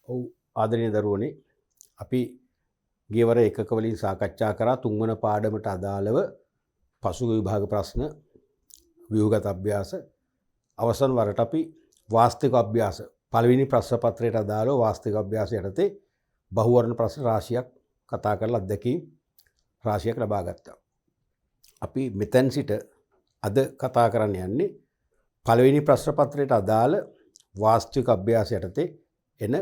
ඔව් ආදරණීය දරුවනේ අපි ගියවර එකක වලින් සාකච්ඡා කරා තුන්වන පාඩමට අදාළව පසුගිය විභාග ප්‍රශ්න ව්‍යුහගත අභ්‍යාස අවසන් වරට අපි වාස්තවික අභ්‍යාස පළවෙනි ප්‍රශ්න පත්‍රයට අදාළව වාස්තවික අභ්‍යාස යටතේ බහුවර්ණ ප්‍රශ්න රාශියක් කතා කරලා අත්දැකීම් රාශියක් ලබා ගත්තා. අපි මෙතෙන් සිට අද කතා කරන්න යන්නේ පළවෙනි ප්‍රශ්න පත්‍රයට අදාළ වාස්තවික අභ්‍යාස යටතේ එන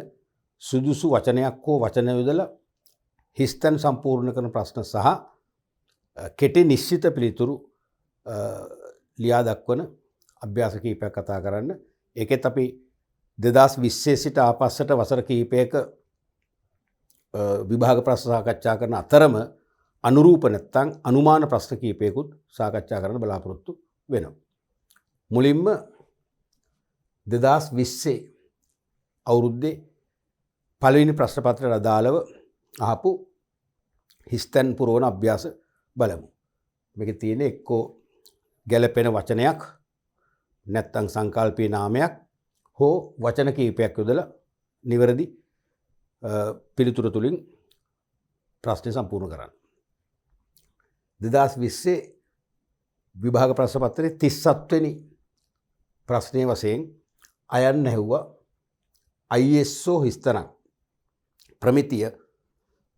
සුදුසු වචනයක් හෝ වචන යොදලා හිස්තැන් සම්පූර්ණ කරන ප්‍රශ්න සහ කෙටි නිශ්චිත පිළිතුරු ලියා දක්වන අභ්‍යාස කීපයක් කතා කරන්න. ඒකෙත් අපි 2020 සිට ආපස්සට වසර කීපයක විභාග ප්‍රශ්න සාකච්ඡා කරන අතරම අනුරූප නැත්නම් අනුමාන ප්‍රශ්න කීපයකුත් සාකච්ඡා කරන්න බලාපොරොත්තු වෙනවා. මුලින්ම 2020 අවුරුද්දේ පළවෙනි ප්‍රශ්න පත්‍රයට අදාළව අහපු හිස්තැන් පුරවන අභ්‍යාස බලමු. මේකේ තියෙන එක්කෝ ගැළපෙන වචනයක් නැත්නම් සංකල්පීය නාමයක් හෝ වචන කීපයක් යොදලා නිවැරදි පිළිතුරු තුලින් ප්‍රශ්නේ සම්පූර්ණ කරන්න. 2020 විභාග ප්‍රශ්න පත්‍රයේ 37 වෙනි ප්‍රශ්නයේ වශයෙන් අයන්න ඇහුවා ISO හිස්තැනක් ප්‍රමිතිය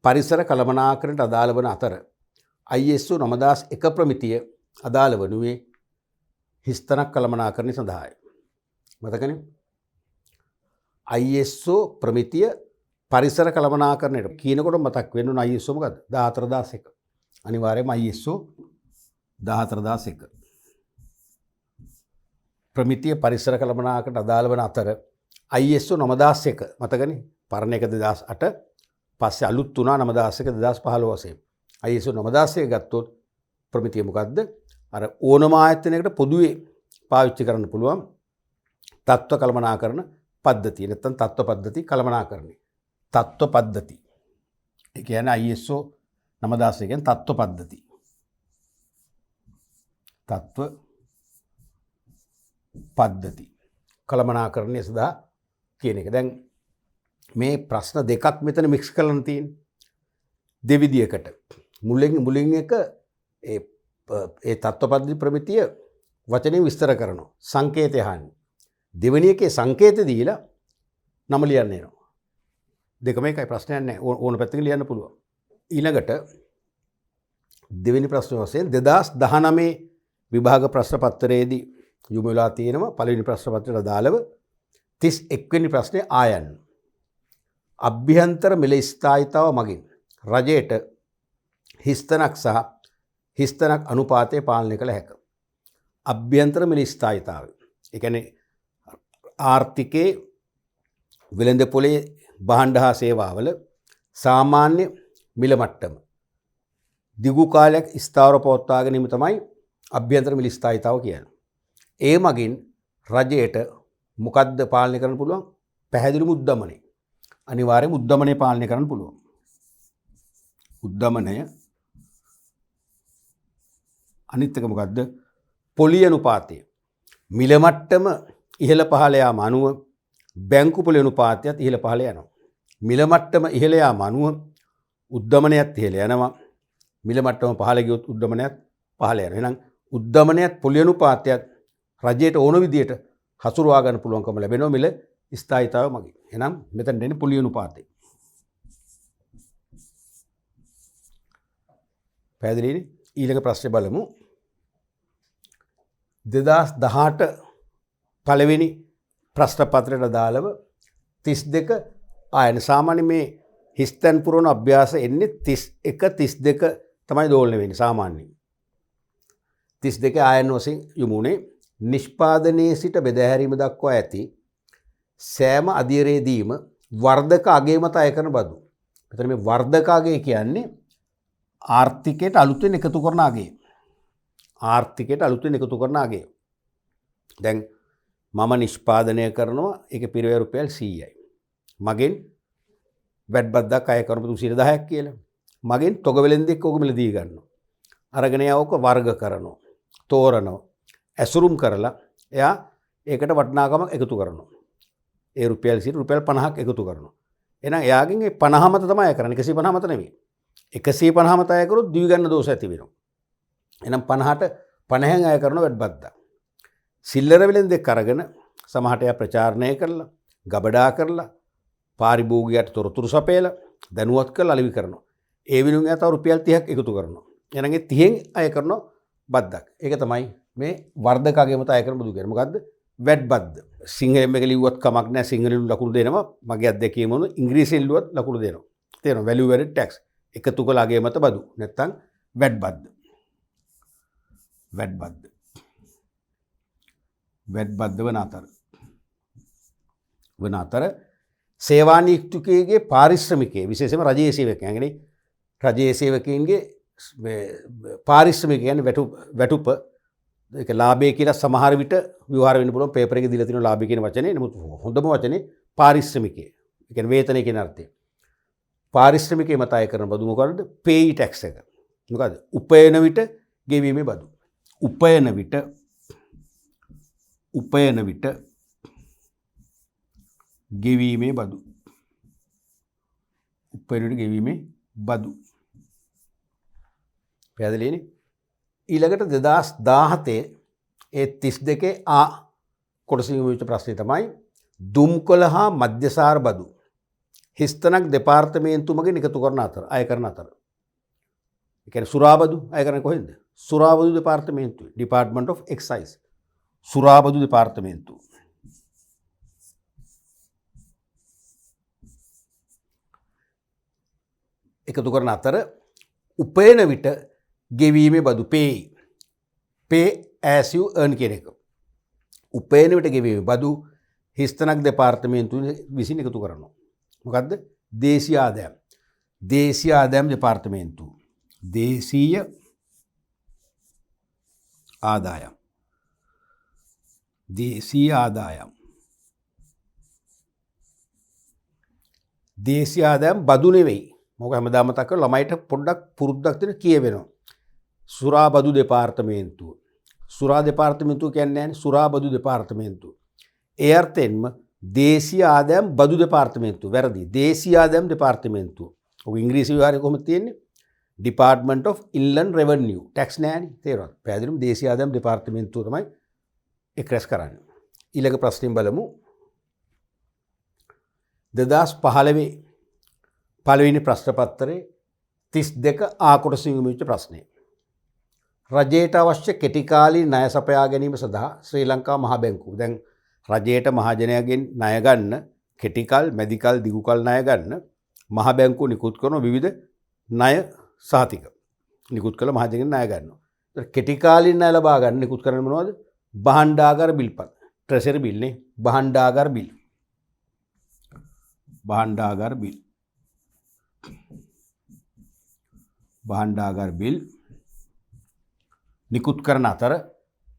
පරිසර කළමනාකරණයට අදාළ වන අතර ISO 9001 ප්‍රමිතිය අදාළ වනුයේ හිස්තැනක් කළමනාකරණය සඳහායි. මතකනේ? ISO ප්‍රමිතිය පරිසර කළමනාකරණයට කියනකොට මතක් වෙන්න ඕන ISO මොකද්ද? 14001. අනිවාර්යයෙන්ම ISO 14001. ප්‍රමිතිය පරිසර කළමනාකරණයට අදාළ වන අතර ISO 9001 මතකනේ? පරණ එක 2008 පස්සේ අලුත් වුණා 9001 2015 වශයෙන්. ISO 9001 ගත්තොත් ප්‍රමිතිය මොකද්ද? අර ඕනම ආයතනයකට පොදුවේ පාවිච්චි කරන්න පුළුවන් තත්ත්ව කළමනාකරණ පද්ධතිය. නැත්නම් තත්ත්ව පද්ධති කළමනාකරණය. තත්ත්ව පද්ධති. ඒ කියන්නේ ISO 9001 කියන්නේ තත්ත්ව පද්ධති. තත්ත්ව පද්ධති කළමනාකරණය සඳහා කියන එක. දැන් මේ ප්‍රශ්න දෙකක් මෙතන මික්ස් කරලා තියෙන්නේ. දෙවිදියකට. මුලින් එක ඒ තත්ත්ව පද්ධති ප්‍රමිතිය වචනේ විස්තර කරනවා. සංකේතය අහන්නේ. දෙවෙනි එකේ සංකේත දීලා නම ලියන්න එනවා. දෙකම එකයි ප්‍රශ්නයක් නැහැ. ඕන පැත්තකින් ලියන්න පුළුවන්. ඊළඟට දෙවෙනි ප්‍රශ්න වශයෙන් 2019 විභාග ප්‍රශ්න පත්‍රයේදී යොමු වෙලා තියෙනවා පළවෙනි ප්‍රශ්න පත්‍රයට අදාළව 31 වෙනි ප්‍රශ්නේ ආයන්න. අභ්‍යන්තර මිල ස්ථායීතාව මගින් රජයට හිස්තැනක් සහ හිස්තැනක් අනුපාතය පාලනය කළ හැක. අභ්‍යන්තර මිල ස්ථායීතාවය. ඒ කියන්නේ ආර්ථිකයේ වෙළඳ පොලේ භාණ්ඩ හා සේවාවල සාමාන්‍ය මිල මට්ටම දිගු කාලයක් ස්ථාවර පවත්වා ගැනීම තමයි අභ්‍යන්තර මිල ස්ථායීතාව කියන්නේ. ඒ මගින් රජයට මොකද්ද පාලනය කරන්න පුළුවන්? පැහැදිලිම උද්දමනය. අනිවාර්යයෙන්ම උද්දමනය පාලනය කරන්න පුළුවන්. උද්දමනය අනිත් එක මොකද්ද? පොලි අනුපාතය. මිල මට්ටම ඉහළ පහළ යාම අනුව බැංකු පොලි අනුපාතයත් ඉහළ පහළ යනවා. මිල මට්ටම ඉහළ යාම අනුව උද්දමනයත් ඉහළ යනවා. මිල මට්ටම පහළ ගියොත් උද්දමනයත් පහළ යනවා. එහෙනම් උද්දමනයත් පොලි අනුපාතයත් රජයට ඕන විදියට හසුරුවා ගන්න පුළුවන්කම ලැබෙනවා මිල ස්ථායීතාව මගින්. එහෙනම් මෙතන දෙන්නේ පොලි අනුපාතය. පැහැදිලිනේ? ඊළඟ ප්‍රශ්නේ බලමු. 2018 පළවෙනි ප්‍රශ්න පත්‍රයට අදාළව 32 ආයන. සාමාන්‍ය මේ හිස්තැන් පුරවන අභ්‍යාස එන්නේ 31 32 තමයි දෝලණය වෙන්නේ සාමාන්‍යයෙන්. 32 ආයන වශයෙන් යමුනේ නිෂ්පාදනයේ සිට බෙදාහැරීම දක්වා ඇති සෑම අධීරයේදීම වර්ධක අගය මත අය කරන බදු. මෙතන මේ වර්ධක අගය කියන්නේ ආර්ථිකයට අලුතෙන් එකතු කරන අගය. ආර්ථිකයට අලුතෙන් එකතු කරන අගය. දැන් මම නිෂ්පාදනය කරනවා ඒකේ පිරිවැය රුපියල් 100යි. මගෙන් වැට් බද්දක් අය කරන 210ක් කියලා. මගෙන් තොග වෙලෙන්දෙක් ඕක මිලදී ගන්නවා. අරගෙන යවක වර්ග කරනවා. තෝරනවා. ඇසුරුම් කරලා එයා ඒකට වටිනාකමක් එකතු කරනවා. ඒ රුපියල් 100 රුපියල් 50ක් එකතු කරනවා. එහෙනම් එයාගෙන් ඒ 50 මත තමයි අය කරන්නේ 150 මත නෙවෙයි. 150 මත අය කරොත් දිවි ගන්න දෝෂ ඇති වෙනවා. එහෙනම් 50ට 50න් අය කරන වැඩ බද්දා. සිල්ලර වෙලෙන්දෙක් අරගෙන සමහරට එයා ප්‍රචාරණය කරලා, ගබඩා කරලා, පාරිභෝගිකයට තොරතුරු සපයලා, දැනුවත් කරලා අලෙවි කරනවා. ඒ වෙනුවෙන් එයා තව රුපියල් 30ක් එකතු කරනවා. එහෙනම් ඒ 30න් අය කරන බද්දක්. ඒක තමයි මේ වර්ධකගේ මත අය කරන බදු කියන්නේ. මොකද්ද? වැඩ බද්ද. සිංහලෙන් මේක ලිව්වත් කමක් නැහැ. සිංහලෙන් ලකුණු දෙනවා. මගේ අත්දැකීම වුණා ඉංග්‍රීසියෙන් ලිව්වත් ලකුණු දෙනවා. තේරෙනවද? value added tax. එකතු කළ අගේ මත බදු. නැත්තම් වැඩ බද්ද. වැඩ බද්ද. වැඩ බද්ද වන අතර සේවා නියුක්තිකයේගේ පාරිශ්‍රමිකයේ විශේෂයෙන්ම රජයේ සේවකයන් කියන්නේ රජයේ සේවකයන්ගේ පාරිශ්‍රමික කියන්නේ වැටුප ඒක ලාභය කියලා සමහර විට විවහාර වෙන්න පුළුවන් පේපර් එකේ දීලා තියෙන ලාභය කියන වචනේ. නමුත් හොඳම වචනේ පාරිශ්‍රමිකය. ඒ කියන්නේ වේතනය කියන අර්ථය. පාරිශ්‍රමිකයේ මත අය කරන බදු මොකද්ද? pay tax එක. මොකද්ද? උපයන විට ගෙවීමේ බදු. උපයන විට ගෙවීමේ බදු. උපයන විට ගෙවීමේ බදු. පැහැදිලිනේ? ඊළඟට 2017 ඒ 32 ආ කොටසින් විවිධ ප්‍රශ්නේ තමයි දුම්කොළ හා මධ්‍යසාර බදු හිස්තනක් දෙපාර්තමේන්තු මගින් එකතු කරන අතර අය කරන අතර. ඒ කියන්නේ සුරාබදු අය කරන්නේ කොහෙන්ද? සුරාබදු දෙපාර්තමේන්තුවේ Department of Excise. සුරාබදු දෙපාර්තමේන්තුව. එකතු කරන අතර උපයන විට ගෙවීමේ බදු pay as you earn කියන එක. උපයන විට ගෙවීමේ බදු හිස්තනක් දෙපාර්තමේන්තුව විසින් එකතු කරනවා. මොකද්ද? දේශීය ආදායම්. දේශීය ආදායම් දෙපාර්තමේන්තුව. දේශීය ආදායම්. දේශීය ආදායම්. දේශීය ආදායම් බදු නෙවෙයි. මොකද හැමදාම මතක් කරලා ළමයිට පොඩ්ඩක් පුරුද්දක් දෙන්න කියවෙනවා. සුරා බදු දෙපාර්තමේන්තුව. සුරා දෙපාර්තමේන්තුව කියන්නේ නැහැ සුරා බදු දෙපාර්තමේන්තුව. ඒ අර්ථයෙන්ම දේශීය ආදායම් බදු දෙපාර්තමේන්තුව. වැරදි. දේශීය ආදායම් දෙපාර්තමේන්තුව. ඔය ඉංග්‍රීසි විභාගයේ කොහොමද තියෙන්නේ? Department of Inland Revenue. tax නෑනේ. තේරුණාද? පැහැදිලිවම දේශීය ආදායම් දෙපාර්තමේන්තුව තමයි ඒක රැස් කරන්නේ. ඊළඟ ප්‍රශ්නෙන් බලමු. 2015 පළවෙනි ප්‍රශ්න පත්‍රයේ 32 ආ කොටසින් විමර්ශිත ප්‍රශ්නය. රජයට අවශ්‍ය කෙටිකාලීන ණය සපයා ගැනීම සඳහා ශ්‍රී ලංකා මහ බැංකුව දැන් රජයට මහජනයාගෙන් ණය ගන්න කෙටිකල්, මැදිකල්, දිගුකල් ණය ගන්න මහ බැංකුව නිකුත් කරන විවිධ ණය සහතික නිකුත් කළ මහජනයාගෙන් ණය ගන්නවා. ඒතර කෙටිකාලීන ණය ලබා ගන්න නිකුත් කරන්නේ මොනවද? භාණ්ඩාගාර බිල්පත්. ට්‍රෙෂරි බිල් නේ. භාණ්ඩාගාර බිල්. භාණ්ඩාගාර බිල්. භාණ්ඩාගාර බිල් නිකුත් කරන අතර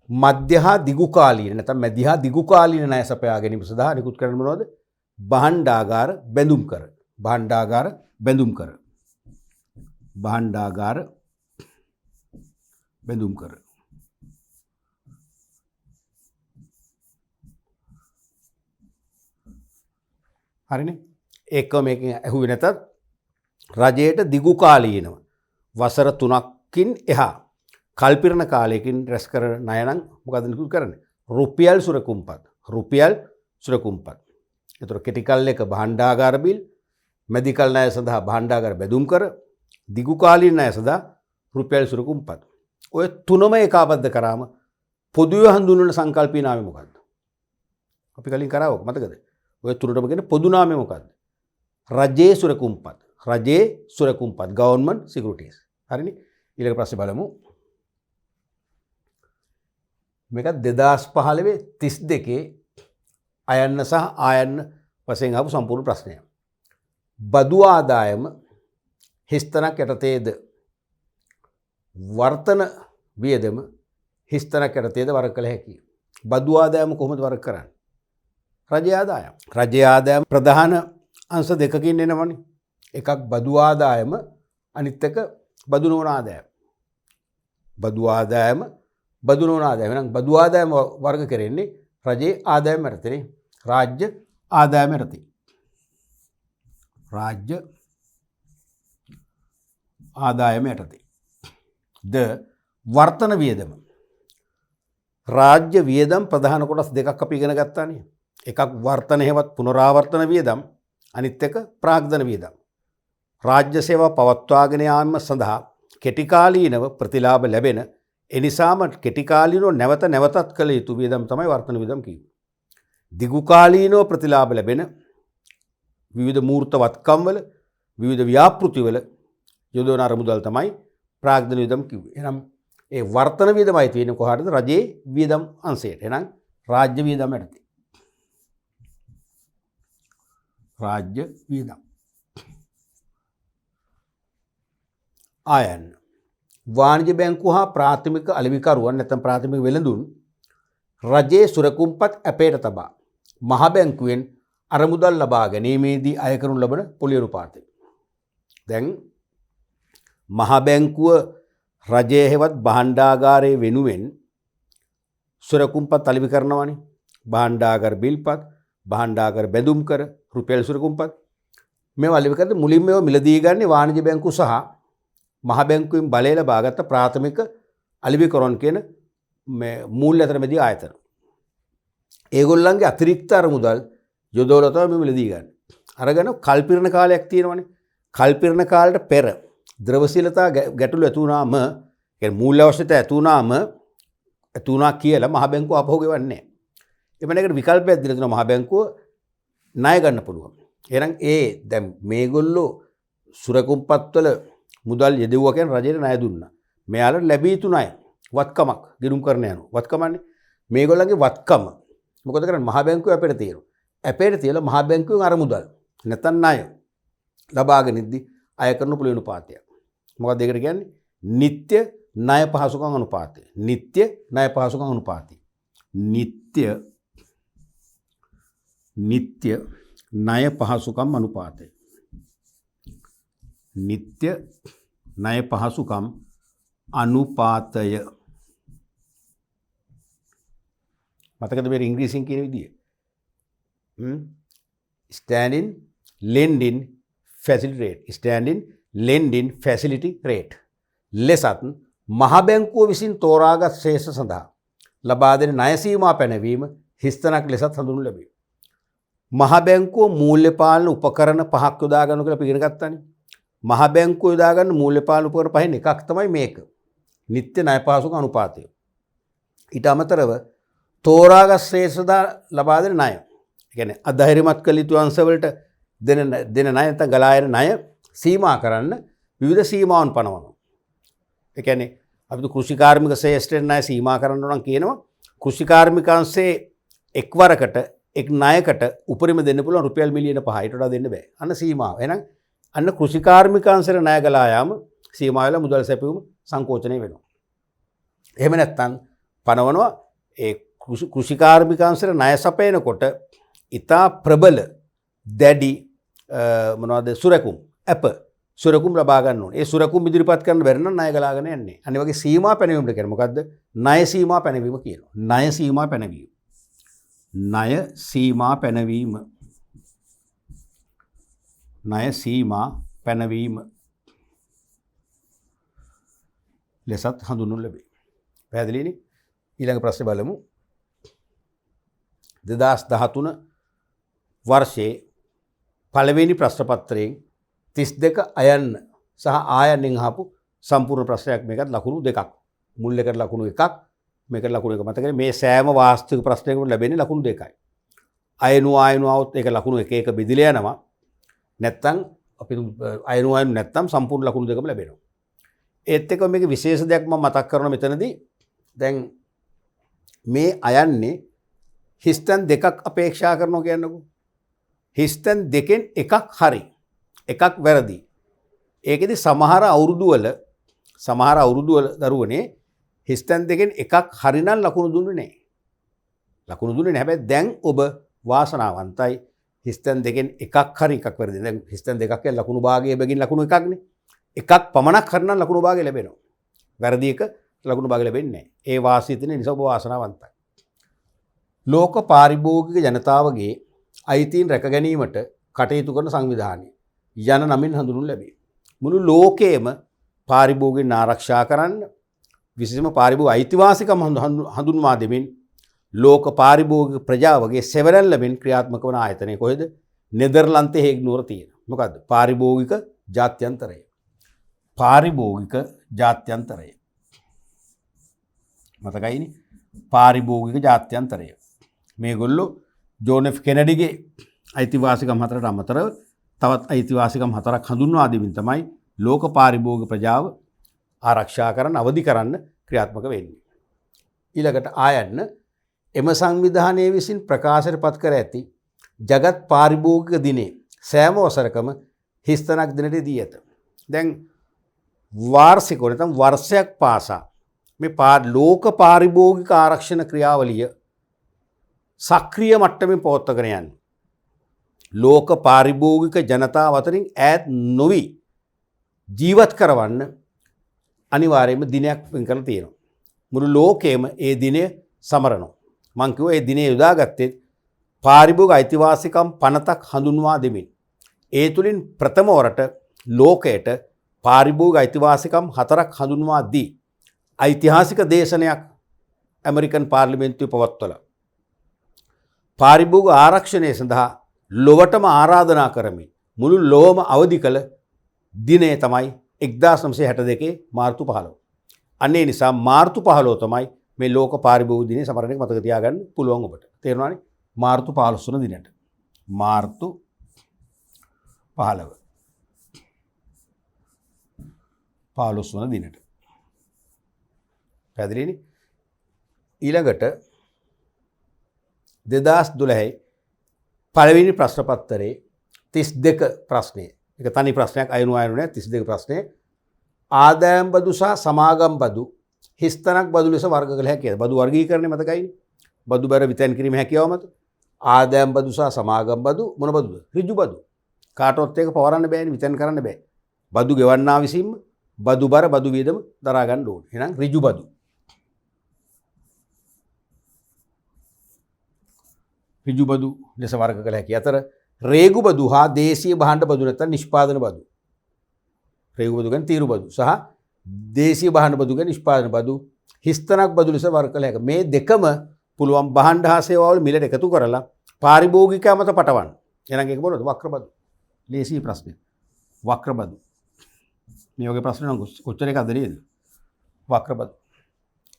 මධ්‍ය හා දිගුකාලීන නැත්නම් මැදි හා දිගුකාලීන ණය සපයා ගැනීම සඳහා නිකුත් කරන මොනවද? භාණ්ඩාගාර බැඳුම් කර. භාණ්ඩාගාර බැඳුම් කර. භාණ්ඩාගාර බැඳුම් කර. හරිනේ? ඒකම මේකෙන් ඇහුවේ නැතත් රජයට දිගුකාලීනව වසර 3කින් එහා කල්පිරණ කාලයකින් රැස් කරන ණය නම් මොකද නිකුත් කරන්නේ? රුපියල් සුරකුම්පත්. රුපියල් සුරකුම්පත්. ඒතර කෙටිකල් එක භාණ්ඩාගාර බිල්, මැදිකල් ණය සඳහා භාණ්ඩාගාර බැඳුම් කර, දිගුකාලීන ණය සඳහා රුපියල් සුරකුම්පත්. ඔය තුනම ඒකාබද්ධ කරාම පොදුවේ හඳුන්වන සංකල්පීය නාමය මොකක්ද? අපි කලින් කරා ඔක මතකද? ඔය තුනටම කියන පොදු නාමය මොකක්ද? රජයේ සුරකුම්පත්. රජයේ සුරකුම්පත්. ගවර්න්මන්ට් සිකියුරිටිස්. හරිනේ? ඊළඟ ප්‍රශ්නේ බලමු. මේක 2015 32 අයන්න සහ ආයන්න වශයෙන් ආපු සම්පූර්ණ ප්‍රශ්නයක්. බදු ආදායම හිස්තනක් යටතේද වර්තන වියදම හිස්තනක් යටතේද වර්ග කළ හැකියි. බදු ආදායම කොහොමද වර්ග කරන්නේ? රජයේ ආදායම. රජයේ ආදායම ප්‍රධාන අංශ දෙකකින් එනවනේ. එකක් බදු ආදායම, අනිත් එක බදු නොවන ආදායම. බදු ආදායම, බදු නොවන ආදායම. එහෙනම් බදු ආදායම වර්ග කරන්නේ රජයේ ආදායම යටතේ, රාජ්‍ය ආදායම යටතේ. රාජ්‍ය ආදායම යටතේ. ද වර්තන වියදම. රාජ්‍ය වියදම් ප්‍රධාන කොටස් දෙකක් අපි ඉගෙන ගත්තානේ. එකක් වර්තන හේවත් පුනරාවර්තන වියදම්, අනිත් එක ප්‍රාග්ධන වියදම්. රාජ්‍ය සේවා පවත්වාගෙන යාම සඳහා කෙටිකාලීනව ප්‍රතිලාභ ලැබෙන එනිසාම කෙටිකාලීනව නැවත නැවතත් කළ යුතු වියදම් තමයි වර්තන වියදම් කියන්නේ. දිගුකාලීනව ප්‍රතිලාභ ලැබෙන විවිධ මූර්ත වත්කම් වල විවිධ ව්‍යාපෘතිවල යොදවන අරමුදල් තමයි ප්‍රාග්ධන වියදම් කිව්වේ. එහෙනම් ඒ වර්තන වියදමයි තියෙන්නේ කොහාටද? රජයේ වියදම් අංශයට. එහෙනම් රාජ්‍ය වියදම් යටතේ. රාජ්‍ය වියදම්. ආයන් වාණිජ බැංකුව හා ප්‍රාථමික අලෙවිකරුවන් නැත්නම් ප්‍රාථමික වෙළඳුන් රජයේ සුරකුම්පත් ඇපයට තබා මහ බැංකුවෙන් අරමුදල් ලබා ගැනීමේදී අය කරනු ලබන පොලි අනුපාතය. දැන් මහ බැංකුව රජයේ හෙවත් භාණ්ඩාගාරයේ වෙනුවෙන් සුරකුම්පත් අලෙවි කරනවානේ. භාණ්ඩාගාර බිල්පත්, භාණ්ඩාගාර බැඳුම් කර, රුපියල් සුරකුම්පත් මේවා අලෙවි කරද්දී මුලින්ම මේවා මිලදී ගන්නේ වාණිජ බැංකුව සහ මහ බැංකුවෙන් බලය ලබාගත් ප්‍රාථමික අලෙවිකරුවන් කියන මේ මූල්‍ය අතරමැදි ආයතන. ඒගොල්ලන්ගේ අතිරික්ත අරමුදල් යොදවලා තමයි මිලදී ගන්න. අරගෙන කල්පිරණ කාලයක් තියෙනවනේ. කල්පිරණ කාලයට පෙර ද්‍රවශීලතා ගැටලු ඇති වුණාම, කියන්නේ මූල්‍ය අවශ්‍යතාව ඇති වුණා කියලා මහ බැංකුව අපහු ගෙවන්නේ නැහැ. එමණේකට විකල්පයක් දීලා තියෙනවා මහ බැංකුව ණය ගන්න පුළුවන්. එහෙනම් දැන් මේගොල්ලෝ සුරකුම්පත්වල මුදල් යෙදුවා කියන්නේ රජයට ණය දුන්නා. මෙයාලට ලැබී යුතු ණය වත්කමක් ගිණුම් කරන යනවා. වත්කමන්නේ මේගොල්ලන්ගේ වත්කම. මොකද කරන්නේ? මහ බැංකුව අපේට තියෙනවා. අපේට තියලා මහ බැංකුවෙන් අරමුදල් නැත්නම් ණය ලබාගෙන ඉද්දි අය කරන පොලි අනුපාතයක්. මොකක්ද ඒකට කියන්නේ? නිත්‍ය ණය පහසුකම් අනුපාතය. නිත්‍ය ණය පහසුකම් අනුපාතය. නිත්‍ය ණය පහසුකම් අනුපාතය. නිත්‍ය ණය පහසුකම් අනුපාතය. මතකද මේ ඉංග්‍රීසියෙන් කියන විදිය? standing lending facility rate. standing lending facility rate. ලෙසත් මහ බැංකුව විසින් තෝරාගත් ශේෂ සඳහා ලබා දෙන ණය සීමා පැනවීම හිස්තනක් ලෙසත් හඳුන්වනු ලැබේ. මහ බැංකුව මූල්‍ය පාලන උපකරණ පහක් යොදා ගන්න කියලා අපි ඉගෙන ගත්තානේ. මහ බැංකුව යොදා ගන්න මූල්‍ය පාලන උපකරණ පහෙන් එකක් තමයි මේක. නිත්‍ය ණය පහසුකම් අනුපාතය. ඊට අමතරව තෝරාගත් ශේෂ සඳහා ලබා දෙන ණය. ඒ කියන්නේ අධෛර්යමත් කළ යුතු අංශවලට දෙන ණය නැත්නම් ගලා යන ණය සීමා කරන්න විවිධ සීමාවන් පනවනවා. ඒ කියන්නේ අපි කෘෂිකාර්මික ශේෂ්ත්‍රයෙන් ණය සීමා කරන්න නම් කියනවා කෘෂිකාර්මික අංශයේ එක්වරකට එක් ණයකට උපරිම දෙන්න පුළුවන් රුපියල් මිලියන 5. ඊට වඩා දෙන්න බෑ. අන්න සීමාව. එහෙනම් අන්න කෘෂිකාර්මික අංශයට ණය ගලා යාම සීමා වෙලා මුදල් සැපයුම සංකෝචනය වෙනවා. එහෙම නැත්නම් පනවනවා ඒ කෘෂිකාර්මික අංශයට ණය සපයනකොට ඉතා ප්‍රබල දැඩි මොනවද සුරකුම් සුරකුම් ලබා ගන්න ඕනේ. ඒ සුරකුම් ඉදිරිපත් කරන්න බැරි නම් ණය ගලාගෙන යන්නේ. අනිත් වගේ සීමා පැනවීමට කියන්නේ මොකද්ද? ණය සීමා පැනවීම කියනවා. ණය සීමා පැනවීම. ණය සීමා පැනවීම. ණය සීමා පැනවීම ලෙසත් හඳුන්වනු ලැබේ. පැහැදිලිනේ? ඊළඟ ප්‍රශ්නේ බලමු. 2013 වර්ෂයේ පළවෙනි ප්‍රශ්න පත්‍රයෙන් 32 අයන්න සහ ආයන්නෙන් අහපු සම්පූර්ණ ප්‍රශ්නයක්. මේකත් ලකුණු දෙකක්. මුල් එකට ලකුණු එකක්, මේකට ලකුණු එක. මතකනේ මේ සෑම වාස්තුවික ප්‍රශ්නයකටම ලැබෙන්නේ ලකුණු දෙකයි. අයනු આવොත් ඒක ලකුණු එක එක බෙදිලා යනවා. නැත්තම් අපි අයනු නැත්තම් සම්පූර්ණ ලකුණු දෙකම ලැබෙනවා. ඒත් එක්ක මේක විශේෂ දෙයක් මම මතක් කරනවා මෙතනදී. දැන් මේ අයන්නේ හිස්තන් දෙකක් අපේක්ෂා කරනවා කියන්නකෝ. හිස්තන් දෙකෙන් එකක් හරි, එකක් වැරදි. ඒකෙදි සමහර අවුරුදු වල දරුවනේ හිස්තන් දෙකෙන් එකක් හරිනම් ලකුණු දුන්නේ නැහැ. ලකුණු දුන්නේ නැහැ. හැබැයි දැන් ඔබ වාසනාවන්තයි. හිස්තන් දෙකෙන් එකක් හරි එකක් වැරදි. දැන් හිස්තන් දෙකක් කියන ලකුණු භාගයේ බැගින් ලකුණු එකක්නේ. එකක් පමණක් හරිනම් ලකුණු භාගය ලැබෙනවා. වැරදි එක ලකුණු භාගය ලැබෙන්නේ නැහැ. ඒ වාසිය තියෙන නිසා ඔබ වාසනාවන්තයි. ලෝක පාරිභෝගික ජනතාවගේ අයිතීන් රැක ගැනීමට කටයුතු කරන සංවිධානය. යන නමින් හඳුන්වනු ලැබේ. මුළු ලෝකයේම පාරිභෝගිකයන් ආරක්ෂා කරන්න විශේෂම පාරිභෝගික අයිතිවාසිකම් හඳුන්වා දෙමින් ලෝක පාරිභෝගික ප්‍රජාවගේ සෙවරැල්ල ලැබෙන ක්‍රියාත්මක වන ආයතනය කොහෙද? නෙදර්ලන්තයේ හේග් නුවර තියෙන. මොකද්ද? පාරිභෝගික ජාත්‍යන්තරය. පාරිභෝගික ජාත්‍යන්තරය. මතකයිනේ? පාරිභෝගික ජාත්‍යන්තරය. මේගොල්ලෝ ජෝන් එෆ් කෙනඩිගේ අයිතිවාසිකම් හතරට අමතරව තවත් අයිතිවාසිකම් හතරක් හඳුන්වා දෙමින් තමයි ලෝක පාරිභෝගික ප්‍රජාව ආරක්ෂා කරන්න අවදි කරන්න ක්‍රියාත්මක වෙන්නේ. ඊළඟට ආයන්න එම සංවිධානයේ විසින් ප්‍රකාශයට පත් කර ඇති ජගත් පාරිභෝගික දිනේ සෑම වසරකම හිස්තනක් දිනට දී ඇත. දැන් වාර්ෂිකව නැත්නම් වර්ෂයක් පාසා මේ ලෝක පාරිභෝගික ආරක්ෂණ ක්‍රියාවලිය සක්‍රිය මට්ටමින් පවත්වාගෙන යන්නේ. ලෝක පාරිභෝගික ජනතාව අතරින් ඈත් නොවි ජීවත් කරවන්න අනිවාර්යයෙන්ම දිනයක් වෙන් කරලා තියෙනවා. මුළු ලෝකෙම ඒ දිනය සමරනවා. මං කිව්වා ඒ දිනේ යොදාගත්තේ පාරිභෝගික අයිතිවාසිකම් පනතක් හඳුන්වා දෙමින්. ඒ තුලින් ප්‍රථම වරට ලෝකයට පාරිභෝගික අයිතිවාසිකම් හතරක් හඳුන්වා දී ඓතිහාසික දේශනයක් ඇමරිකන් පාර්ලිමේන්තුවේ පවත්වලා පාරිභෝගික ආරක්ෂණය සඳහා ලොවටම ආරාධනා කරමින් මුළු ලෝවම අවදි කළ දිනය තමයි 1962 මාර්තු 15. අනේ නිසා මාර්තු 15 තමයි මේ ලෝක පාරිභෝගික දිනේ සමරන එක මතක තියාගන්න පුළුවන් ඔබට. තේරුණානේ? මාර්තු 15 වන දිනට. මාර්තු 15 වන දිනට. පැහැදිලිනේ? ඊළඟට 2012 පළවෙනි ප්‍රශ්න පත්‍රයේ 32 ප්‍රශ්නය. ඒක තනි ප්‍රශ්නයක් අයනු නෑ 32 ප්‍රශ්නය. ආදායම් බදු සහ සමාගම් බදු හිස්තනක් බදු ලෙස වර්ග කළ හැකිද? බදු වර්ගීකරණය මතකයිනේ. බදු බර විතන් කිරීම හැකියාව මත. ආදායම් බදු සහ සමාගම් බදු මොන බදුද? ඍජු බදු. කාටවත් ඒක පවරන්න බෑනේ, විතන් කරන්න බෑ. බදු ගෙවන්නා විසින්ම බදු බර බදු වියදම දරා ගන්න ඕනේ. එහෙනම් ඍජු බදු. ඍජු බදු ලෙස වර්ග කළ හැකි අතර රේගු බදු හා දේශීය භාණ්ඩ බදු නැත්නම් නිෂ්පාදන බදු. රේගු බදු කියන්නේ තීරු බදු සහ දේශීය භාණ්ඩ බදු කියන්නේ නිෂ්පාදන බදු හිස්තනක් බදු ලෙස වර්ග කළ හැකියි. මේ දෙකම පුළුවන් භාණ්ඩ හා සේවාවල මිලට එකතු කරලා පාරිභෝගිකයා මත පටවන්න. එහෙනම් ඒක මොනවද? වක්‍ර බදු. ලේසි ප්‍රශ්නයක්. වක්‍ර බදු. මේ වගේ ප්‍රශ්න නම් කොච්චර එකක්ද නේද? වක්‍ර බදු.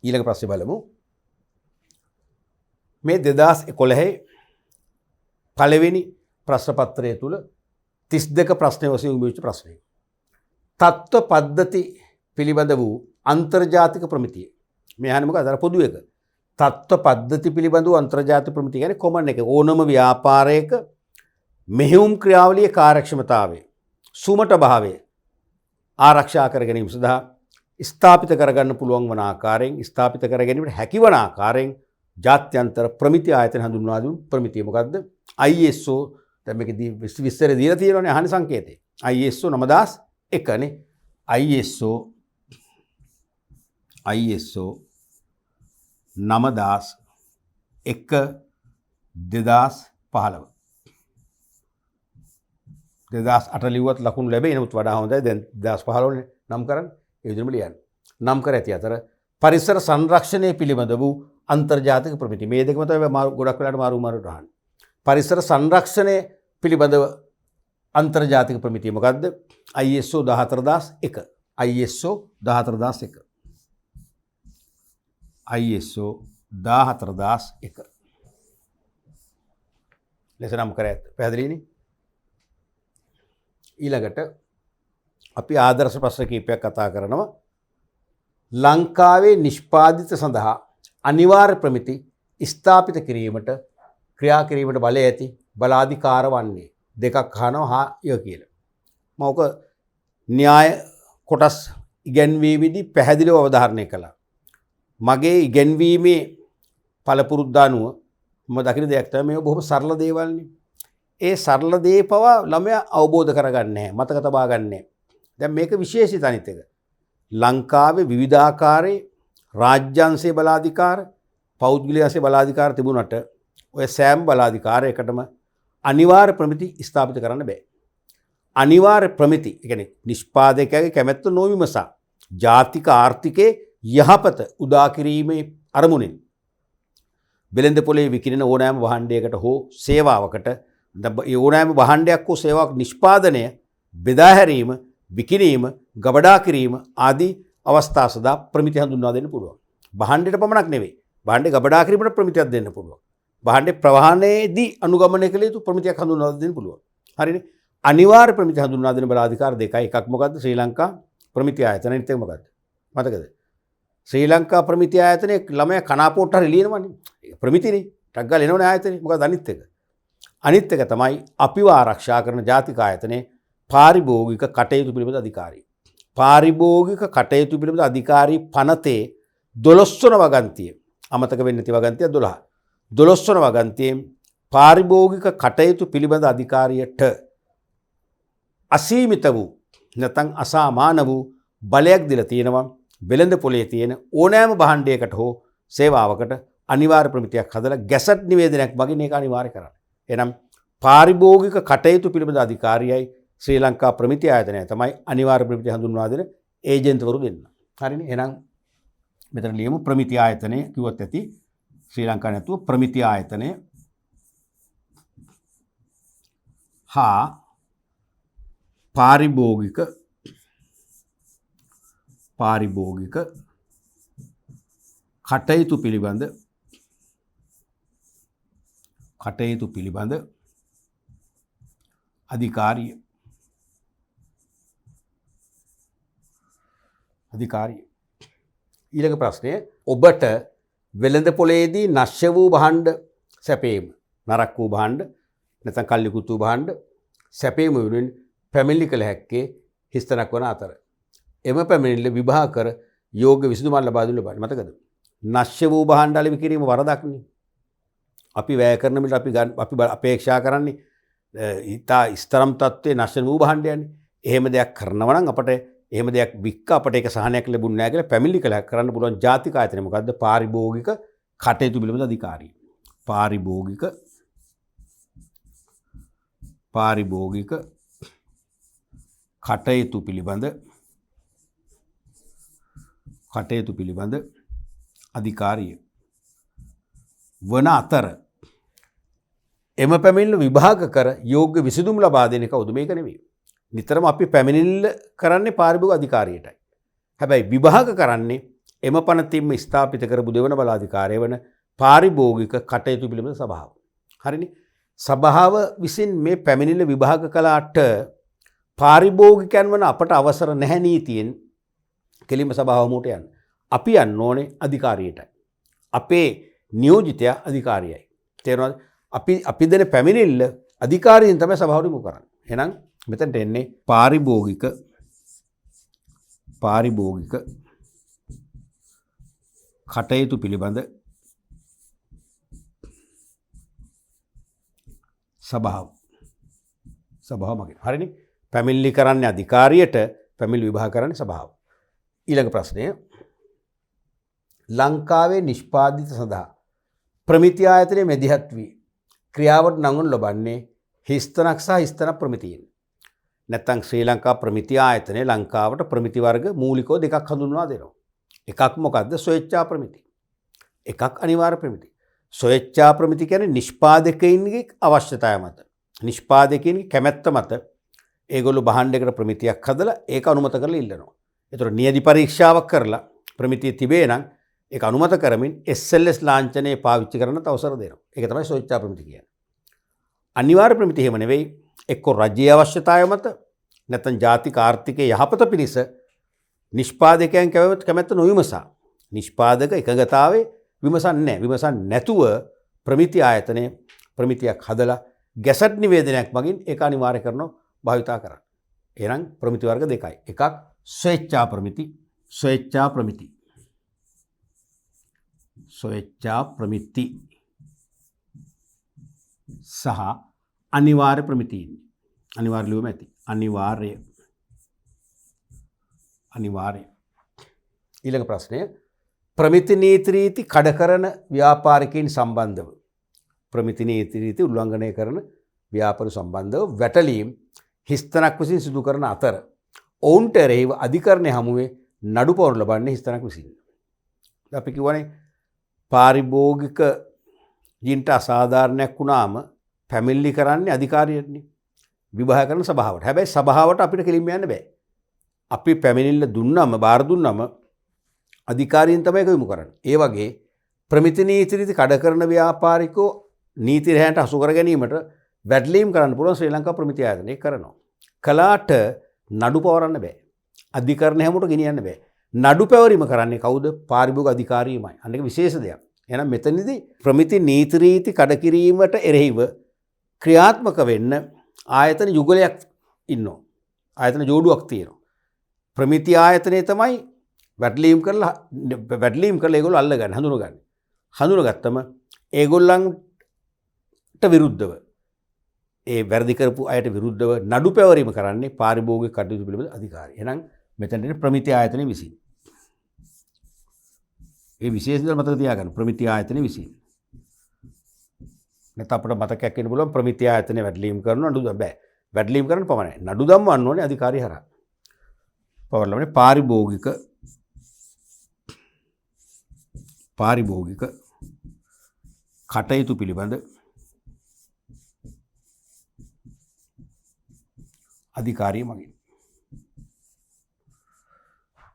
ඊළඟ ප්‍රශ්නේ බලමු. මේ 2011 පළවෙනි ප්‍රශ්න පත්‍රය තුල 32 ප්‍රශ්න වශයෙන් උඹවිච්ච ප්‍රශ්නය. තත්ත්ව පද්ධති පිළිබඳ වූ අන්තර්ජාතික ප්‍රමිතිය. මේ අහන්නේ මොකද? අර පොදු එක. තත්ත්ව පද්ධති පිළිබඳ වූ අන්තර්ජාතික ප්‍රමිතිය කියන්නේ කොමන් එක. ඕනම ව්‍යාපාරයක මෙහෙයුම් ක්‍රියාවලියේ කාර්යක්ෂමතාවය, සුමට භාවය ආරක්ෂා කර ගැනීම සඳහා ස්ථාපිත කරගන්න පුළුවන් වන ආකාරයෙන්, ස්ථාපිත කර ගැනීමට හැකිවන ආකාරයෙන් ජාත්‍යන්තර ප්‍රමිති ආයතන හඳුන්වා දුන් ප්‍රමිතිය මොකද්ද? ISO. දැන් මේකදී විස්තර දීලා තියෙනවානේ අහන සංකේතේ. ISO 9001 නේ. ISO 9001 2015. 2008 ලිව්වත් ලකුණු ලැබෙයි. නමුත් වඩා හොඳයි දැන් 2015 නම් කරන්න. ඒ විදිහම ලියන්න. නම් කර ඇති අතර පරිසර සංරක්ෂණය පිළිබඳ වූ අන්තර්ජාතික ප්‍රමිති. මේ දෙකම තමයි ගොඩක් වෙලාට මාරුමාරුට අහන්නේ. පරිසර සංරක්ෂණය පිළිබඳව අන්තර්ජාතික ප්‍රමිතිය මොකද්ද? ISO 14001. ISO 14001. ISO 14001. ලෙස නම් කර ඇත. පැහැදිලිනේ? ඊළඟට අපි ආදර්ශ ප්‍රශ්න කීපයක් කතා කරනවා. ලංකාවේ නිෂ්පාදිත සඳහා අනිවාර්ය ප්‍රමිති ස්ථාපිත කිරීමට ක්‍රියා කිරීමට බලය ඇති බලාධිකාර වන්නේ දෙකක් අහනවා හා ය කියලා. මම ඔක න්‍යාය කොටස් ඉගැන්වීමේදී පැහැදිලිව අවධාරණය කළා. මගේ ඉගැන්වීමේ පළපුරුද්ද අනුව මම දකින දෙයක් තමයි මේ බොහොම සරල දේවල්නේ. ඒ සරල දේ පවා ළමයා අවබෝධ කරගන්නේ නැහැ, මතක තබා ගන්න නැහැ. දැන් මේක විශේෂිත අනිත් එක. ලංකාවේ විවිධාකාරයේ රාජ්‍යංශයේ බලාධිකාර, පෞද්ගලිකයේ බලාධිකාර තිබුණට ඔය සෑම බලාධිකාරයකටම අනිවාර්ය ප්‍රමිති ස්ථාපිත කරන්න බෑ. අනිවාර්ය ප්‍රමිති කියන්නේ නිෂ්පාදකයාගේ කැමැත්ත නොවිමසා ජාතික ආර්ථිකයේ යහපත උදා කිරීමේ අරමුණින් වෙළඳ පොලේ විකිණෙන ඕනෑම භාණ්ඩයකට හෝ සේවාවකට ඕනෑම භාණ්ඩයක් හෝ සේවාවක් නිෂ්පාදනය බෙදා හැරීම විකිණීම ගබඩා කිරීම ආදී අවස්ථා සඳහා ප්‍රමිතිය හඳුන්වා දෙන්න පුළුවන්. භාණ්ඩයට පමණක් නෙවෙයි. භාණ්ඩේ ගබඩා කිරීමට ප්‍රමිතියක් දෙන්න පුළුවන්. භාණ්ඩේ ප්‍රවාහනයේදී අනුගමනය කළ යුතු ප්‍රමිතියක් හඳුන්වා දෙන්න පුළුවන්. හරිනේ. අනිවාර්ය ප්‍රමිතිය හඳුන්වා දෙන බල අධිකාර දෙකයි. එකක් මොකද්ද? ශ්‍රී ලංකා ප්‍රමිති ආයතන. අනිත් එක මොකද්ද? මතකද? ශ්‍රී ලංකා ප්‍රමිති ආයතනයේ ළමයා කනාපෝට්ට හරි ලියනවනේ. ප්‍රමිතිනේ. ටක් ගාලා එනවනේ ආයතනේ. මොකද අනිත් එක? අනිත් එක තමයි අපිව ආරක්ෂා කරන ජාතික ආයතනයේ පාරිභෝගික කටයුතු පිළිබඳ අධිකාරිය. පාරිභෝගික කටයුතු පිළිබඳ අධිකාරී පනතේ 12 වන වගන්තිය. අමතක වෙන්නේ නැති වගන්තිය 12. 12 වන වගන්තියෙන් පාරිභෝගික කටයුතු පිළිබඳ අධිකාරියට අසීමිත වූ නැත්නම් අසාමාන වූ බලයක් දීලා තියෙනවා. වෙළඳ පොලේ තියෙන ඕනෑම භාණ්ඩයකට හෝ සේවාවකට අනිවාර්ය ප්‍රමිතියක් හදලා ගැසට් නිවේදනයක් මගින් ඒක අනිවාර්ය කරන්න. එහෙනම් පාරිභෝගික කටයුතු පිළිබඳ අධිකාරියයි ශ්‍රී ලංකා ප්‍රමිති ආයතනය තමයි අනිවාර්ය ප්‍රමිතිය හඳුන්වා දෙන ඒජන්ට්වරු දෙන්න. හරිනේ. එහෙනම් මෙතන ලියමු ප්‍රමිති ආයතනය කිව්වොත් ඇති. ශ්‍රී ලංකා නැතුව ප්‍රමිති ආයතනය හා පාරිභෝගික කටයුතු පිළිබඳ අධිකාරිය ඊළඟ ප්‍රශ්නය ඔබට වෙළඳ පොලේදී නශ්‍ය වූ භාණ්ඩ සැපීම නරක් වූ භාණ්ඩ නැත්නම් කල්ලිකුත් වූ භාණ්ඩ සැපීම වෙනුවෙන් පැමිණිලි කළ හැක්කේ හිස්තැනක් වන අතර එම පැමිණිල්ල විභාග කර යෝග්‍ය විසඳුමක් ලබා දුන්න බව මතකද? නශ්‍ය වූ භාණ්ඩ අලෙවි කිරීම වරදක්නේ. අපි වැය කරන මිට අපි අපේක්ෂා කරන්නේ ඊතා ස්තරම් තත්ත්වයේ නශ්‍ය වූ භාණ්ඩයන්නේ. එහෙම දෙයක් කරනවා නම් අපට එහෙම දෙයක් වික්ක අපට ඒක සහනයක් ලැබුණ නැහැ කියලා පැමිණිලි කළා කරන්න පුළුවන් ජාතික ආයතනය මොකද්ද? පාරිභෝගික කටයුතු පිළිබඳ අධිකාරිය. පාරිභෝගික කටයුතු පිළිබඳ අධිකාරිය වන අතර එම පැමිණිල්ල විභාග කර යෝග්‍ය විසඳුම් ලබා දෙන කවුද? මේක නෙවෙයි. නිතරම අපි පැමිණිල්ල කරන්නේ පාරිභෝගික අධිකාරියටයි. හැබැයි විභාග කරන්නේ එම පනතින්ම ස්ථාපිත කරපු දෙවන බලාධිකාරිය වන පාරිභෝගික කටයුතු පිළිබඳ සභාව. හරිනේ. සභාව විසින් මේ පැමිණිල්ල විභාග කළාට පාරිභෝගිකයන් වන අපට අවසර නැහැ නීතියෙන් කෙලින්ම සභාව මුට යන්න. අපි යන්න ඕනේ අධිකාරියටයි. අපේ නියෝජිතයා අධිකාරියයි. තේරුණාද? අපි දෙන පැමිණිල්ල අධිකාරියෙන් තමයි සභාවට යොමු කරන්නේ. එහෙනම් මෙතනට එන්නේ පාරිභෝගික කටයුතු පිළිබඳ සභාව මගින්. හරිනේ. පැමිණිලි කරන්නේ අධිකාරියට, පැමිණිලි විභාග කරන්නේ සභාව. ඊළඟ ප්‍රශ්නය ලංකාවේ නිෂ්පාදිත සඳහා ප්‍රමිති ආයතනයේ මැදිහත් වී ක්‍රියාවට නංවනු ලබන්නේ හිස්තනක් සහ හිස්තන ප්‍රමිතියෙන්. නැත්නම් ශ්‍රී ලංකා ප්‍රමිති ආයතනය ලංකාවට ප්‍රමිති වර්ග මූලිකව දෙකක් හඳුන්වා දෙනවා. එකක් මොකද්ද? ස්වේච්ඡා ප්‍රමිති. එකක් අනිවාර්ය ප්‍රමිති. ස්වේච්ඡා ප්‍රමිති කියන්නේ නිෂ්පාදකයින්ගේ අවශ්‍යතාවය මත, නිෂ්පාදකයින්ගේ කැමැත්ත මත ඒගොල්ලෝ භාණ්ඩයකට ප්‍රමිතියක් හදලා ඒක අනුමත කරලා ඉල්ලනවා. ඒතර නියදි පරීක්ෂාවක් කරලා ප්‍රමිතිය තිබේ නම් ඒක අනුමත කරමින් SLS ලාංඡනය පාවිච්චි කරන්නත් අවසර දෙනවා. ඒක තමයි ස්වේච්ඡා ප්‍රමිති කියන්නේ. අනිවාර්ය ප්‍රමිති එහෙම නෙවෙයි. එක්ක රජයේ අවශ්‍යතාවය මත නැත්නම් ජාතික ආර්ථිකයේ යහපත පිණිස නිෂ්පාදකයන් කැමැත්ත නොවිමසා නිෂ්පාදක එකගතාවේ විමසන්නේ නැතුව ප්‍රමිති ආයතනයේ ප්‍රමිතියක් හදලා ගැසට් නිවේදනයක් මගින් ඒක අනිවාර්ය කරනවා භාවිතා කරන්න. එහෙනම් ප්‍රමිති වර්ග දෙකයි. එකක් ස්වේච්ඡා ප්‍රමිති සහ අනිවාර්ය ප්‍රමිතීන්. අනිවාර්ය ලියුම ඇති. අනිවාර්ය. ඊළඟ ප්‍රශ්නය ප්‍රමිති නීති රීති කඩ කරන ව්‍යාපාරිකයින් සම්බන්ධව ප්‍රමිති නීති රීති උල්ලංඝනය කරන ව්‍යාපාර සම්බන්ධව වැටලීම් හිස්තනක් විසින් සිදු කරන අතර ඔවුන්ට එරෙහිව අධිකරණය හමුවේ නඩු පවරනු ලබන්නේ හිස්තනක් විසින්. අපි කිව්වනේ පාරිභෝගික ජීන්ට අසාධාරණයක් වුණාම පැමිණිලි කරන්නේ අධිකාරියනේ. විවාහ කරන සභාවට. හැබැයි සභාවට අපිට කෙලින්ම යන්න බෑ. අපි පැමිණිල්ල දුන්නම බාර දුන්නම අධිකාරියෙන් තමයි ඒක යොමු කරන්නේ. ඒ වගේ ප්‍රමිති නීති රීති කඩ කරන ව්‍යාපාරිකෝ නීති රැහැන්ට හසු කර ගැනීමට වැටලීම් කරන්න පුළුවන් ශ්‍රී ලංකා ප්‍රමිති ආයතනය කරනවා. කලාට නඩු පවරන්න බෑ. අධිකරණ හැමෝට ගෙනියන්න බෑ. නඩු පැවරීම කරන්නේ කවුද? පාරිභෝගික අධිකාරියමයි. අන්න ඒක විශේෂ දෙයක්. එහෙනම් මෙතනදී ප්‍රමිති නීති රීති කඩ කිරීමට එරෙහිව ක්‍රියාත්මක වෙන්න ආයතන යුගලයක් ඉන්නවා. ආයතන ජෝඩුවක් තියෙනවා. ප්‍රමිති ආයතනය තමයි වැටලීම් කරලා ඒගොල්ලෝ අල්ලගන්න හඳුනගන්න. හඳුනගත්තම ඒගොල්ලන්ට විරුද්ධව ඒ වැරදි කරපු අයට විරුද්ධව නඩු පැවරීම කරන්නේ පාරිභෝගික කටයුතු පිළිබඳ අධිකාරිය. එහෙනම් මෙතනදී ප්‍රමිති ආයතනය විසින්. ඒ විශේෂ දේ මතක තියාගන්න ප්‍රමිති ආයතනය විසින්. නැත්නම් අපිට මතකයක් වෙන්න පුළුවන් ප්‍රමිති ආයතනය වැටලීම් කරනවා නඩු බෑ. වැටලීම් කරන්න පමණයි. නඩු දම්වන්න ඕනේ අධිකාරිය හරහා. පවර්ලමනේ පාරිභෝගික කටයුතු පිළිබඳ අධිකාරිය මගින්.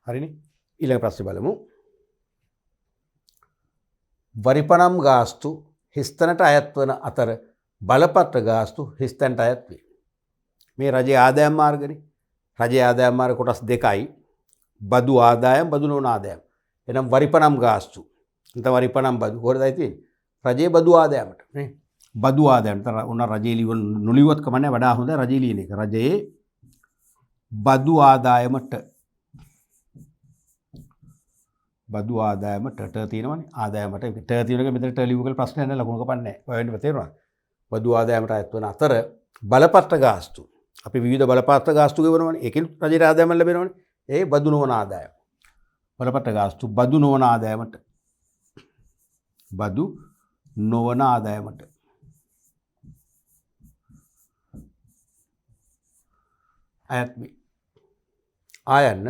හරිනේ. ඊළඟ ප්‍රශ්නේ බලමු. වරිපනම් ගාස්තු හිස්තැනට අයත් වන අතර බලපත්‍ර ගාස්තු හිස්තැනට අයත් වේ. මේ රජයේ ආදායම් මාර්ගනේ. රජයේ ආදායම් මාර්ග කොටස් දෙකයි. බදු ආදායම් බදු නොවන ආදායම්. එනම් වරිපනම් ගාස්තු. නැත්නම් වරිපනම් බදු කොහොමදයි තියෙන්නේ? රජයේ බදු ආදායමට නේ. බදු ආදායමට උන රජයේ ලියවන නොලියුවත් කමන්නේ වඩා හොඳ රජයේ ලියන එක. රජයේ බදු ආදායමට බදු ආදායමට ට තියෙනවනේ. ආදායමට ට තියෙන එක මෙතන ට ලියුවකල ප්‍රශ්නයක් නැහැ ලකුණු කපන්නේ නැහැ. ඔය වෙන්න තේරෙනවද? බදු ආදායමට අයත් වන අතර බලපත්‍ර ගාස්තු. අපි විවිධ බලපත්‍ර ගාස්තු ගෙවනවනේ. ඒකෙන් රජයට ආදායම ලැබෙනවනේ. ඒ බදු නොවන ආදායම. බලපත්‍ර ගාස්තු බදු නොවන ආදායමට. බදු නොවන ආදායමට. අයත් වේ. ආයන්න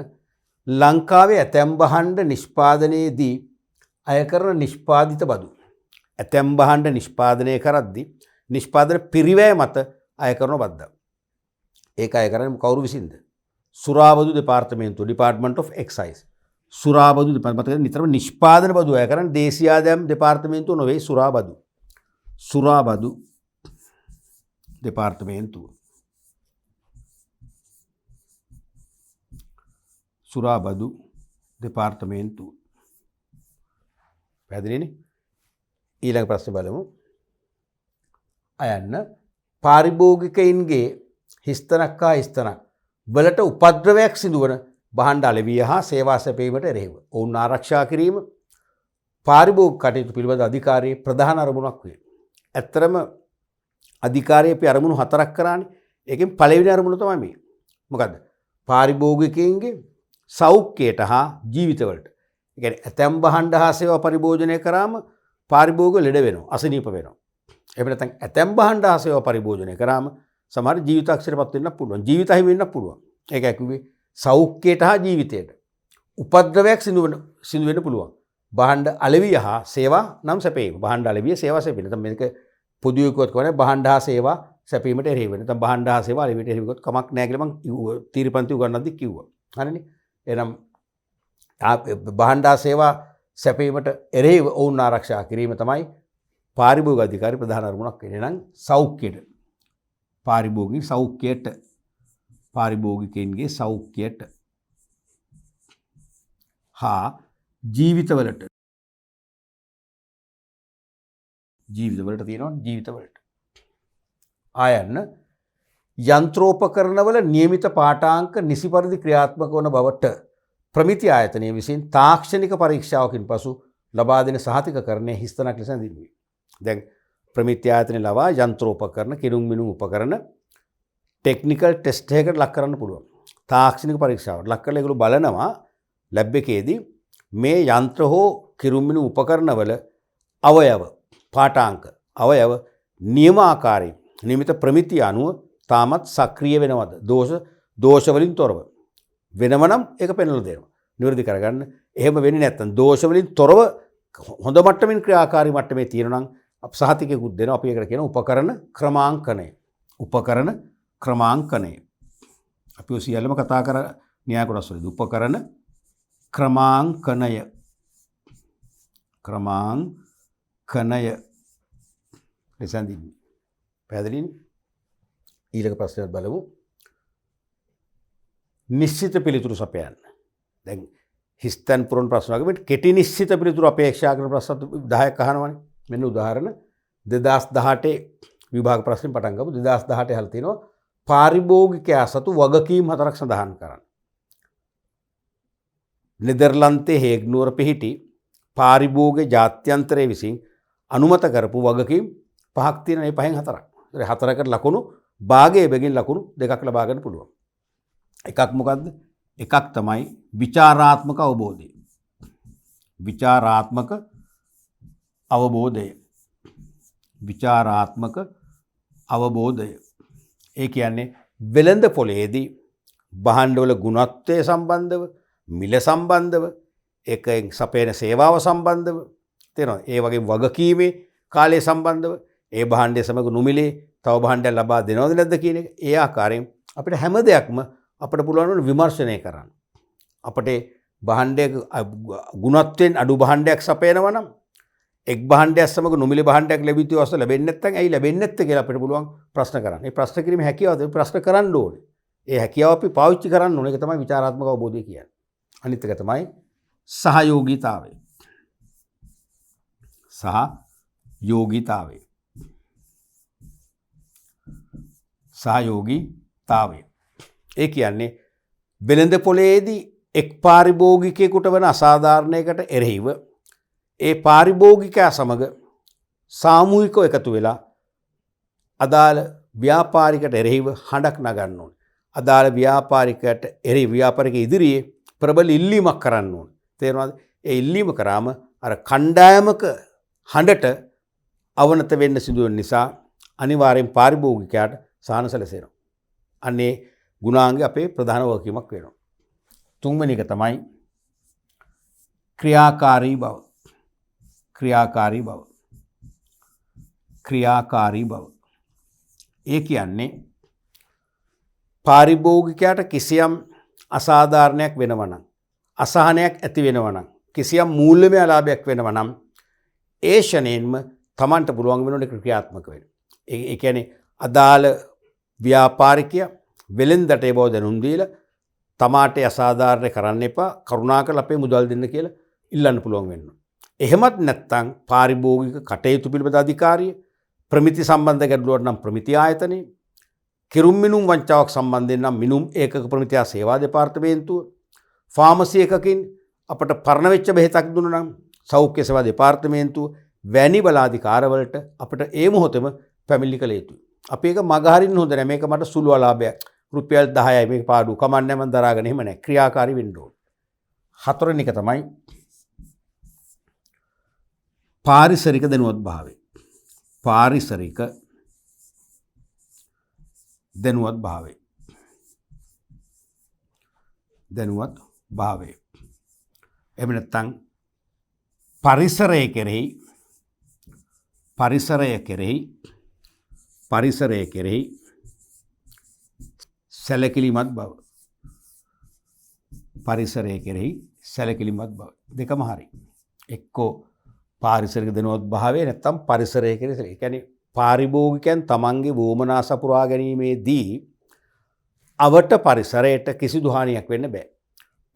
ලංකාවේ ඇතැම් භාණ්ඩ නිෂ්පාදනයේදී අය කරන නිෂ්පාදිත බදු. ඇතැම් භාණ්ඩ නිෂ්පාදනය කරද්දී නිෂ්පාදන පිරිවැය මත අය කරන බද්දක්. ඒක අය කරන්නේ කවුරු විසින්ද? සුරාබදු දෙපාර්තමේන්තුව ඩිපාර්ට්මන්ට් ඔෆ් එක්සයිස්. සුරාබදු දෙපාර්තමේන්තුව නිතරම නිෂ්පාදන බදු අය කරන්නේ දේශීය ආදායම් දෙපාර්තමේන්තුව නොවේ සුරාබදු. සුරාබදු දෙපාර්තමේන්තුව. සුරාබදු දෙපාර්තමේන්තුව. පැහැදිලිනේ? ඊළඟ ප්‍රශ්නේ බලමු. අයන්න පාරිභෝගිකයින්ගේ හිස්තනක් හා හිස්තනක් වලට උපද්‍රවයක් සිදුවන භාණ්ඩ අලෙවිය හා සේවා සැපයීමට එරෙහිව ඔවුන් ආරක්ෂා කිරීම පාරිභෝගික කටයුතු පිළිබඳ අධිකාරියේ ප්‍රධාන අරමුණක් වේ. ඇත්තරම අධිකාරියේ අපි අරමුණු හතරක් කරානේ. ඒකෙන් පළවෙනි අරමුණ තමයි මේ. මොකද්ද? පාරිභෝගිකයින්ගේ සෞඛ්‍යයට හා ජීවිතවලට. ඒ කියන්නේ ඇතැම් භාණ්ඩ හා සේවා පරිභෝජනය කරාම පාරිභෝගික ලෙඩ වෙනවා, අසනීප වෙනවා. එහෙම නැත්නම් ඇතැම් භාණ්ඩ හා සේවා පරිභෝජනය කරාම සමහර ජීවිතාක්ෂරපත් වෙන්න පුළුවන්. ජීවිත හිමි වෙන්න පුළුවන්. ඒකයි කිව්වේ සෞඛ්‍යයට හා ජීවිතයට උපද්‍රවයක් සිදු වෙන්න පුළුවන්. භාණ්ඩ අලෙවිය හා සේවා නම් සැපයීම. භාණ්ඩ අලෙවිය සේවා සැපීම. නැත්නම් මේක පොදුවේ කිව්වොත් කියන්නේ භාණ්ඩ හා සේවා සැපීමට එරෙහිව. නැත්නම් භාණ්ඩ හා සේවා අලෙවියට එරෙහිව කිව්වොත් කමක් නැහැ කියලා මම තීරපන්ති උගන්වද්දි කිව්වා. හරිනේ? එනම් භාණ්ඩ හා සේවා සැපීමට එරෙහිව ඔවුන් ආරක්ෂා කිරීම තමයි පාරිභෝගික අධිකාරිය ප්‍රධාන අරමුණක් වෙන්නේ. නම් සෞඛ්‍යයට පාරිභෝගිකයින්ගේ සෞඛ්‍යයට හා ජීවිතවලට තියෙනවා ජීවිතවලට ආයන්න යන්ත්‍රෝපකරණවල නියමිත පාඨාංක නිසි පරිදි ක්‍රියාත්මක වන බවට ප්‍රමිති ආයතනය විසින් තාක්ෂණික පරීක්ෂාවකින් පසු ලබා දෙන සහතිකකරණය හිස්තනක් ලෙස දිනුවේ. දැන් ප්‍රමිති ආයතනය ලවා යන්ත්‍රෝපකරණ කිනුම් මිනුම් උපකරණ ටෙක්නිකල් ටෙස්ට් එකකට ලක් කරන්න පුළුවන්. තාක්ෂණික පරීක්ෂාවට ලක් කරලා ඒගොල්ලෝ බලනවා ලැබ් එකේදී මේ යන්ත්‍ර හෝ කිරුම් මිනුම් උපකරණවල අවයව පාඨාංක අවයව නියමාකාරයෙන් නියමිත ප්‍රමිතිය අනුව තාමත් සක්‍රිය වෙනවද? දෝෂ වලින් තොරව. වෙනව නම් ඒක පෙන්වලා දෙනවා. නිවැරදි කරගන්න. එහෙම වෙන්නේ නැත්නම් දෝෂ වලින් තොරව හොඳ මට්ටමින් ක්‍රියාකාරී මට්ටමේ තියෙනවා නම් අප සහතිකයකුත් දෙනවා. අපි ඒකට කියන උපකරණ ක්‍රමාංකනය. උපකරණ ක්‍රමාංකනය. අපි ඔය සියල්ලම කතා කර න්‍යාය කොටස් වලදී උපකරණ ක්‍රමාංකනය. ක්‍රමාංකනය. ලෙසඳින්නේ. පැහැදිලිනේ? ඊළඟ ප්‍රශ්නයක් බලමු. නිශ්චිත පිළිතුරු සපයන්න. දැන් හිස්තන් පුරන ප්‍රශ්න වගේ කෙටි නිශ්චිත පිළිතුරු අපේක්ෂා කරන ප්‍රශ්න 10ක් අහනවනේ. මෙන්න උදාහරණ 2018 විභාග ප්‍රශ්නෙන් පටන් ගමු. 2018 අහලා තිනවා පාරිභෝගිකයා සතු වගකීම් 4ක් සඳහන් කරන්න. නෙදර්ලන්තයේ හේග් නුවර පිහිටි පාරිභෝගික ජාත්‍යන්තරය විසින් අනුමත කරපු වගකීම් 5ක් තියෙන මේ 5න් 4ක්. ඒ 4කට ලකුණු භාගයේ බැගින් ලකුණු 2ක් ලබා ගන්න පුළුවන්. එකක් මොකද්ද? එකක් තමයි විචාරාත්මක අවබෝධය. විචාරාත්මක අවබෝධය. විචාරාත්මක අවබෝධය. ඒ කියන්නේ වෙළඳ පොලේදී භාණ්ඩවල ගුණත්වය සම්බන්ධව, මිල සම්බන්ධව, එකෙන් සපයන සේවාව සම්බන්ධව, තේරෙනවද? ඒ වගේ වගකීමේ කාලය සම්බන්ධව, ඒ භාණ්ඩය සමග නොමිලේ තව භාණ්ඩයක් ලබා දෙනවද නැද්ද කියන එක. ඒ ආකාරයෙන් අපිට හැම දෙයක්ම අපිට පුළුවන් විමර්ශනය කරන්න. අපිට භාණ්ඩයක ගුණත්වයෙන් අඩු භාණ්ඩයක් සපයනවා නම් එක් භාණ්ඩයක් සමග නොමිලේ භාණ්ඩයක් ලැබිතු අවස්ථ ලැබෙන්නේ නැත්නම් ඇයි ලැබෙන්නේ නැත්තේ කියලා අපිට පුළුවන් ප්‍රශ්න කරන්න. මේ ප්‍රශ්න කිරීමේ හැකියාව අපි ප්‍රශ්න කරන්න ඕනේ. ඒ හැකියාව අපි පාවිච්චි කරන්න ඕනේ. ඒක තමයි විචාරාත්මක අවබෝධය කියන්නේ. අනිත් එක තමයි සහයෝගීතාවය. සහයෝගීතාවය. සහයෝගීතාවය. ඒ කියන්නේ වෙළඳ පොලේදී එක් පාරිභෝගිකයෙකුට වන අසාධාරණයකට එරෙහිව ඒ පාරිභෝගිකයා සමග සාමූහිකව එකතු වෙලා අදාළ ව්‍යාපාරිකට එරෙහිව හඬක් නගන්න ඕනේ. අදාළ ව්‍යාපාරිකයට එරෙහි ව්‍යාපාරික ඉදිරියේ ප්‍රබල ඉල්ලීමක් කරන්න ඕනේ. තේරෙනවද? ඒ ඉල්ලීම කරාම අර කණ්ඩායමක හඬට අවනත වෙන්න සිදු වෙන නිසා අනිවාර්යෙන් පාරිභෝගිකයාට සහන සැලසෙනවා. අනේ ගුණාංගය අපේ ප්‍රධාන වගකීමක් වෙනවා. තුන්වෙනි එක තමයි ක්‍රියාකාරී බව. ක්‍රියාකාරී බව. ක්‍රියාකාරී බව. ඒ කියන්නේ පාරිභෝගිකයාට කිසියම් අසාධාරණයක් වෙනවා නම්, අසහනයක් ඇති වෙනවා නම්, කිසියම් මූල්‍යමය ලාභයක් වෙනවා නම් ඒ ෂණයෙන්ම Tamanට පුළුවන් වෙනොනේ ක්‍රියාත්මක වෙන්න. ඒ කියන්නේ අදාළ ව්‍යාපාරිකයා වෙලෙන්දට ඒ බව දැනුම් දීලා තමාට අසාධාරණ කරන්න එපා, කරුණාකරලා අපේ මුදල් දෙන්න කියලා ඉල්ලන්න පුළුවන් වෙනවා. එහෙමත් නැත්නම් පාරිභෝගික කටයුතු පිළිබඳ අධිකාරිය, ප්‍රමිති සම්බන්ධ ගැටලුවක් නම් ප්‍රමිති ආයතනය, කිරුම් මිනුම් වංචාවක් සම්බන්ධයෙන් නම් මිනුම් ඒකක ප්‍රමිතියා සේවා දෙපාර්තමේන්තුව, ෆාමසි එකකින් අපට පරණ වෙච්ච බෙහෙතක් දුන්නා නම් සෞඛ්‍ය සේවා දෙපාර්තමේන්තුව වැනි බලාධිකාරවලට අපට ඒ මොහොතේම පැමිණිලි කළ යුතුයි. අපි ඒක මගහරින්න හොඳ නැහැ. මේක මට සුළු අලාභයක්. රුපියල් 10යි මේක පාඩු. කමන්නේ මම දරාගෙන එහෙම නැහැ. ක්‍රියාකාරී වෙන්න ඕන. හතරවෙනි එක තමයි පාරිසරික දැනුවත් භාවය. පාරිසරික දැනුවත් භාවය. දැනුවත් භාවය. එහෙම නැත්නම් පරිසරය කෙරෙහි සැලකිලිමත් බව. පරිසරය කෙරෙහි සැලකිලිමත් බව. දෙකම හරි. එක්කෝ පාරිසරික දැනුවත් භාවය නැත්නම් පරිසරය කෙරෙහි. ඒ කියන්නේ පාරිභෝගිකයන් තමන්ගේ වොමනා සපුරා ගැනීමේදී අවට පරිසරයට කිසිදු හානියක් වෙන්න බෑ.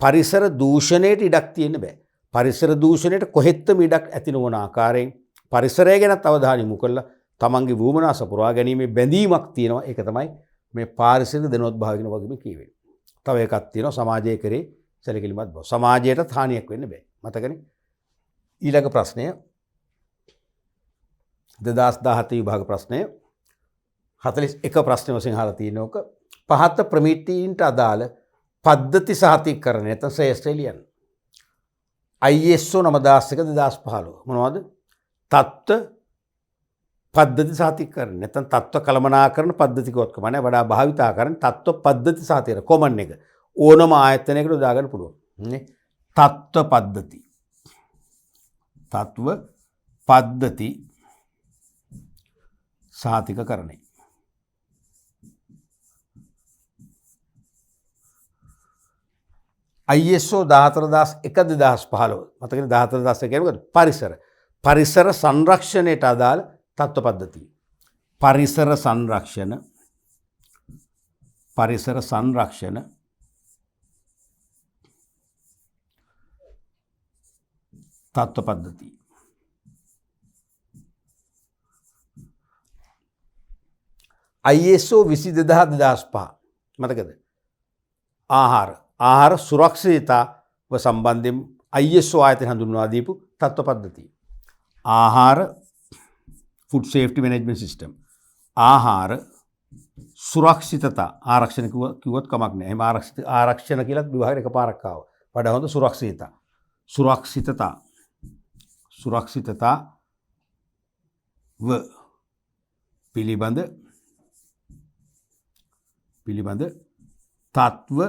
පරිසර දූෂණයට ඉඩක් තියෙන්න බෑ. පරිසර දූෂණයට කොහෙත්ම ඉඩක් ඇති නොවන ආකාරයෙන් පරිසරය ගැන අවධානය යොමු කරලා තමන්ගේ වොමනා සපුරා ගැනීමේ බැඳීමක් තියෙනවා. ඒක තමයි මේ පාරිසරික දැනුවත් භාවය කියන වගේම කියවෙන්නේ. තව එකක් තියෙනවා සමාජය කෙරේ සැලකිලිමත් බව. සමාජයට හානියක් වෙන්න බෑ. මතකනේ? ඊළඟ ප්‍රශ්නය 2017 විභාග ප්‍රශ්නය 41 ප්‍රශ්න වශයෙන් අහලා තියෙනවක පහත ප්‍රමිතීන්ට අදාළ පද්ධති සහතිකරණය නැත්නම් ශ්‍රේෂ්ඨ ලියන්න. ISO 9001 2015 මොනවද? තත්ත්ව පද්ධති සාතිකරණය. නැත්නම් තත්ත්ව කළමනාකරණ පද්ධති කිව්වොත් කමන්නේ වඩා භාවිතා කරන තත්ත්ව පද්ධති සාතිකරණ කොමන් එක. ඕනම ආයතනයකට දාගන්න පුළුවන්. නේ? තත්ත්ව පද්ධති. තත්ත්ව පද්ධති සාතිකකරණය. ISO 14001 මතකනේ 14001 කියන්නේ පරිසර. පරිසර සංරක්ෂණයට අදාළ තත්ත්ව පද්ධතිය. පරිසර සංරක්ෂණ තත්ත්ව පද්ධතිය. ISO 22005 මතකද? ආහාර සුරක්ෂිතතාව සම්බන්ධයෙන් ISO ආයතන හඳුන්වා දීපු තත්ත්ව පද්ධතිය. ආහාර ෆුඩ් සේෆ්ටි මැනේජ්මන්ට් සිස්ටම්. ආහාර සුරක්ෂිතතා ආරක්ෂණ කිව්වොත් කමක් නැහැ. එහෙම ආරක්ෂණ කියලාත් විභාගෙට එකපාරක් ආවා. වඩා හොඳ සුරක්ෂිතතා. සුරක්ෂිතතාව පිළිබඳ තත්ත්ව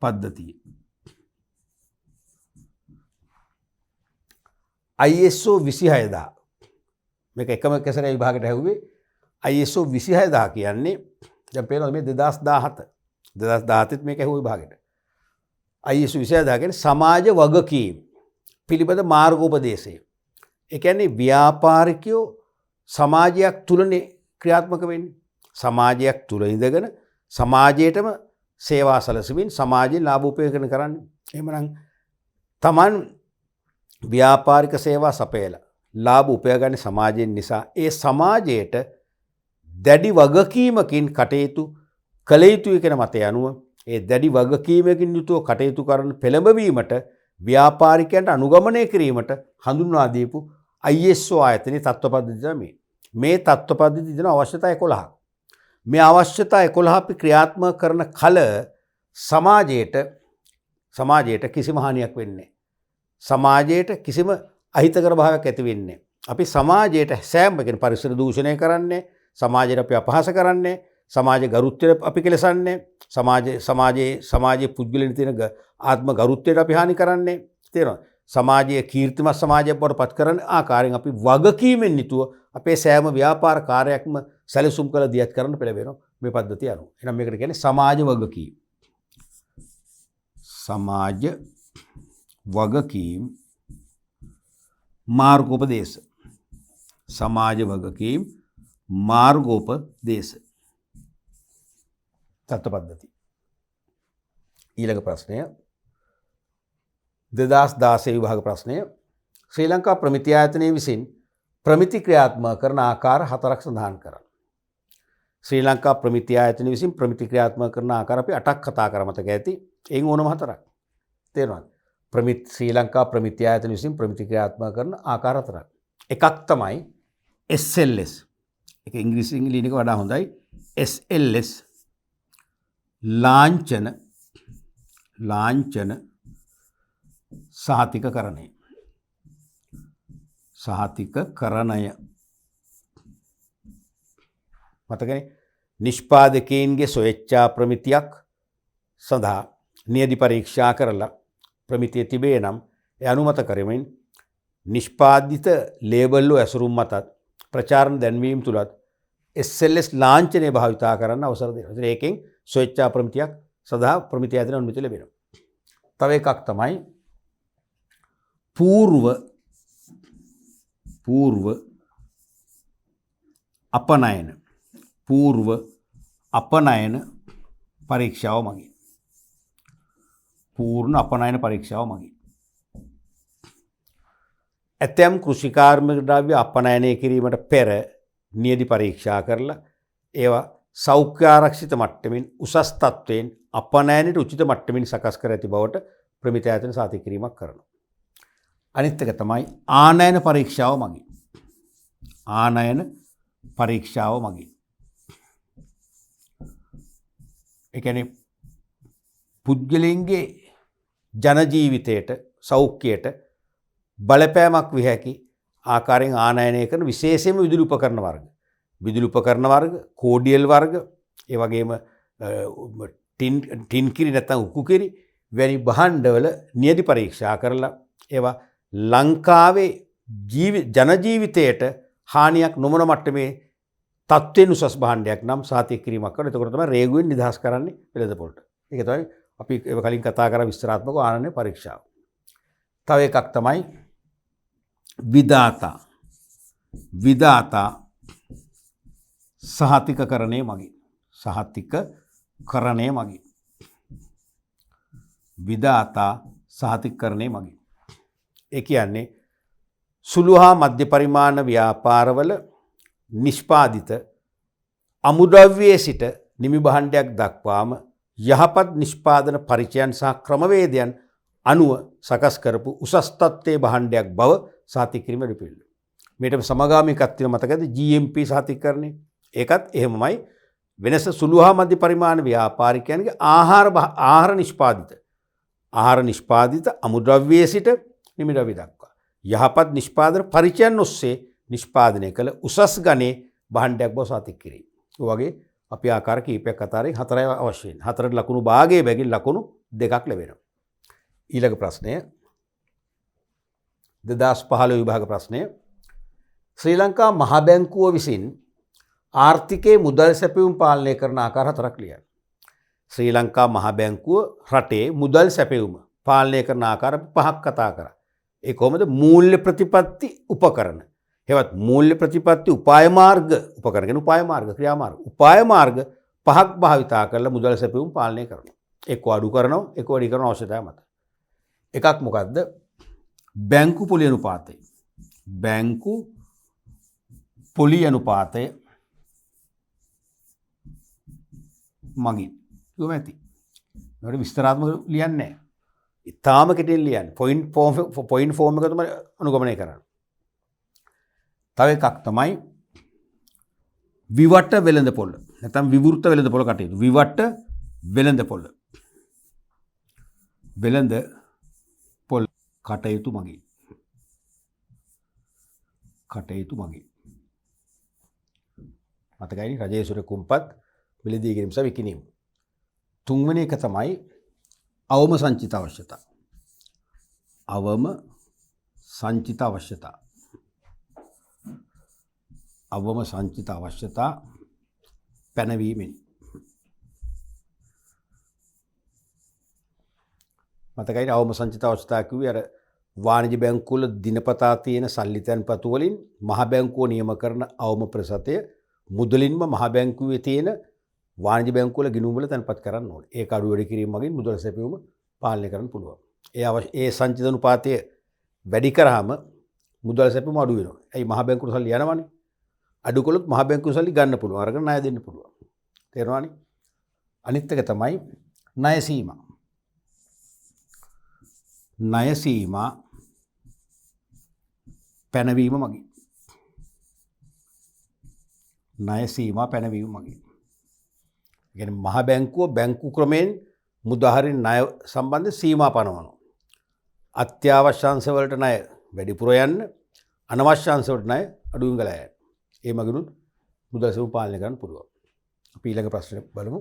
පද්ධතිය. ISO 26000 මේක එකම කැසරේ විභාගයට ඇහුවේ. ISO 26000 කියන්නේ දැන් පේනවා මේ 2017 මේක ඇහුවේ විභාගයට. ISO 26000 කියන්නේ සමාජ වගකීම් පිළිබඳ මාර්ගෝපදේශය. ඒ කියන්නේ ව්‍යාපාරිකයෝ සමාජයක් තුලනේ ක්‍රියාත්මක වෙන්නේ. සමාජයක් තුල ඉඳගෙන සමාජයටම සේවා සැලසෙමින් සමාජයේ ලාභ උපයෝගන කරන්නේ. එහෙමනම් Taman ව්‍යාපාරික සේවා සපයලා ලාභ උපයගන්නේ සමාජයෙන් නිසා ඒ සමාජයට දැඩි වගකීමකින් කටයුතු කළ යුතුයි කියන මතය අනුව ඒ දැඩි වගකීමකින් යුතුව කටයුතු කරන පෙළඹවීමට ව්‍යාපාරිකයන්ට අනුගමනය කිරීමට හඳුන්වා දීපු ISO ආයතනයේ තත්ත්ව පද්ධතිය තමයි. මේ තත්ත්ව පද්ධතිය දෙන අවශ්‍යතා 11ක්. මේ අවශ්‍යතා 11 අපි ක්‍රියාත්මක කරන කල සමාජයට කිසිම හානියක් වෙන්නේ නැහැ. සමාජයට කිසිම අහිතකර භාවයක් ඇති වෙන්නේ නැහැ. අපි සමාජයට සෑම කියන පරිසර දූෂණය කරන්නේ, සමාජයට අපි අපහාස කරන්නේ, සමාජ ගරුත්වයට අපි කෙලසන්නේ, සමාජයේ පුද්ගලයන් තියෙන ආත්ම ගරුත්වයට අපි හානි කරන්නේ. තේරෙනවද? සමාජයේ කීර්තිමත් සමාජයක් බවට පත් කරන ආකාරයෙන් අපි වගකීමෙන් යුතුව අපේ සෑම ව්‍යාපාර කාර්යයක්ම සැලසුම් කළ දියත් කරන්න පෙළඹෙනවා මේ පද්ධතිය අනුව. එහෙනම් මේකට කියන්නේ සමාජ වගකීම්. සමාජ වගකීම් මාර්ගෝපදේශ. සමාජ වගකීම් මාර්ගෝපදේශ. තත්ත්ව පද්ධතිය. ඊළඟ ප්‍රශ්නය 2016 විභාග ප්‍රශ්නය. ශ්‍රී ලංකා ප්‍රමිති ආයතනයේ විසින් ප්‍රමිති ක්‍රියාත්මක කරන ආකාර 4ක් සඳහන් කරන්න. ශ්‍රී ලංකා ප්‍රමිති ආයතනයේ විසින් ප්‍රමිති ක්‍රියාත්මක කරන ආකාර අපි 8ක් කතා කර මතක ඇති. එයින් ඕනම 4ක්. තේරෙනවද? ශ්‍රී ලංකා ප්‍රමිති ආයතනයේ විසින් ප්‍රමිති ක්‍රියාත්මක කරන ආකාර 4ක්. එකක් තමයි SLS. ඒක ඉංග්‍රීසියෙන් ලියන එක වඩා හොඳයි. SLS ලාංඡන සහතිකකරණය. මතකනේ නිෂ්පාදකයන්ගේ ස්වේච්ඡා ප්‍රමිතියක් සඳහා නියදි පරීක්ෂා කරලා ප්‍රමිතිය තිබේ නම් ඒ අනුමත කරමින් නිෂ්පාදිත ලේබල් වල ඇසුරුම් මතත් ප්‍රචාරණ දැන්වීම තුලත් SLS ලාංඡනය භාවිතා කරන්න අවසර දෙනවා. ඒකෙන් ස්වේච්ඡා ප්‍රමිතියක් සඳහා ප්‍රමිතිය ආයතන අනුමැතිය ලැබෙනවා. තව එකක් තමයි పూర్ව අපනයන පරීක්ෂාව මගින්. පූර්ණ අපනයන පරීක්ෂාව මගින්. ඇතැම් කෘෂිකාර්මික ද්‍රව්‍ය අපනයනය කිරීමට පෙර නියදි පරීක්ෂා කරලා ඒවා සෞඛ්‍ය ආරක්ෂිත මට්ටමින් උසස් තත්වයෙන් අපනයනයට උචිත මට්ටමින් සකස් කර ඇති බවට ප්‍රමිති ආයතන සාතික කිරීමක් කරනවා. අනිත් එක තමයි ආනයන පරීක්ෂාව මගින්. ඒ කියන්නේ පුද්ගලයන්ගේ ජන ජීවිතයට සෞඛ්‍යයට බලපෑමක් විය හැකි ආකාරයෙන් ආනයනය කරන විශේෂයෙන්ම විදුලි උපකරණ වර්ග. විදුලි උපකරණ වර්ග, කෝඩියල් වර්ග, ඒ වගේම ටින් කිරි නැත්නම් උකු කිරි වැනි භාණ්ඩවල නියදි පරීක්ෂා කරලා ඒවා ලංකාවේ ජන ජීවිතයට හානියක් නොවන මට්ටමේ තත්ත්වෙන් උසස් භාණ්ඩයක් නම් සාතික කිරීමක් කරනවා. එතකොට තමයි රේගුවෙන් නිදහස් කරන්නේ වෙළඳපොළට. ඒක තමයි අපි කලින් කතා කරා විස්තරාත්මකව ආනයන පරීක්ෂාව. තව එකක් තමයි විදාතා සහතිකකරණය මගින්. සහතිකකරණය මගින්. විදාතා සහතිකකරණය මගින්. ඒ කියන්නේ සුළු හා මධ්‍ය පරිමාණ ව්‍යාපාරවල නිෂ්පාදිත අමුද්‍රව්‍යයේ සිට නිමි භාණ්ඩයක් දක්වාම යහපත් නිෂ්පාදන පරිචයන් සහ ක්‍රමවේදයන් අනුව සකස් කරපු උසස් තත්ත්වයේ භාණ්ඩයක් බව සහතික කිරීම පිළිපෙළ. මේකට සමගාමීකක් තියෙන මතකද GMP සහතිකකරණය. ඒකත් එහෙමමයි. වෙනස සුළු හා මධ්‍ය පරිමාණ ව්‍යාපාරිකයන්ගේ ආහාර නිෂ්පාදිත අමුද්‍රව්‍යයේ සිට නිමි ද්‍රව්‍ය දක්වා යහපත් නිෂ්පාදන පරිචයන් ඔස්සේ නිෂ්පාදනය කළ උසස් ගණයේ භාණ්ඩයක් බව සහතික කිරීම. ඒ වගේ අපි ආකාර කීපයක් අතරින් හතරයි අවශ්‍ය වෙන්නේ. හතරට ලකුණු භාගයේ බැගින් ලකුණු දෙකක් ලැබෙනවා. ඊළඟ ප්‍රශ්නය 2015 විභාග ප්‍රශ්නය. ශ්‍රී ලංකා මහ බැංකුව විසින් ආර්ථිකයේ මුදල් සැපයුම් පාලනය කරන ආකාර හතරක් ලියන්න. ශ්‍රී ලංකා මහ බැංකුව රටේ මුදල් සැපයුම පාලනය කරන ආකාර පහක් කතා කරා. ඒ කොහොමද? මූල්‍ය ප්‍රතිපත්ති උපකරණ. හෙවත් මූල්‍ය ප්‍රතිපත්ති උපාය මාර්ග උපකරණ කියන උපාය මාර්ග ක්‍රියාමාර්ග. උපාය මාර්ග පහක් භාවිතා කරලා මුදල් සැපයුම් පාලනය කරනවා. එක්ක අඩු කරනවා, එක්ක වැඩි කරනවා අවශ්‍යතාවය මත. එකක් මොකද්ද? බැංකු පොලි අනුපාතය. බැංකු පොලි අනුපාතය මගින්. ඒක ඇති. ඒකට විස්තරාත්මක ලියන්නේ නැහැ. ඉතාලම කෙටියෙන් ලියන්න. පොයින්ට් ෆෝම් එක තමයි අනුගමනය කරන්නේ. තව එකක් තමයි විවට වෙළඳපොළ. නැත්නම් විවෘත වෙළඳපොළ කටයුතු. විවට වෙළඳපොළ. වෙළඳපොළ කටයුතු මගින්. මතකයි රජේසුර කුම්පත් මිලදී කිරීම සහ විකිණීම. තුන්වෙනි එක තමයි අවම සංචිත අවශ්‍යතා. අවම සංචිත අවශ්‍යතා පැනවීමෙන්. මතකයි අවම සංචිත අවශ්‍යතා කිව්වේ අර වාණිජ බැංකුවල දිනපතා තියෙන සල්ලි තැන්පතු වලින් මහ බැංකුව නියම කරන අවම ප්‍රතිශතය මුදලින්ම මහ බැංකුවේ තියෙන වාණිජ බැංකුවල ගිණුම් වල තැන්පත් කරන්න ඕනේ. ඒක අඩු වැඩි කිරීම මගින් මුදල් සැපයුම පාලනය කරන්න පුළුවන්. ඒ සංචිත අනුපාතය වැඩි කරාම මුදල් සැපයුම අඩු වෙනවා. ඇයි? මහ බැංකුවට සල්ලි යනවනේ. අඩු කළොත් මහ බැංකුවේ සල්ලි ගන්න පුළුවන්. අරගෙන ණය දෙන්න පුළුවන්. තේරෙනවනේ? අනිත් එක තමයි ණය සීමා. ණය සීමා පැනවීම මගින්. ණය සීමා පැනවීම මගින්. කියන්නේ මහ බැංකුව බැංකු ක්‍රමයෙන් මුදාහරින් ණය සම්බන්ධ සීමා පනවනවා. අත්‍යවශ්‍ය අංශ වලට ණය වැඩිපුර යන්න, අනවශ්‍ය අංශ වලට ණය අඩුවෙන් ගලා යන්න. ඒ මගිනුත් මුදල් සැපයුම පාලනය කරන්න පුළුවන්. අපි ඊළඟ ප්‍රශ්නේ බලමු.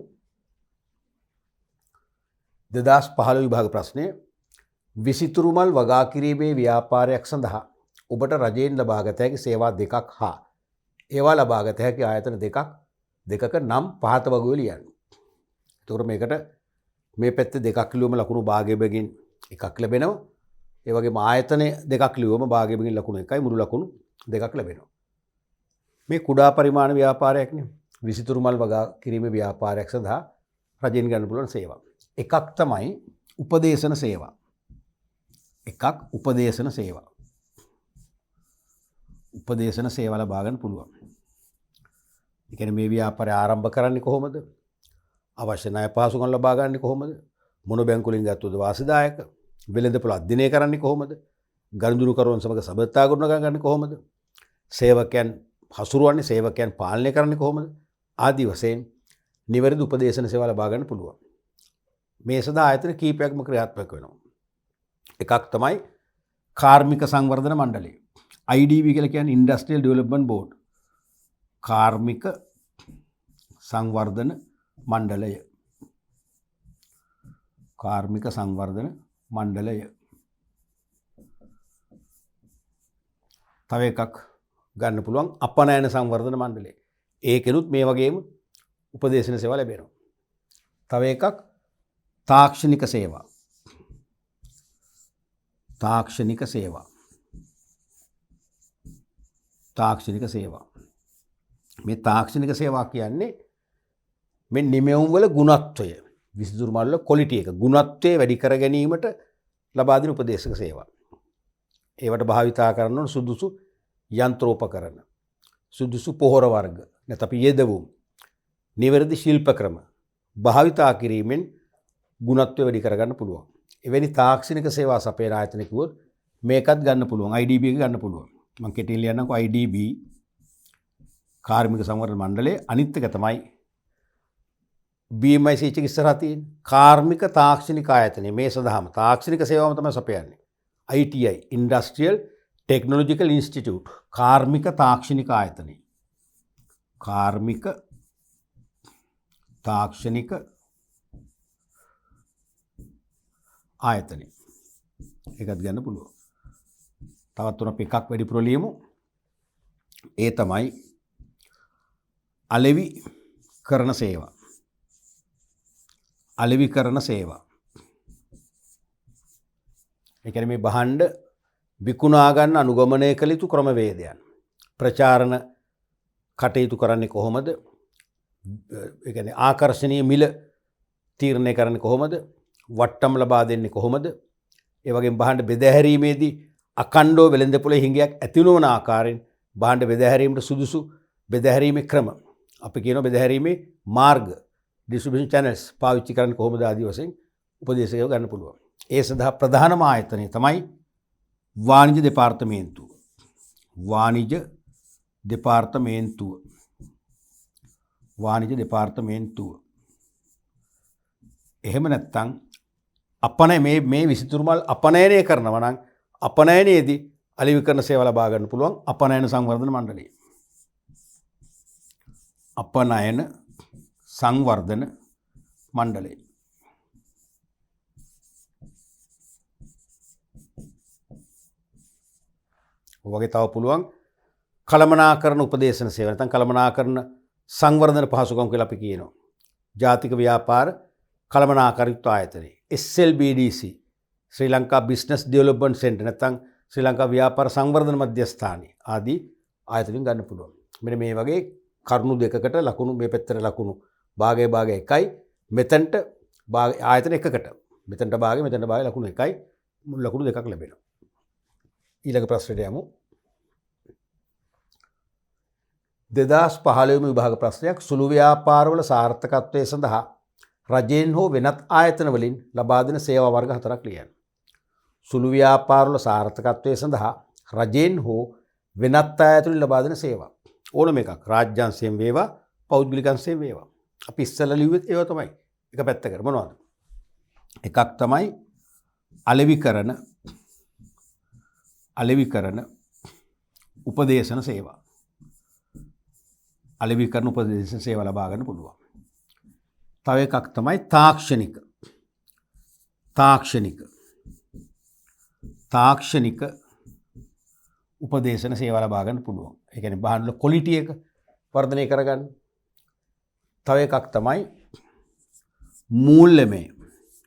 2015 විභාග ප්‍රශ්නය. විසිතුරුමල් වගා කිරීමේ ව්‍යාපාරයක් සඳහා ඔබට රජයෙන් ලබාගත හැකි සේවා දෙකක් හා ඒවා ලබාගත හැකි ආයතන දෙකක නම් පහත වගුවේ ලියන්න. එතකොට මේකට මේ පැත්තේ දෙකක් ලියුවම ලකුණු භාගය බැගින් එකක් ලැබෙනවා. ඒ වගේම ආයතන දෙකක් ලියුවම භාගය බැගින් ලකුණු එකයි, මුළු ලකුණු දෙකක් ලැබෙනවා. මේ කුඩා පරිමාණ ව්‍යාපාරයක්නේ. විසිතුරුමල් වගා කිරීමේ ව්‍යාපාරයක් සඳහා රජයෙන් ගන්න පුළුවන් සේවා. එකක් තමයි උපදේශන සේවා. උපදේශන සේවා ලබා ගන්න පුළුවන්. ඒ කියන්නේ මේ ව්‍යාපාරය ආරම්භ කරන්නේ කොහොමද? අවශ්‍ය ණය පහසුකම් ලබා ගන්නේ කොහොමද? මොන බැංකුවලින් ගත්තොත් වාසිදායක? වෙළඳපොළ අධ්‍යයනය කරන්නේ කොහොමද? ගනුදෙනු කරුවන් සමග සබඳතා ගොඩනගන්නේ කොහොමද? සේවකයන් හසුරුවන්නේ, සේවකයන් පාලනය කරන්නේ කොහොමද? ආදී වශයෙන් නිවැරදි උපදේශන සේවා ලබා ගන්න පුළුවන්. මේ සඳහා ආයතන කීපයක්ම ක්‍රියාත්මක වෙනවා. එකක් තමයි කාර්මික සංවර්ධන මණ්ඩලය. IDB කියලා කියන්නේ ඉන්ඩස්ට්‍රියල් ඩෙවලොප්මන්ට් බෝඩ්. කාර්මික සංවර්ධන මණ්ඩලය. කාර්මික සංවර්ධන මණ්ඩලය. තව එකක් ගන්න පුළුවන් අපනයන සංවර්ධන මණ්ඩලය. ඒකෙනුත් මේ වගේම උපදේශන සේවා ලැබෙනවා. තව එකක් තාක්ෂණික සේවා. තාක්ෂණික සේවා. තාක්ෂණික සේවා. මේ තාක්ෂණික සේවා කියන්නේ මේ නිමෙවුම් වල ගුණත්වය විසිතුරු මල් වල ක්වොලිටි එක ගුණත්වය වැඩි කර ගැනීමට ලබා දෙන උපදේශක සේවා. ඒවට භාවිතා කරන සුදුසු යන්ත්‍රෝපකරණ, සුදුසු පොහොර වර්ග, නැත්නම් අපි යෙදවුම්, නිවැරදි ශිල්ප ක්‍රම භාවිතා කිරීමෙන් ගුණත්වය වැඩි කර ගන්න පුළුවන්. එවැනි තාක්ෂණික සේවා සපයන ආයතන කිව්වොත් මේකත් ගන්න පුළුවන්. IDB එක ගන්න පුළුවන්. මම කෙටියෙන් ලියන්නම්කෝ IDB කාර්මික සංවර්ධන මණ්ඩලයේ අනිත් එක තමයි BMICH එක ඉස්සරහා තියෙන කාර්මික තාක්ෂණික ආයතනය. මේ සඳහාම තාක්ෂණික සේවාවම තමයි සපයන්නේ. ITI Industrial Technological Institute කාර්මික තාක්ෂණික ආයතනය. කාර්මික තාක්ෂණික ආයතනය. ඒකත් ගන්න පුළුවන්. තවත් තුනක් එකක් වැඩිපුර ලියමු. ඒ තමයි අලෙවි කරන සේවා. අලෙවි කරන සේවා. ඒ කියන්නේ මේ භාණ්ඩ විකුණා ගන්න අනුගමනය කළ යුතු ක්‍රමවේදයන්. ප්‍රචාරණ කටයුතු කරන්නේ කොහොමද? ඒ කියන්නේ ආකර්ෂණීය මිල තීරණය කරන්නේ කොහොමද? වට්ටම් ලබා දෙන්නේ කොහොමද? ඒ වගේම භාණ්ඩ බෙදාහැරීමේදී අකණ්ඩව වෙළඳ පොලේ හිඟයක් ඇති නොවන ආකාරයෙන් භාණ්ඩ බෙදාහැරීමට සුදුසු බෙදාහැරීමේ ක්‍රම අපි කියනවා බෙදාහැරීමේ මාර්ග distribution channels පාවිච්චි කරන්නේ කොහොමද ආදී වශයෙන් උපදේශකයෝ ගන්න පුළුවන්. ඒ සඳහා ප්‍රධානම ආයතනය තමයි වාණිජ්‍ය දෙපාර්තමේන්තුව. වාණිජ්‍ය දෙපාර්තමේන්තුව. වාණිජ්‍ය දෙපාර්තමේන්තුව. එහෙම නැත්නම් අපනය මේ විසිතුරු මල් අපනයනය කරනවා නම් අපනයනයේදී අලෙවි කරන සේවා ලබා ගන්න පුළුවන් අපනයන සංවර්ධන මණ්ඩලය. අපනයන සංවර්ධන මණ්ඩලය. වගේ තව පුළුවන් කළමනාකරණ උපදේශන සේවා නැත්නම් කළමනාකරණ සංවර්ධන පහසුකම් කියලා අපි කියනවා. ජාතික ව්‍යාපාර කළමනාකරීත්ව ආයතනය SLBDC ශ්‍රී ලංකා බිස්නස් ඩෙවලොප්මන්ට් සෙන්ටර් නැත්නම් ශ්‍රී ලංකා ව්‍යාපාර සංවර්ධන මධ්‍යස්ථානය ආදී ආයතනින් ගන්න පුළුවන්. මෙන්න මේ වගේ කරුණු දෙකකට ලකුණු මේ පැත්තට ලකුණු භාගය එකයි මෙතනට ආයතන එකකට මෙතනට භාගය මෙතනට භාගය ලකුණු එකයි ලකුණු දෙකක් ලැබෙනවා. ඊළඟ ප්‍රශ්නයට යමු. 2015 විභාග ප්‍රශ්නයක් සුළු ව්‍යාපාරවල සාර්ථකත්වයේ සඳහා රජයෙන් හෝ වෙනත් ආයතන වලින් ලබා දෙන සේවා වර්ග හතරක් ලියන්න. සුළු ව්‍යාපාරවල සාර්ථකත්වයේ සඳහා රජයෙන් හෝ වෙනත් ආයතන වලින් ලබා දෙන සේවා. ඕනම එකක් රාජ්‍යාංශයෙන් වේවා පෞද්ගලිකංශයෙන් වේවා. අපි ඉස්සෙල්ලා ලිව්වෙත් ඒවා තමයි. එක පැත්තකට මොනවද? එකක් තමයි අලෙවි කරන උපදේශන සේවා. අලෙවි කරන උපදේශන සේවා ලබා ගන්න පුළුවන්. තව එකක් තමයි තාක්ෂණික උපදේශන සේවා ලබා ගන්න පුළුවන්. ඒ කියන්නේ භාණ්ඩ වල ක්වොලිටි එක වර්ධනය කරගන්න. තව එකක් තමයි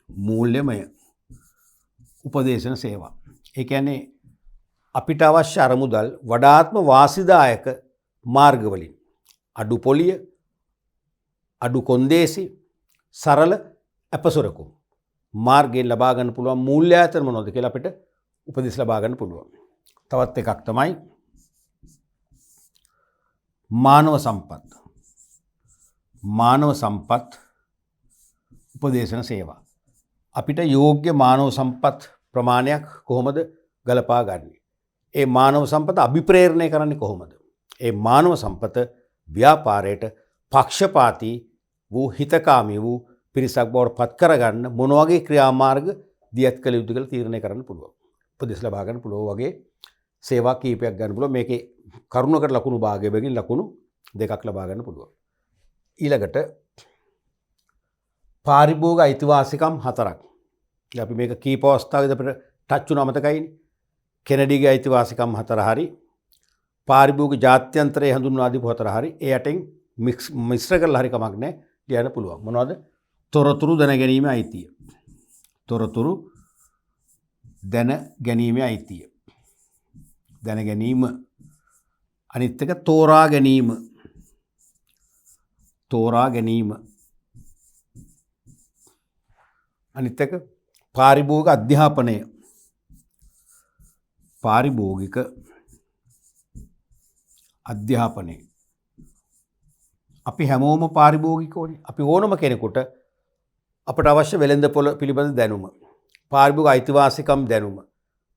මූල්‍යමය උපදේශන සේවා. ඒ කියන්නේ අපිට අවශ්‍ය අරමුදල් වඩාත්ම වාසිදායක මාර්ගවලින් අඩු පොලිය, අඩු කොන්දේසි, සරල අපසොරකුම් මාර්ගයෙන් ලබා ගන්න පුළුවන් මූල්‍යායතන මොනවද කියලා අපිට උපදෙස් ලබා ගන්න පුළුවන්. තවත් එකක් තමයි මානව සම්පත් උපදේශන සේවා. අපිට යෝග්‍ය මානව සම්පත් ප්‍රමාණයක් කොහොමද ගලපා ගන්නේ? ඒ මානව සම්පත අභිප්‍රේරණය කරන්නේ කොහොමද? ඒ මානව සම්පත ව්‍යාපාරයට පක්ෂපාතී වූ හිතකාමී වූ පිරිසක් බවට පත් කරගන්න මොන වගේ ක්‍රියාමාර්ග දියත් කළ යුතුද කියලා තීරණය කරන්න පුළුවන්. උපදෙස් ලබා ගන්න පුළුවන් වගේ සේවා කීපයක් ගන්න පුළුවන්. මේකේ කරුණකට ලකුණු භාගය බැගින් ලකුණු දෙකක් ලබා ගන්න පුළුවන්. ඊළඟට පාරිභෝගික අයිතිවාසිකම් 4ක්. අපි මේක කීප අවස්ථාවකදී අපිට ටච් වුණා මතකයිනේ. කෙනඩිගේ අයිතිවාසිකම් 4 හරි පාරිභෝගික ජාත්‍යන්තරයේ හඳුන්වා දීපු 4 හරි ඒ යටින් මිශ්‍ර කරලා හරි කමක් නැහැ ලියන්න පුළුවන්. මොනවද? තොරතුරු දැන ගැනීමේ අයිතිය. තොරතුරු දැන ගැනීමේ අයිතිය. දැන ගැනීම. අනිත් එක තෝරා ගැනීම. තෝරා ගැනීම. අනිත් එක පාරිභෝගික අධ්‍යාපනය. පාරිභෝගික අධ්‍යාපනය. අපි හැමෝම පාරිභෝගිකෝනේ. අපි ඕනම කෙනෙකුට අපට අවශ්‍ය වෙළඳපොළ පිළිබඳ දැනුම, පාරිභෝගික අයිතිවාසිකම් දැනුම,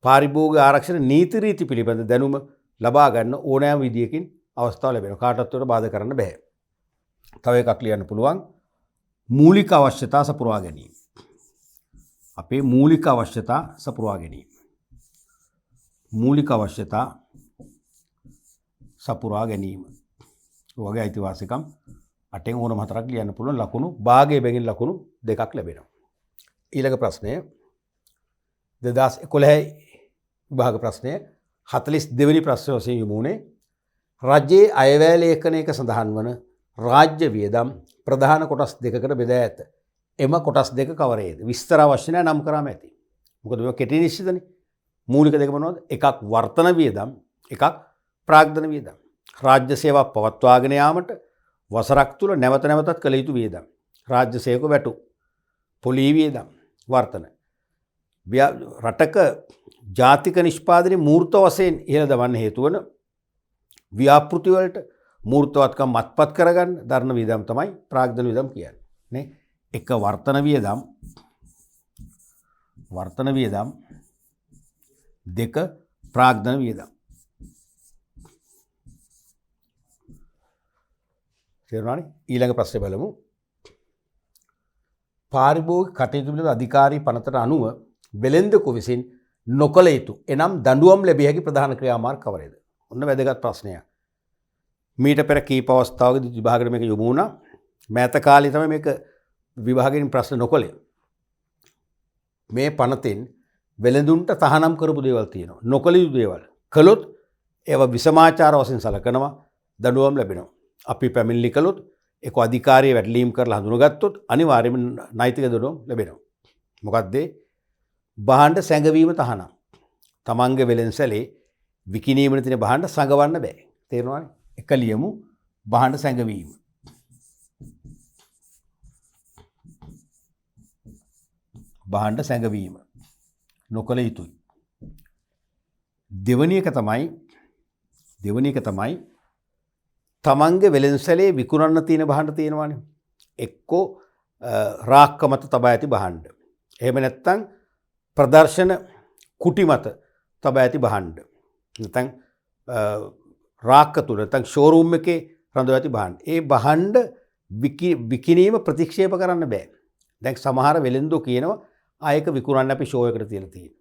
පාරිභෝගික ආරක්ෂණ නීති රීති පිළිබඳ දැනුම ලබා ගන්න ඕනෑම විදියකින් අවස්ථාව ලැබෙනවා. කාටවත් උඩ බාධා කරන්න බෑ. තව එකක් ලියන්න පුළුවන් මූලික අවශ්‍යතා සපුරා ගැනීම. අපේ මූලික අවශ්‍යතා සපුරා ගැනීම. මූලික අවශ්‍යතා සපුරා ගැනීම. ඔයගේ අයිතිවාසිකම් 8න් ඕනම 4ක් ලියන්න පුළුවන්. ලකුණු භාගයේ බැගින් ලකුණු 2ක් ලැබෙනවා. ඊළඟ ප්‍රශ්නය 2011 විභාග ප්‍රශ්නය 42 වෙනි ප්‍රශ්නය වශයෙන් යොමු වුණේ රජයේ අයවැය ලේඛනයක සඳහන් වන රාජ්‍ය වියදම් ප්‍රධාන කොටස් දෙකකට බෙදා ඇත. එම කොටස් දෙක කවරේද? විස්තර අවශ්‍ය නැහැ නම් කරාම ඇති. මොකද මේක කෙටි නිශ්චිතනේ. මූලික දෙක මොනවද? එකක් වර්තන වියදම්, එකක් ප්‍රාග්ධන වියදම්. රාජ්‍ය සේවා පවත්වාගෙන යාමට වසරක් තුල නැවත නැවතත් කළ යුතු වියදම්. රාජ්‍ය සේවක වැටු, පොලී වියදම්, වර්තන. රටක ජාතික නිෂ්පාදනයේ මූර්ත වශයෙන් ඉහළ දමන්න හේතු වන ව්‍යාපෘති වලට මූර්තවත්කම් අත්පත් කරගන්න දරන වියදම් තමයි ප්‍රාග්ධන වියදම් කියන්නේ. නේ? එක වර්තන වියදම්, දෙක ප්‍රාග්ධන වියදම්. තේරුණානේ? ඊළඟ ප්‍රශ්නේ බලමු. පාරිභෝගික කටයුතු පිළිබඳ අධිකාරී පනතට අනුව වෙළෙන්දකු විසින් නොකළ යුතු එනම් දඬුවම් ලැබිය හැකි ප්‍රධාන ක්‍රියාමාර්ග කවරේද? ඔන්න වැදගත් ප්‍රශ්නයක්. මීට පෙර කීප අවස්ථාවකදී විභාගයට මේක යොමු වුණා. මෑත කාලේ තමයි මේක විභාගයෙන් ප්‍රශ්න නොකළේ. මේ පනතෙන් වෙළඳුන්ට තහනම් කරපු දේවල් තියෙනවා. නොකළ යුතු දේවල්. කළොත් ඒවා විසමාචාර වශයෙන් සලකනවා, දඬුවම් ලැබෙනවා. අපි පැමිණිලි කළොත් ඒක අධිකාරිය වැටලීම් කරලා හඳුනගත්තොත් අනිවාර්යයෙන්ම නෛතික දඬුවම් ලැබෙනවා. මොකද්ද? භාණ්ඩ සැඟවීම තහනම්. තමන්ගේ වෙළෙන්සැලේ විකිණීමේ තියෙන භාණ්ඩ සඟවන්න බෑ. තේරෙනවනේ? එක ලියමු භාණ්ඩ සැඟවීම. භාණ්ඩ සැඟවීම නොකළ යුතුයි. දෙවැනි එක තමයි තමන්ගේ වෙළෙන්සැලේ විකුණන්න තියෙන භාණ්ඩ තියෙනවානේ. එක්කෝ රාක්ක මත තබා ඇති භාණ්ඩ. එහෙම නැත්නම් ප්‍රදර්ශන කුටි මත තබා ඇති භාණ්ඩ. නැත්නම් රාක්ක තුල නැත්නම් ෂෝරූම් එකේ රඳවා ඇති භාණ්ඩ. ඒ භාණ්ඩ විකිණීම ප්‍රතික්ෂේප කරන්න බෑ. දැන් සමහර වෙළෙන්දෝ කියනවා ආයක විකුණන්න අපි ෂෝ එකට තියලා තියෙනවා.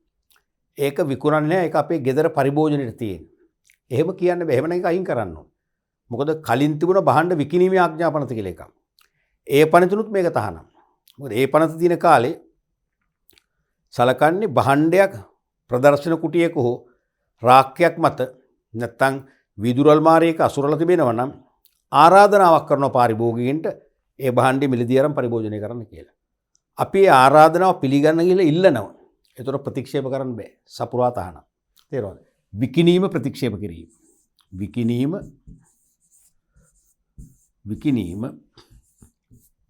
ඒක විකුණන්නේ නැහැ. ඒක අපේ ගෙදර පරිභෝජනෙට තියෙන. එහෙම කියන්න බෑ. එහෙම නම් ඒක අයින් කරන්න ඕන. මොකද කලින් තිබුණ භාණ්ඩ විකිණීමේ ආඥා පනත කියලා එකක්. ඒ පනතුනුත් මේක තහනම්. මොකද ඒ පනත තියෙන කාලේ සලකන්නේ භාණ්ඩයක් ප්‍රදර්ශන කුටියක හෝ රාක්කයක් මත නැත්නම් විදුරල් මාරයක අසුරලා තිබෙනවා නම් ආරාධනාවක් කරන පාරිභෝගිකයන්ට ඒ භාණ්ඩය මිලදී අරන් පරිභෝජනය කරන්න කියලා. අපි ඒ ආරාධනාව පිළිගන්න කියලා ඉල්ලනවා. ඒතර ප්‍රතික්ෂේප කරන්න බෑ. සපුරා තහනම්. තේරෙනවද? විකිණීම ප්‍රතික්ෂේප කිරීම. විකිණීම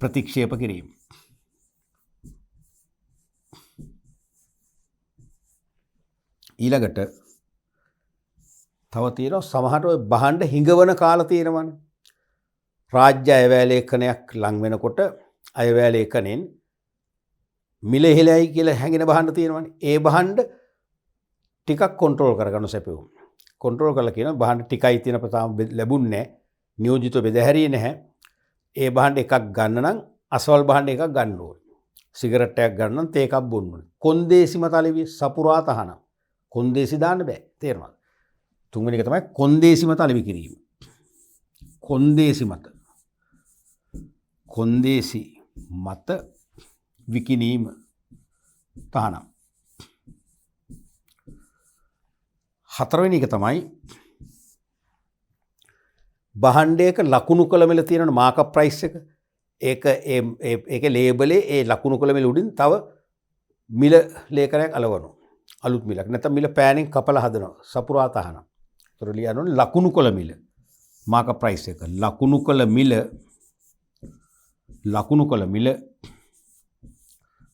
ප්‍රතික්ෂේප කිරීම. ඊළඟට තව තියෙනවා සමහර ඔය භාණ්ඩ හිඟවන කාල තියෙනවනේ. රාජ්‍ය අයවැය ලේඛනයක් ලං වෙනකොට අයවැය ලේඛනෙන් මිල ඉහළයි කියලා හැඟෙන භාණ්ඩ තියෙනවනේ. ඒ භාණ්ඩ ටිකක් කන්ට්‍රෝල් කරගන්න සැපෙවුම්. කන්ට්‍රෝල් කරලා කියන භාණ්ඩ ටිකයි තියෙන ප්‍රතාම ලැබුන්නේ නැහැ. නියෝජිතව බෙදහැරියේ නැහැ. ඒ භාණ්ඩ එකක් ගන්න නම් අසවල් භාණ්ඩ එකක් ගන්න ඕනේ. සිගරට් එකක් ගන්න නම් තේ එකක් බොන්න ඕනේ. කොන්දේසි මත අලෙවි සපුරා තහනම්. කොන්දේසි දාන්න බෑ. තේරෙනවද? තුන්වෙනි එක තමයි කොන්දේසි මත අලෙවි කිරීම. කොන්දේසි මත විකිණීම තහනම්. හතරවෙනි එක තමයි භාණ්ඩයක ලකුණු කළ මිල තියෙන මාකප් ප්‍රයිස් එක. ඒක ලේබලේ ඒ ලකුණු කළ මිල උඩින් තව මිල ලේඛනයක් අලවනවා. අලුත් මිලක් නැත්නම් මිල පෑනින් කපලා හදනවා. සපුරා තහනම්. ඒතර ලියන්න ඕනේ ලකුණු කළ මිල මාකප් ප්‍රයිස් එක. ලකුණු කළ මිල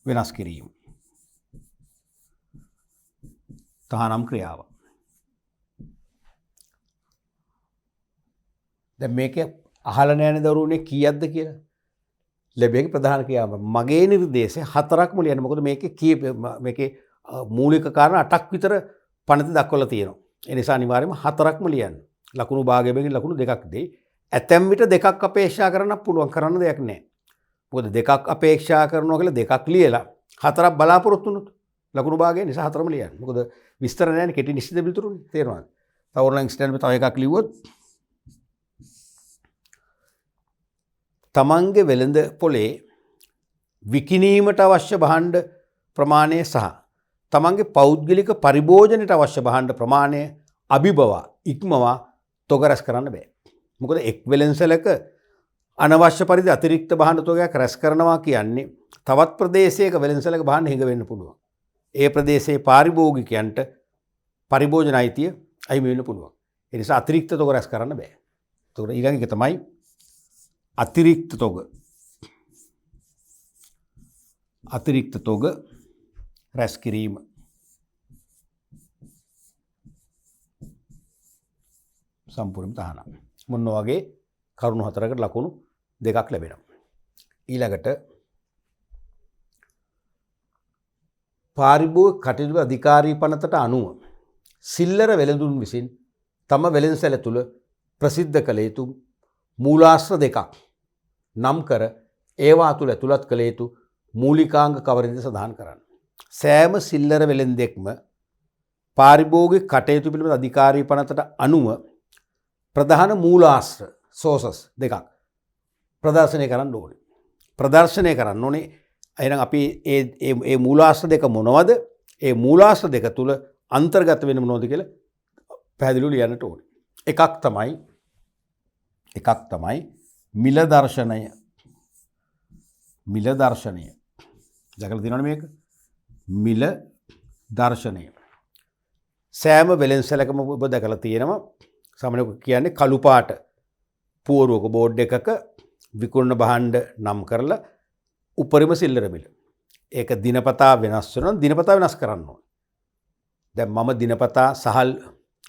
වෙනස් කිරීම. තහනම් ක්‍රියාව. දැන් මේක අහලා නැහැනේ දරුවනේ කීයක්ද කියලා. ලැබෙන්නේ ප්‍රධාන ක්‍රියාව. මගේ නිර්දේශය 4ක්ම ලියන්න. මොකද මේකේ මූලික කාරණා 8ක් විතර පනත දක්වලා තියෙනවා. ඒ නිසා අනිවාර්යයෙන්ම 4ක්ම ලියන්න. ලකුණු භාගයෙන් ලකුණු 2ක් දෙයි. ඇතැම් විට 2ක් අපේක්ෂා කරන්න පුළුවන් කරන්න දෙයක් නැහැ. මොකද 2ක් අපේක්ෂා කරනවා කියලා 2ක් ලියලා 4ක් බලාපොරොත්තු වුණොත් ලකුණු භාගය නිසා 4ම ලියන්න. මොකද විස්තර නැහැනේ කෙටි නිශ්චිත පිළිතුරුනේ. තේරෙනවද? තව ඕනලයින් ස්ටෑන්ඩ් තව එකක් ලිව්වොත් තමන්ගේ වෙළඳ පොලේ විකිණීමට අවශ්‍ය භාණ්ඩ ප්‍රමාණය සහ තමන්ගේ පෞද්ගලික පරිභෝජනයට අවශ්‍ය භාණ්ඩ ප්‍රමාණය අභිබවා ඉක්මවා තොග රැස් කරන්න බෑ. මොකද එක් වෙළඳසැලක අනවශ්‍ය පරිදි අතිරික්ත භාණ්ඩ තොගයක් රැස් කරනවා කියන්නේ තවත් ප්‍රදේශයක වෙළඳසැලක භාණ්ඩ හිඟ වෙන්න පුළුවන්. ඒ ප්‍රදේශයේ පාරිභෝගිකයන්ට පරිභෝජන අයිතිය අහිමි වෙන්න පුළුවන්. ඒ නිසා අතිරික්ත තොග රැස් කරන්න බෑ. ඒතකොට ඊළඟ එක තමයි අතිරික්ත තොග රැස් කිරීම. සම්පූර්ණ තහනම්. මොන වගේ කරුණු 4කට ලකුණු 2ක් ලැබෙනවා. ඊළඟට පාරිභෝගික කටයුතු අධිකාරී පනතට අනුව සිල්ලර වෙළඳුන් විසින් තම වෙළඳසැල තුළ ප්‍රසිද්ධ කළ යුතු මූලාශ්‍ර 2ක් නම් කර ඒවා තුළ ඇතුළත් කළ යුතු මූලිකාංග කවරේද සඳහන් කරන්න. සෑම සිල්ලර වෙළෙන්දෙක්ම පාරිභෝගික කටයුතු පිළිබඳ අධිකාරී පනතට අනුව ප්‍රධාන මූලාශ්‍ර සෝසස් 2ක් ප්‍රදර්ශනය කරන්න ඕනේ. ප්‍රදර්ශනය කරන්න ඕනේ. එහෙනම් අපි ඒ මූලාශ්‍ර 2 මොනවද? ඒ මූලාශ්‍ර 2 තුළ අන්තර්ගත වෙන මොනවද කියලා පැහැදිලිව ලියන්නට ඕනේ. එකක් තමයි මිල දර්ශනය. දැකලා තියෙනවනේ මේක? මිල දර්ශනය. සෑම වෙළෙන්සැලකම ඔබ දැකලා තියෙනවා. සාමාන්‍යයෙන් කියන්නේ කළු පාට පුවරුවක බෝඩ් එකක විකුණන භාණ්ඩ නම් කරලා උපරිම සිල්ලර මිල. ඒක දිනපතා වෙනස් වෙනවා. දිනපතා වෙනස් කරන්න ඕනේ. දැන් මම දිනපතා සහල්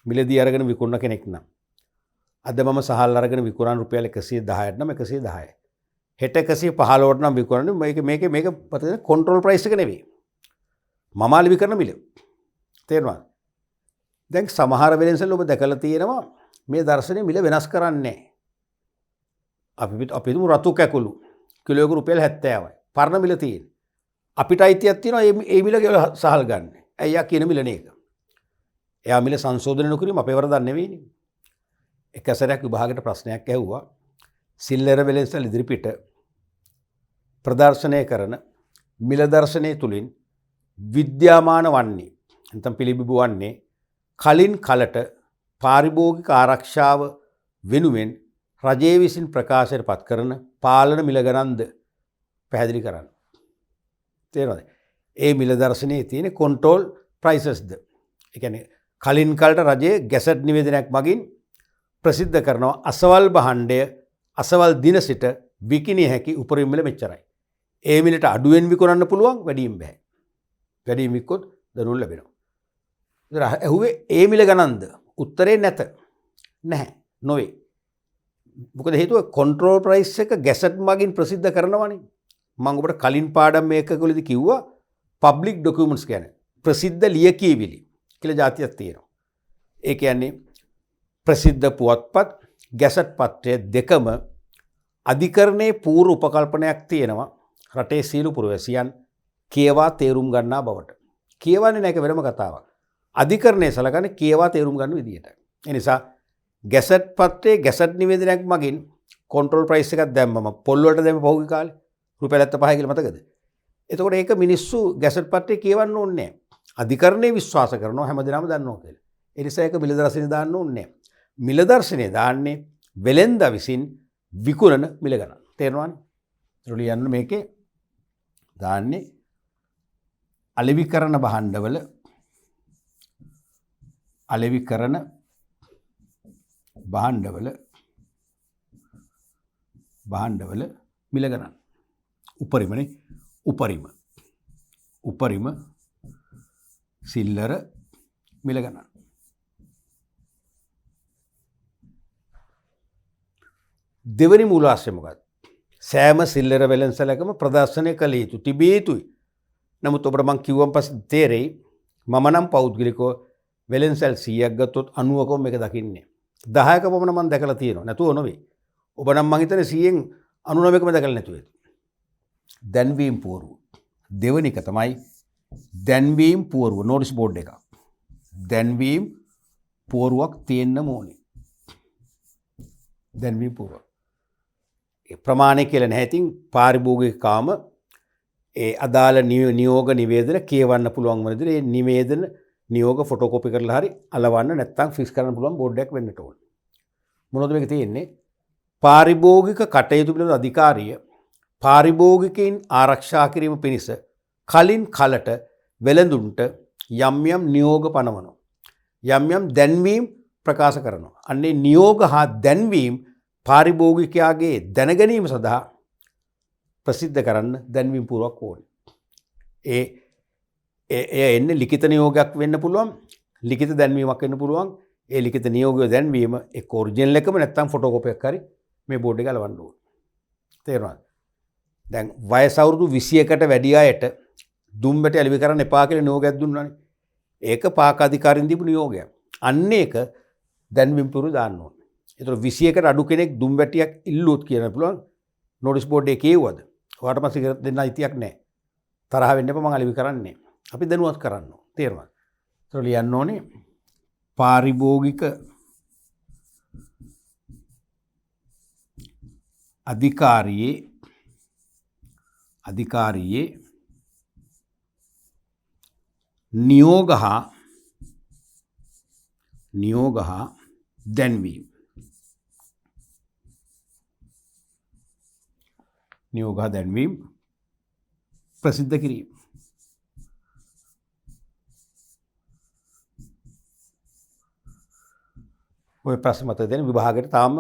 මිලදී අරගෙන විකුණන කෙනෙක් නම් අද මම සහල් අරගෙන විකුණන රුපියල් 110ට නම් 110යි. හෙට 115ට නම් විකුණන්නේ මේක පතන කන්ට්‍රෝල් ප්‍රයිස් එක නෙවෙයි. මම ආලි විකරන මිල. තේරෙනවද? දැන් සමහර වෙළෙන්සැල ඔබ දැකලා තියෙනවා මේ දර්ශනයේ මිල වෙනස් කරන්නේ නැහැ. අපි හිතමු රතු කැකුළු කිලෝයක රුපියල් 70යි. පරණ මිල තියෙන. අපිට අයිතියක් තියෙනවා මේ මිල ගෙවලා සහල් ගන්න. ඇයි යා කියන මිල නේක. එයා මිල සංශෝධනය නොකිරීම අපේ වරදක් නෙවෙයිනේ. එක සැරයක් විභාගයට ප්‍රශ්නයක් ඇහුවා. සිල්ලර වෙළෙන්සැල ඉදිරිපිට ප්‍රදර්ශනය කරන මිල දර්ශනය තුලින් විද්‍යාමාන වන්නේ නැත්නම් පිළිබිඹු වන්නේ කලින් කලට පාරිභෝගික ආරක්ෂාව වෙනුවෙන් රජය විසින් ප්‍රකාශයට පත් කරන පාලන මිල ගණන්ද පැහැදිලි කරන්න. තේරෙනවද? ඒ මිල දර්ශනයේ තියෙන කන්ට්‍රෝල් ප්‍රයිසස්ද. ඒ කියන්නේ කලින් කලට රජයේ ගැසට් නිවේදනයක් මගින් ප්‍රසිද්ධ කරනවා අසවල් භාණ්ඩය අසවල් දින සිට විකිණිය හැකි උපරිම මිල මෙච්චරයි. ඒ මිලට අඩුවෙන් විකුණන්න පුළුවන්, වැඩියෙන් බෑ. වැඩියෙන් වික්කොත් දරුවෝ ලැබෙනවා. ඉතින් ඇහුවේ ඒ මිල ගණන්ද? උත්තරේ නැත. නැහැ. නොවේ. මොකද හේතුව කන්ට්‍රෝල් ප්‍රයිස් එක ගැසට් මගින් ප්‍රසිද්ධ කරනවානේ. මම ඔබට කලින් පාඩම් මේකකවලදී කිව්වා පබ්ලික් ඩොකියුමන්ට්ස් කියන්නේ ප්‍රසිද්ධ ලියකියවිලි කියලා જાතියක් තියෙනවා. ඒ කියන්නේ ප්‍රසිද්ධ පුවත්පත් ගැසට් පත්‍රය දෙකම අධිකරණයේ පූර්ව උපකල්පනයක් තියෙනවා රටේ සීළු පුරවැසියන් කියවා තේරුම් ගන්නා බවට. කියවන්නේ නැහැ, ඒක වෙනම කතාවක්. අධිකරණය සලකන්නේ කියවා තේරුම් ගන්න විදියට. ඒ නිසා ගැසට් පත්‍රයේ ගැසට් නිවේදනයක් මගින් කොන්ට්‍රෝල් ප්‍රයිස් එකක් දැම්මම පොල් වලට දැම්ම පහුගිය කාලේ රුපියල් 75 කියලා මතකද? එතකොට ඒක මිනිස්සු ගැසට් පත්‍රයේ කියවන්න ඕනේ නැහැ. අධිකරණයේ විශ්වාස කරනවා හැමදේම දන්නවා කියලා. ඒ නිසා ඒක මිලදර්ශනේ දාන්න ඕනේ නැහැ. මිලදර්ශනේ දාන්නේ වෙලෙන්ද විසින් විකුණන මිල ගණන්. තේරෙනවද? ඒක ලියන්න මේකේ දාන්නේ අලෙවිකරණ භාණ්ඩවල මිල ගණන්. උපරිමනේ උපරිම සිල්ලර මිල ගණන්. දෙවනි මූලාශ්‍රය මොකක්ද? සෑම සිල්ලර වෙළඳසැලකම ප්‍රදර්ශනය කළ යුතු තිබිය යුතුයි. නමුත් ඔබට මම කිව්වන් පස්සේ තේරෙයි මම නම් පෞද්ගලිකව වෙළඳසැල් 100ක් ගත්තොත් 90කම මේක දකින්නේ. 10ක පමණ මම දැකලා තියෙනවා. නැතුව නෙවෙයි. ඔබ නම් මං හිතන්නේ 100න් 99කම දැකලා නැතුව ඇති. දැන්වීම් පුවරුව. දෙවනි එක තමයි දැන්වීම් පුවරුව නෝටිස් බෝඩ් එකක්. දැන්වීම් පුවරුවක් තියෙන්න ඕනේ. දැන්වීම් පුවරුව. ඒ ප්‍රමාණය කියලා නැහැ. ඉතින් පාරිභෝගික කාම ඒ අදාළ නියෝග නිවේදන කියවන්න පුළුවන් වන විදිහට ඒ නිවේදන නියෝග ෆොටෝකෝපි කරලා හරි අලවන්න නැත්නම් ෆික්ස් කරන්න පුළුවන් බෝඩ් එකක් වෙන්නට ඕනේ. මොනවද මේක තියෙන්නේ? පාරිභෝගික කටයුතු පිළිබඳ අධිකාරිය පාරිභෝගිකයින් ආරක්ෂා කිරීම පිණිස කලින් කලට වෙළඳුන්ට යම් යම් නියෝග පනවනවා. යම් යම් දැන්වීම් ප්‍රකාශ කරනවා. අන්නේ නියෝග හා දැන්වීම් පාරිභෝගිකයාගේ දැනගැනීම සඳහා ප්‍රසිද්ධ කරන්න දැන්වීම් පුවරුවක් ඕනේ. ඒ එන්නේ ලිඛිත නියෝගයක් වෙන්න පුළුවන්, ලිඛිත දැන්වීමක් වෙන්න පුළුවන්. ඒ ලිඛිත නියෝගය දැන්වීම එක්ක ඔරිජිනල් එකම නැත්නම් ෆොටෝකෝපි එකක් හරි මේ බෝඩ් එක අලවන්න ඕනේ. තේරුණාද? දැන් වයස අවුරුදු 21කට වැඩි අයට දුම්බැට ඇලවි කරන්න එපා කියලා නියෝගයක් දුන්නානේ. ඒක පාක අධිකාරියෙන් දීපු නියෝගයක්. අන්න ඒක දැන්වීම් පුවරු දාන්න ඕනේ. ඒතර 21කට අඩු කෙනෙක් දුම්බැටියක් ඉල්ලුවොත් කියන පුළුවන් නෝටිස් බෝඩ් එකේ කියවුවද? ඔයාලට මම සිගරට් දෙන්න අයිතියක් නැහැ. තරහ වෙන්න එපා මම අලවි කරන්නේ. අපි දැනුවත් කරන්න ඕනේ. තේරුණාද? ඒතර ලියන්න ඕනේ පාරිභෝගික අධිකාරියේ නියෝග හා දැන්වීම. නියෝග හා දැන්වීම ප්‍රසිද්ධ කිරීම. ඔය ප්‍රශ්න මත දෙන විභාගයට තාම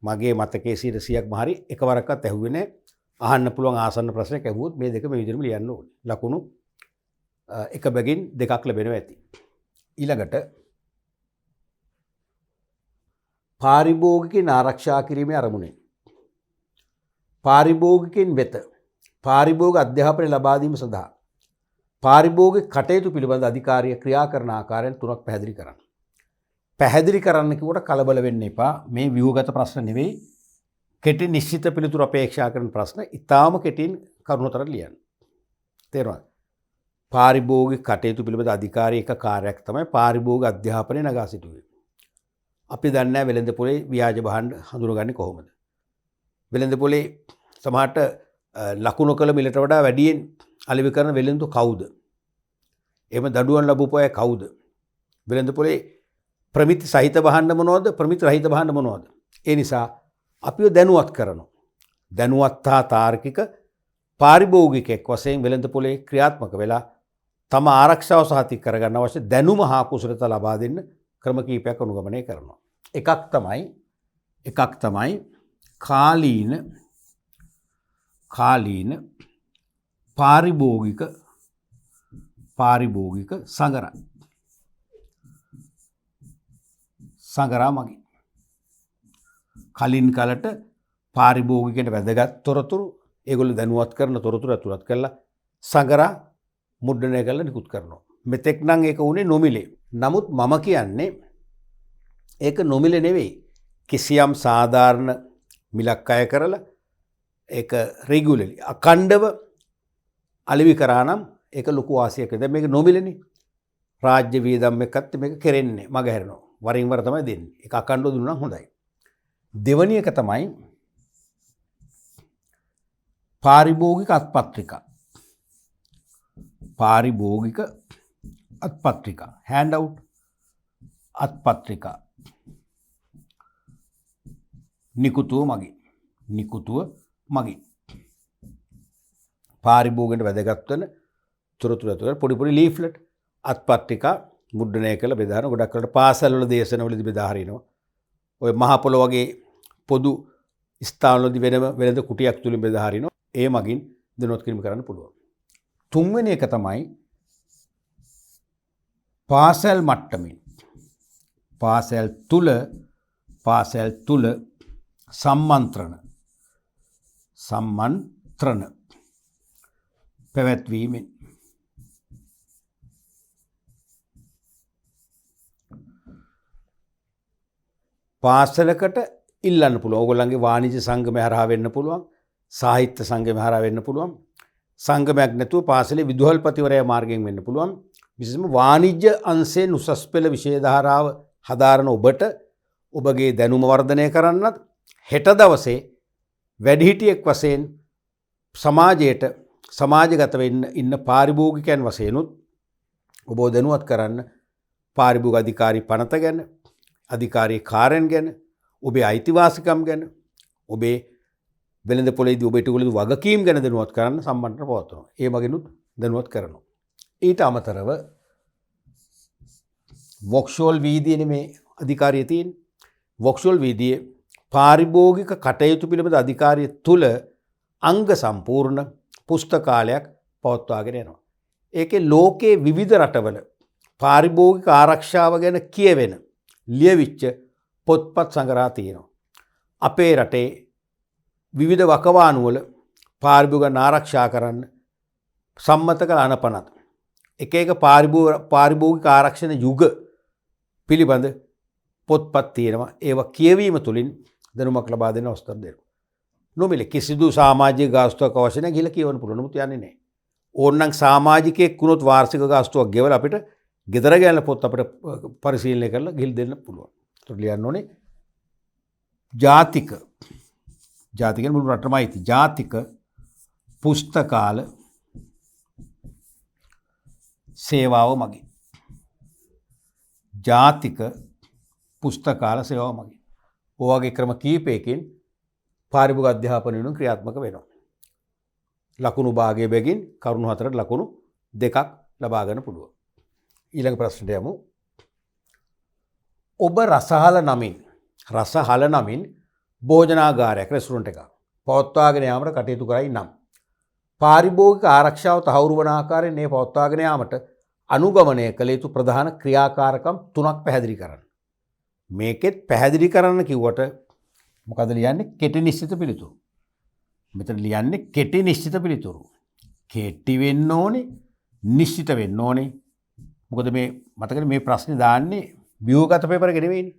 මගේ මතකයේ 100%ක්ම හරි එකවරක්වත් ඇහුවේ නැහැ. අහන්න පුළුවන් ආසන්න ප්‍රශ්නයක් ඇහුවොත් මේ දෙක මේ විදිහටම ලියන්න ඕනේ. ලකුණු එක බැගින් දෙකක් ලැබෙනවා ඇති. ඊළඟට පාරිභෝගිකයන් ආරක්ෂා කිරීමේ අරමුණෙන් පාරිභෝගිකයන් වෙත පාරිභෝගික අධ්‍යාපනය ලබා දීම සඳහා පාරිභෝගික කටයුතු පිළිබඳ අධිකාරිය ක්‍රියා කරන ආකාරයන් තුනක් පැහැදිලි කරන්න. පැහැදිලි කරන්න කිව්වට කලබල වෙන්න එපා. මේ ව්‍යුහගත ප්‍රශ්න නෙවෙයි. කෙටි නිශ්චිත පිළිතුරු අපේක්ෂා කරන ප්‍රශ්න. ඊටාම කෙටින් කරුණතර ලියන්න. තේරුණාද? පාරිභෝගික කටයුතු පිළිබඳ අධිකාරිය එක කාර්යයක් තමයි පාරිභෝගික අධ්‍යාපනය නගා සිටුවේ. අපි දන්නේ නැහැ වෙළඳ පොලේ ව්‍යාජ භාණ්ඩ හඳුනගන්නේ කොහොමද? වෙළඳ පොලේ සමහරට ලකුණු කළ මිලට වඩා වැඩියෙන් අලෙවි කරන වෙළඳු කවුද? එහෙම දඩුවම් ලැබුපු අය කවුද? වෙළඳ පොලේ ප්‍රමිති සහිත භාණ්ඩ මොනවද? ප්‍රමිති රහිත භාණ්ඩ මොනවද? ඒ නිසා අපිව දැනුවත් කරනවා. දැනුවත් හා තාර්කික පාරිභෝගිකයෙක් වශයෙන් වෙළඳ පොලේ ක්‍රියාත්මක වෙලා තම ආරක්ෂාව සහතික කරගන්න අවශ්‍ය දැනුම හා කුසලතා ලබා දෙන්න ක්‍රම කීපයක් අනුගමනය කරනවා. එකක් තමයි කාලීන පාරිභෝගික සංගරා මගින් කලින් කලට පාරිභෝගිකයන්ට වැදගත් තොරතුරු ඒගොල්ලෝ දැනුවත් කරන තොරතුරු ඇතුළත් කරලා සංගරා මුද්‍රණය කරලා නිකුත් කරනවා. මෙතෙක් නම් ඒක උනේ නොමිලේ. නමුත් මම කියන්නේ ඒක නොමිලේ නෙවෙයි. කිසියම් සාධාරණ මිලක් අය කරලා ඒක රෙගුලරලි අඛණ්ඩව අලෙවි කරා නම් ඒක ලොකු වාසියක්. දැන් මේක නොමිලේනේ. රාජ්‍ය වියදම් එක්කත් මේක කෙරෙන්නේ මගහැරෙනවා. වරින් වර තමයි දෙන්නේ. ඒක අකණ්ඩව දුන්නා නම් හොඳයි. දෙවැනි එක තමයි පාරිභෝගික අත්පත්‍රිකා. පාරිභෝගික අත්පත්‍රිකා hand out අත්පත්‍රිකා නිකුතුව මගින් පාරිභෝගිකයට වැදගත් වෙන තොරතුරු ඇතුළත් පොඩි ලීෆ්ලට් අත්පත්‍රිකා මුද්‍රණය කළ බෙදා හරින ගොඩක් කරලා පාසල් වල දේශනවලදී බෙදා හරිනවා. ඔය මහ පොළොව වගේ පොදු ස්ථානවලදී වෙනද කුටියක් තුලින් බෙදා හරිනවා. ඒ මගින් දැනුවත් කිරීම කරන්න පුළුවන්. තුන්වෙනි එක තමයි පාසල් මට්ටමින් පාසල් තුල සම්මන්ත්‍රණ පැවැත්වීමෙන් පාසලකට ඉල්ලන්න පුළුවන්. ඕගොල්ලන්ගේ වාණිජ්‍ය සංගමය හරහා වෙන්න පුළුවන්. සාහිත්‍ය සංගමය හරහා වෙන්න පුළුවන්. සංගමයක් නැතුව පාසලේ විදුහල්පතිවරයා මාර්ගයෙන් වෙන්න පුළුවන්. විශේෂයෙන්ම වාණිජ්‍ය අංශයෙන් උසස් පෙළ විෂය ධාරාව හදාරන ඔබට ඔබගේ දැනුම වර්ධනය කරන්නත් හෙට දවසේ වැඩිහිටියෙක් වශයෙන් සමාජයට සමාජගත වෙන්න ඉන්න පාරිභෝගිකයන් වශයෙන්ුත් ඔබ දැනුවත් කරන්න පාරිභෝගික අධිකාරී පනත ගැන, අධිකාරී කාර්යයන් ගැන, ඔබේ අයිතිවාසිකම් ගැන, ඔබේ වෙළඳ පොලේදී ඔබට උගලු වගකීම් ගැන දැනුවත් කරන්න සම්මන්ත්‍රණ පවත්වනවා. ඒ වගේනුත් දැනුවත් කරනවා. ඊට අමතරව වොක්ෂෝල් වීදියේනේ මේ අධිකාරිය තියෙන්නේ. වොක්ෂෝල් වීදියේ පාරිභෝගික කටයුතු පිළිබඳ අධිකාරිය තුල අංග සම්පූර්ණ පුස්තකාලයක් පවත්වාගෙන යනවා. ඒකේ ලෝකයේ විවිධ රටවල පාරිභෝගික ආරක්ෂාව ගැන කියවෙන ලියවිච්ච පොත්පත් සංග්‍රහ තියෙනවා. අපේ රටේ විවිධ වකවානුවල පාරිභෝගිකයන් ආරක්ෂා කරන්න සම්මත කළ අනපනත් එක පාරිභෝගික ආරක්ෂණ යුග පිළිබඳ පොත්පත් තියෙනවා. ඒවා කියවීම තුළින් දැනුමක් ලබා දෙන අවස්ථාවක් දෙනවා. නොමිලේ කිසිදු සමාජික ගාස්තුවක් අවශ්‍ය නැහැ කියලා කියවන්න පුළුවන්. නමුත් යන්නේ නැහැ. ඕනනම් සමාජිකයෙක් වුණොත් වාර්ෂික ගාස්තුවක් ගෙවලා අපිට ගෙදර ගෑන පොත් අපිට පරිශීලනය කරලා ගිහින් දෙන්න පුළුවන්. ඒකට ලියන්න ඕනේ ජාතික මුළු රටම අයිති ජාතික පුස්තකාල සේවාව මගින්. ජාතික පුස්තකාල සේවාව මගින්. ඔයගේ ක්‍රම කීපයකින් පාරිභෝගික අධ්‍යාපනය වෙනුවෙන් ක්‍රියාත්මක වෙනවා. ලකුණු භාගයේ බැගින් කරුණු 4ට ලකුණු 2ක් ලබා ගන්න පුළුවන්. ඊළඟ ප්‍රශ්නට යමු. ඔබ රසහල නමින් භෝජනාගාරයක් රෙස්ටුරන්ට් එකක් පවත්වාගෙන යාමට කටයුතු කරයි නම් පාරිභෝගික ආරක්ෂාව තහවුරු වන ආකාරයෙන් මේ පවත්වාගෙන යාමට අනුගමනය කළ යුතු ප්‍රධාන ක්‍රියාකාරකම් 3ක් පැහැදිලි කරන්න. මේකෙත් පැහැදිලි කරන්න කිව්වට මොකද ලියන්නේ? කෙටි නිශ්චිත පිළිතුරු. මෙතන ලියන්නේ කෙටි නිශ්චිත පිළිතුරු. කෙටි වෙන්න ඕනේ, නිශ්චිත වෙන්න ඕනේ. මොකද මේ මතකනේ මේ ප්‍රශ්නේ දාන්නේ ව්‍යුහගත පේපර් එක නෙවෙයිනේ.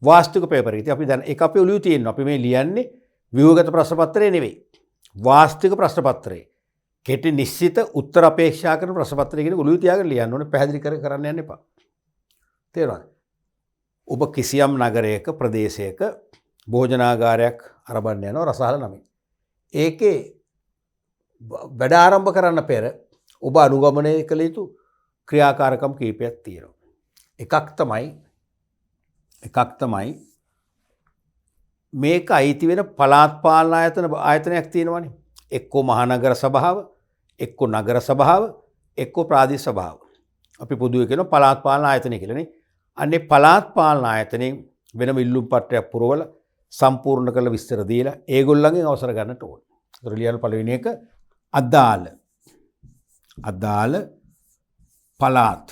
වාස්තුක පේපර් එක. ඉතින් අපි දැන් ඒක අපේ ඔළුවේ තියෙනවා. අපි මේ ලියන්නේ ව්‍යුහගත ප්‍රශ්න පත්‍රය නෙවෙයි. වාස්තුක ප්‍රශ්න පත්‍රය. කෙටි නිශ්චිත උත්තර අපේක්ෂා කරන ප්‍රශ්න පත්‍රය කියන ඔළුවේ තියාගෙන ලියන්න ඕනේ. පැහැදිලි කරන්න යන්න එපා. තේරුණාද? ඔබ කිසියම් නගරයක ප්‍රදේශයක භෝජනාගාරයක් අරබන්න යනවා රසහල නමින්. ඒකේ වැඩ ආරම්භ කරන්න පෙර ඔබ අනුගමනය කළ යුතු ක්‍රියාකාරකම් කීපයක් තියෙනවා. එකක් තමයි මේක අයිති වෙන පළාත් පාලන ආයතනයක් තියෙනවනේ. එක්කෝ මහනගර සභාව, එක්කෝ නගර සභාව, එක්කෝ ප්‍රාදේශ සභාව. අපි පොදුවේ කියන පළාත් පාලන ආයතනය කියලානේ. අන්නේ පළාත් පාලන ආයතනයෙන් වෙනම ඉල්ලුම් පත්‍රයක් පුරවලා සම්පූර්ණ කරලා විස්තර දීලා ඒගොල්ලන්ගෙන් අවසර ගන්නට ඕන. ඒතර ලියන පළවෙනි එක අදාළ පළාත්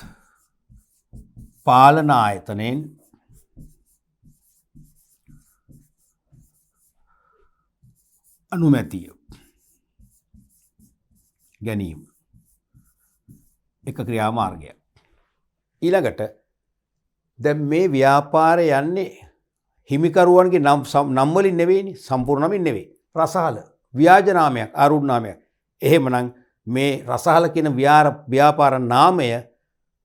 පාලන ආයතනයෙන් අනුමැතිය ගැනීම එක ක්‍රියාමාර්ගයක්. ඊළඟට දැන් මේ ව්‍යාපාරය යන්නේ හිමිකරුවන්ගේ නම් වලින් නෙවෙයිනේ, සම්පූර්ණ නමින් නෙවෙයි. රසහල ව්‍යාජ නාමයක්, ආරූඪ නාමයක්. එහෙමනම් මේ රසහල කියන ව්‍යාපාර නාමය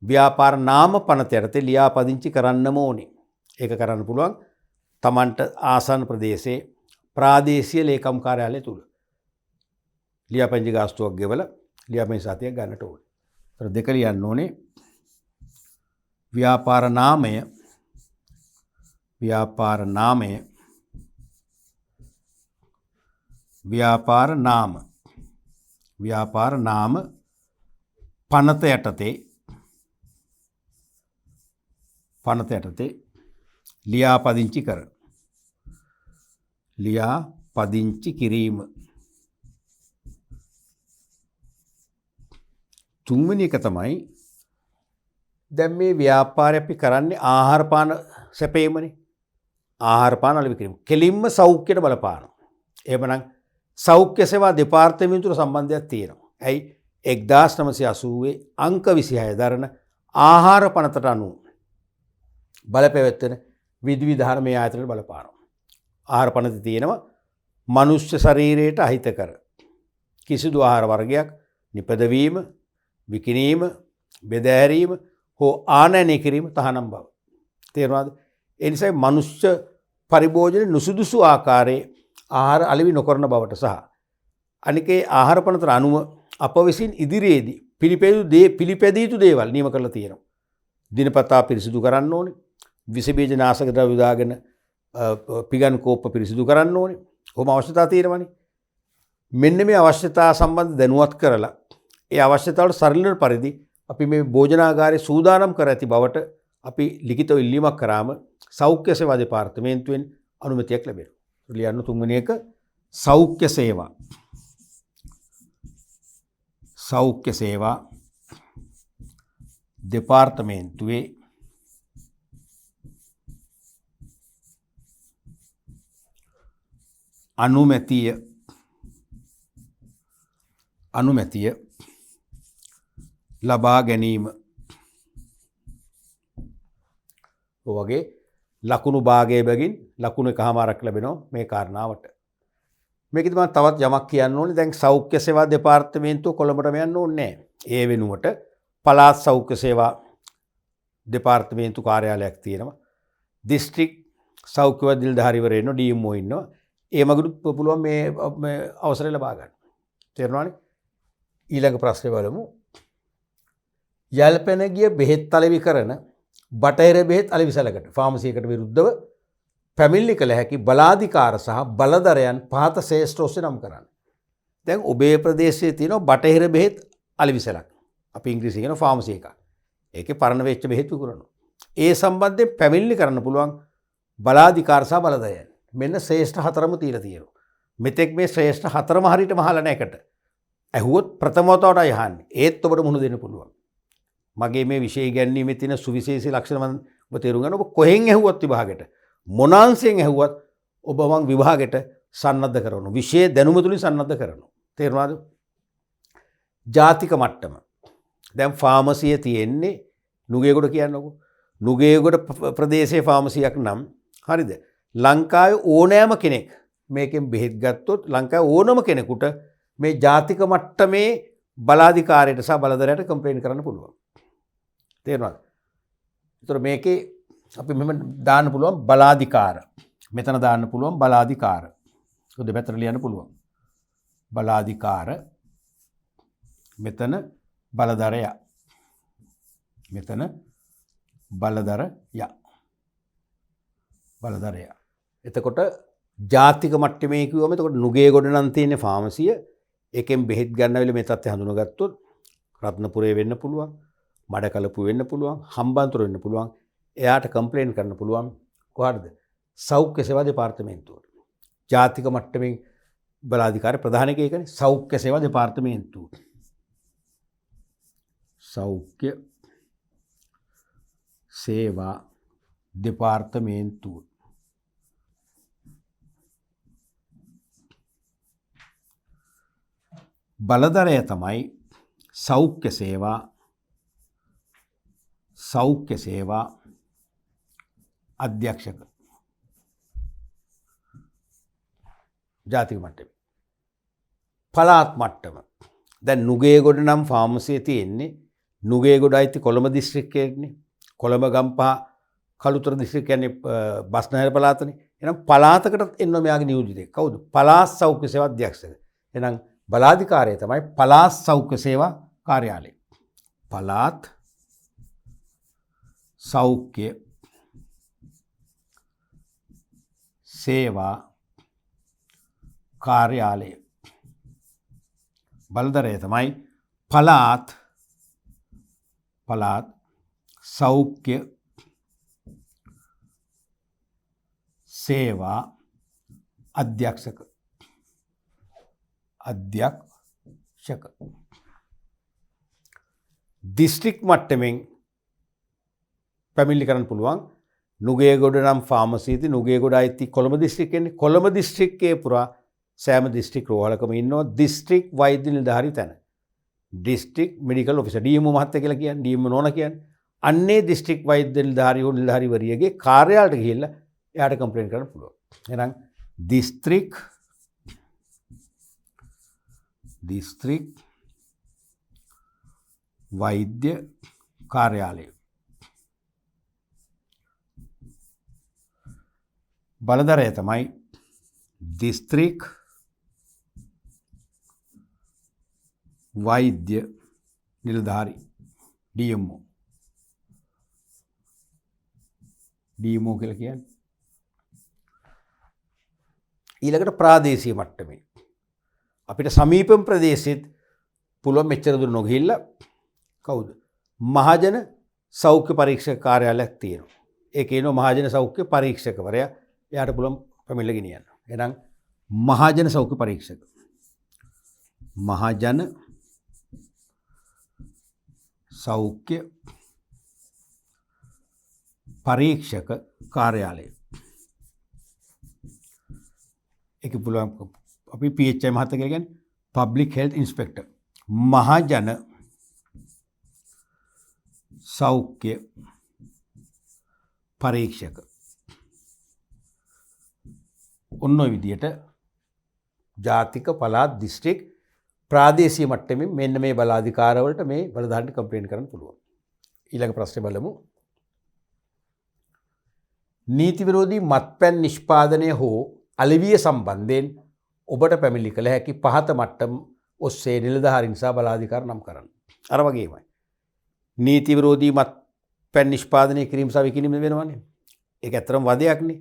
ව්‍යාපාර නාම පනත යටතේ ලියාපදිංචි කරන්නම ඕනේ. ඒක කරන්න පුළුවන් තමන්ට ආසන්න ප්‍රදේශයේ ප්‍රාදේශීය ලේකම් කාර්යාලය තුල. ලියාපදිංචි ගාස්තුවක් ගෙවලා ලියාපදිංචි සාතියක් ගන්නට ඕනේ. ඒතර දෙක ලියන්න ඕනේ. ව්‍යාපාර නාමය ව්‍යාපාර නාම පනත යටතේ ලියාපදිංචි කිරීම. තුන්වෙනි එක තමයි දැන් මේ ව්‍යාපාරය අපි කරන්නේ ආහාර පාන සැපීමනේ. ආහාර පාන අලෙවි කිරීම. කෙලින්ම සෞඛ්‍යයට බලපානවා. එහෙමනම් සෞඛ්‍ය සේවා දෙපාර්තමේන්තුවට සම්බන්ධයක් තියෙනවා. ඇයි 1980 අංක 26 දරන ආහාර පනතට අනුව බලපැවැත්වෙන විධිවිධාන මේ ආයතනවල බලපානවා. ආහාර පනතේ තියෙනවා මනුෂ්‍ය ශරීරයට අහිතකර කිසිදු ආහාර වර්ගයක් නිපදවීම, විකිණීම, බෙදෑරීම හෝ ආනයනය කිරීම තහනම් බව. තේරුණාද? ඒ නිසා මනුෂ්‍ය පරිභෝජනයේ නුසුදුසු ආකාරයේ ආහාර අලෙවි නොකරන බවට සහ අනිකේ ආහාර පනතට අනුව අප විසින් ඉදිරියේදී පිළිපැදිය යුතු දේවල් නියම කරලා තියෙනවා. දිනපතා පිරිසිදු කරන්න ඕනේ. විස බීජ නාශක ද්‍රව්‍ය දාගෙන පිගන් කෝප්ප පිරිසිදු කරන්න ඕනේ. කොහොම අවශ්‍යතාව තියෙනවනේ. මෙන්න මේ අවශ්‍යතාව සම්බන්ධ දැනුවත් කරලා ඒ අවශ්‍යතාවට සරිලන පරිදි අපි මේ භෝජනාගාරයේ සූදානම් කර ඇති බවට අපි ලිඛිතව ඉල්ලීමක් කරාම සෞඛ්‍ය සේවා දෙපාර්තමේන්තුවෙන් අනුමැතියක් ලැබෙනවා. ලියන්න තුන්වෙනි එක සෞඛ්‍ය සේවා දෙපාර්තමේන්තුවේ අනුමැතිය ලබා ගැනීම. ඔවගේ ලකුණු භාගයේ බැගින් ලකුණු එකමාරක් ලැබෙනවා මේ කාරණාවට. මේකෙදි මම තවත් යමක් කියන්න ඕනේ. දැන් සෞඛ්‍ය සේවා දෙපාර්තමේන්තුව කොළඹටම යන්න ඕනේ නැහැ. ඒ වෙනුවට පළාත් සෞඛ්‍ය සේවා දෙපාර්තමේන්තු කාර්යාලයක් තියෙනවා. දිස්ත්‍රික් සෞඛ්‍ය නිලධාරීවරයෙක් ඉන්නවා, ඩීඑම්ஓ ඉන්නවා. ඒ මගුත් පුළුවන් මේ අවසරය ලබා ගන්න. තේරුණානේ? ඊළඟ ප්‍රශ්නේ බලමු. යල්පැන ගිය බෙහෙත් අලෙවි කරන බටහිර බෙහෙත් අලෙවිසලකට ෆාමසියකට විරුද්ධව පැමිණිලි කළ හැකි බලාධිකාර සහ බලධරයන් පහත ශ්‍රේෂ්ඨ ඔස්සේ නම් කරන්න. දැන් ඔබේ ප්‍රදේශයේ තියෙන බටහිර බෙහෙත් අලෙවිසලක්. අපි ඉංග්‍රීසියෙන් කියන ෆාමසි එකක්. ඒකේ පරණ වෙච්ච බෙහෙත් විකුණනවා. ඒ සම්බන්ධයෙන් පැමිණිලි කරන්න පුළුවන් බලාධිකාර සහ බලධරයන්. මෙන්න ශ්‍රේෂ්ඨ හතරම තියලා තියෙනවා. මෙතෙක් මේ ශ්‍රේෂ්ඨ හතරම හරියටම අහලා නැකට. ඇහුවොත් ප්‍රථම වතාවට අහන්නේ. ඒත් ඔබට මුහුණ දෙන්න පුළුවන්. මගේ මේ විෂය ඉගැන්වීමේ තියෙන සුවිශේෂී ලක්ෂණ මම ඔබ තේරුම් ගන්න. ඔබ කොහෙන් ඇහුවත් විභාගෙට මොන අංශයෙන් ඇහුවත් ඔබ මං විභාගෙට සන්නද්ධ කරනවා. විෂය දැනුම තුලින් සන්නද්ධ කරනවා. තේරුණාද? ජාතික මට්ටම. දැන් ෆාමසිය තියෙන්නේ නුගේගොඩ කියන්නකෝ. නුගේගොඩ ප්‍රදේශයේ ෆාමසියක් නම් හරිද? ලංකාවේ ඕනෑම කෙනෙක් මේකෙන් බෙහෙත් ගත්තොත් ලංකාවේ ඕනම කෙනෙකුට මේ ජාතික මට්ටමේ බලාධිකාරයට සහ බලධරයට කම්ප්ලේන් කරන්න පුළුවන්. තේරුණාද? ඒතර මේකේ අපි මෙහෙම දාන්න පුළුවන් බලාධිකාර. මෙතන දාන්න පුළුවන් බලාධිකාර. ඒක දෙපැත්තට ලියන්න පුළුවන්. බලාධිකාර මෙතන බලධරය. මෙතන බලධරය. එතකොට ජාතික මට්ටමේ කිව්වම එතකොට නුගේගොඩ නම් තියෙන ෆාමසිය එකෙන් බෙහෙත් ගන්න වෙලෙ මේ තත්ත්වය හඳුනාගත්තොත් රත්නපුරේ වෙන්න පුළුවන්, මඩකලපු වෙන්න පුළුවන්, හම්බන්තොට වෙන්න පුළුවන්. එයාට කම්ප්ලේන් කරන්න පුළුවන් කොහටද? සෞඛ්‍ය සේවා දෙපාර්තමේන්තුවට. ජාතික මට්ටමින් බලාධිකාර ප්‍රධාන එක ඒකනේ සෞඛ්‍ය සේවා දෙපාර්තමේන්තුව. සෞඛ්‍ය සේවා දෙපාර්තමේන්තුව. බලධරය තමයි සෞඛ්‍ය සේවා අධ්‍යක්ෂක. ජාතික මට්ටමේ. පළාත් මට්ටම. දැන් නුගේගොඩ නම් ෆාමසිය තියෙන්නේ නුගේගොඩ අයිති කොළඹ දිස්ත්‍රික්කයේනේ. කොළඹ ගම්පහ කළුතර දිස්ත්‍රික්කය කියන්නේ බස්නාහිර පළාතනේ. එහෙනම් පළාතකට එන්න මෙයාගේ නියෝජිතයෙක්. කවුද? පළාත් සෞඛ්‍ය සේවා අධ්‍යක්ෂක. එහෙනම් බලාධිකාරිය තමයි පළාත් සෞඛ්‍ය සේවා කාර්යාලය. පළාත් සෞඛ්‍ය සේවා කාර්යාලය. බලධරය තමයි පළාත් සෞඛ්‍ය සේවා අධ්‍යක්ෂක. දිස්ත්‍රික් මට්ටමින් පැමිණිලි කරන්න පුළුවන්. නුගේගොඩ නම් ෆාමසීති නුගේගොඩ අයිති කොළඹ දිස්ත්‍රික්කයනේ. කොළඹ දිස්ත්‍රික්කයේ පුරා සෑම දිස්ත්‍රික් රෝහලකම ඉන්නවා දිස්ත්‍රික් වෛද්‍ය නිලධාරී තැන. දිස්ත්‍රික් මෙඩිකල් ඔෆිසර් ඩීඑම්ஓ මහත්තයා කියලා කියන්නේ ඩීඑම්ஓ නෝනා කියන්නේ. අන්නේ දිස්ත්‍රික් වෛද්‍ය නිලධාරීවරියගේ කාර්යාලයට ගිහිල්ලා එයාට කම්ප්ලේන්ට් කරන්න පුළුවන්. එහෙනම් දිස්ත්‍රික් වෛද්‍ය කාර්යාලය. බලධරය තමයි දිස්ත්‍රික් වෛද්‍ය නිලධාරී ඩීඑම්ఓ. ඩීඑම්ஓ කියලා කියන්නේ. ඊළඟට ප්‍රාදේශීය මට්ටමේ අපිට සමීපම ප්‍රදේශෙත් පුළුවන් මෙච්චර දුර නොගිහිල්ලා කවුද? මහජන සෞඛ්‍ය පරීක්ෂක කාර්යාලයක් තියෙනවා. ඒ කියනවා මහජන සෞඛ්‍ය පරීක්ෂකවරයා. එයාට පුළුවන් පැමිණිල්ල ගෙනියන්න. එහෙනම් මහජන සෞඛ්‍ය පරීක්ෂක. මහජන සෞඛ්‍ය පරීක්ෂක කාර්යාලය. ඒක පුළුවන් අපි PHI මහත්තයා කියලා කියන්නේ පබ්ලික් හෙල්ත් ඉන්ස්පෙක්ටර්. මහජන සෞඛ්‍ය පරීක්ෂක. ඔන්න ඔය විදියට ජාතික පළාත් දිස්ත්‍රික් ප්‍රාදේශීය මට්ටමින් මෙන්න මේ බලාධිකාරවලට මේ බලධාරීන්ට කම්ප්ලේන්ට් කරන්න පුළුවන්. ඊළඟ ප්‍රශ්නේ බලමු. නීති විරෝධී මත්පැන් නිෂ්පාදනය හෝ අලෙවිය සම්බන්ධයෙන් ඔබට පැමිණිලි කළ හැකි පහත මට්ටම් ඔස්සේ නිලධාරීන් සහ බලාධිකාර නම් කරන්න. අර වගේමයි. නීති විරෝධී මත්පැන් නිෂ්පාදනය කිරීම සහ විකිණීම වෙනවනේ. ඒක ඇත්තටම වදයක්නේ.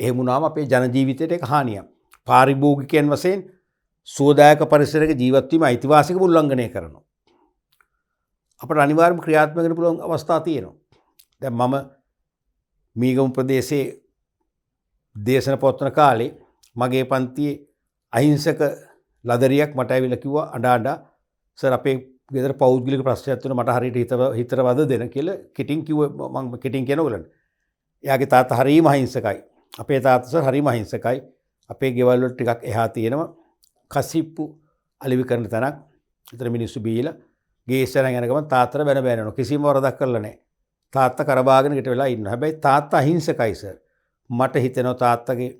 එහෙම වුණාම අපේ ජන ජීවිතයට ඒක හානියක්. පාරිභෝගිකයන් වශයෙන් සුවදායක පරිසරයක ජීවත් වීම අයිතිවාසිකම උල්ලංඝනය කරනවා. අපට අනිවාර්යයෙන්ම ක්‍රියාත්මක වෙන්න පුළුවන් අවස්ථා තියෙනවා. දැන් මම මීගමු ප්‍රදේශයේ දේශන පවත්වන කාලේ මගේ පන්තියේ අහිංසක ලදරියක් මට ඇවිල්ලා කිව්වා අඬ සර් අපේ ගෙදර පෞද්ගලික ප්‍රශ්නයක් තියෙනවා මට හරියට හිතට වද දෙන්න කියලා කෙටින් කිව්වා. මම කෙටින් කියන උගලන්න. එයාගේ තාත්තා හරිම අහිංසකයි. අපේ තාත්තා සර් හරිම අහිංසකයි. අපේ ගෙවල් වල ටිකක් එහා තියෙනවා කසිප්පු අලෙවි කරන තැනක්. ඒතර මිනිස්සු බීලා ගේස්සෙන් යන ගමන් තාත්තට බැන යනවා. කිසිම වරදක් කරලා නැහැ. තාත්තා කරබාගෙන ගෙට වෙලා ඉන්නවා. හැබැයි තාත්තා අහිංසකයි සර්. මට හිතෙනවා තාත්තගේ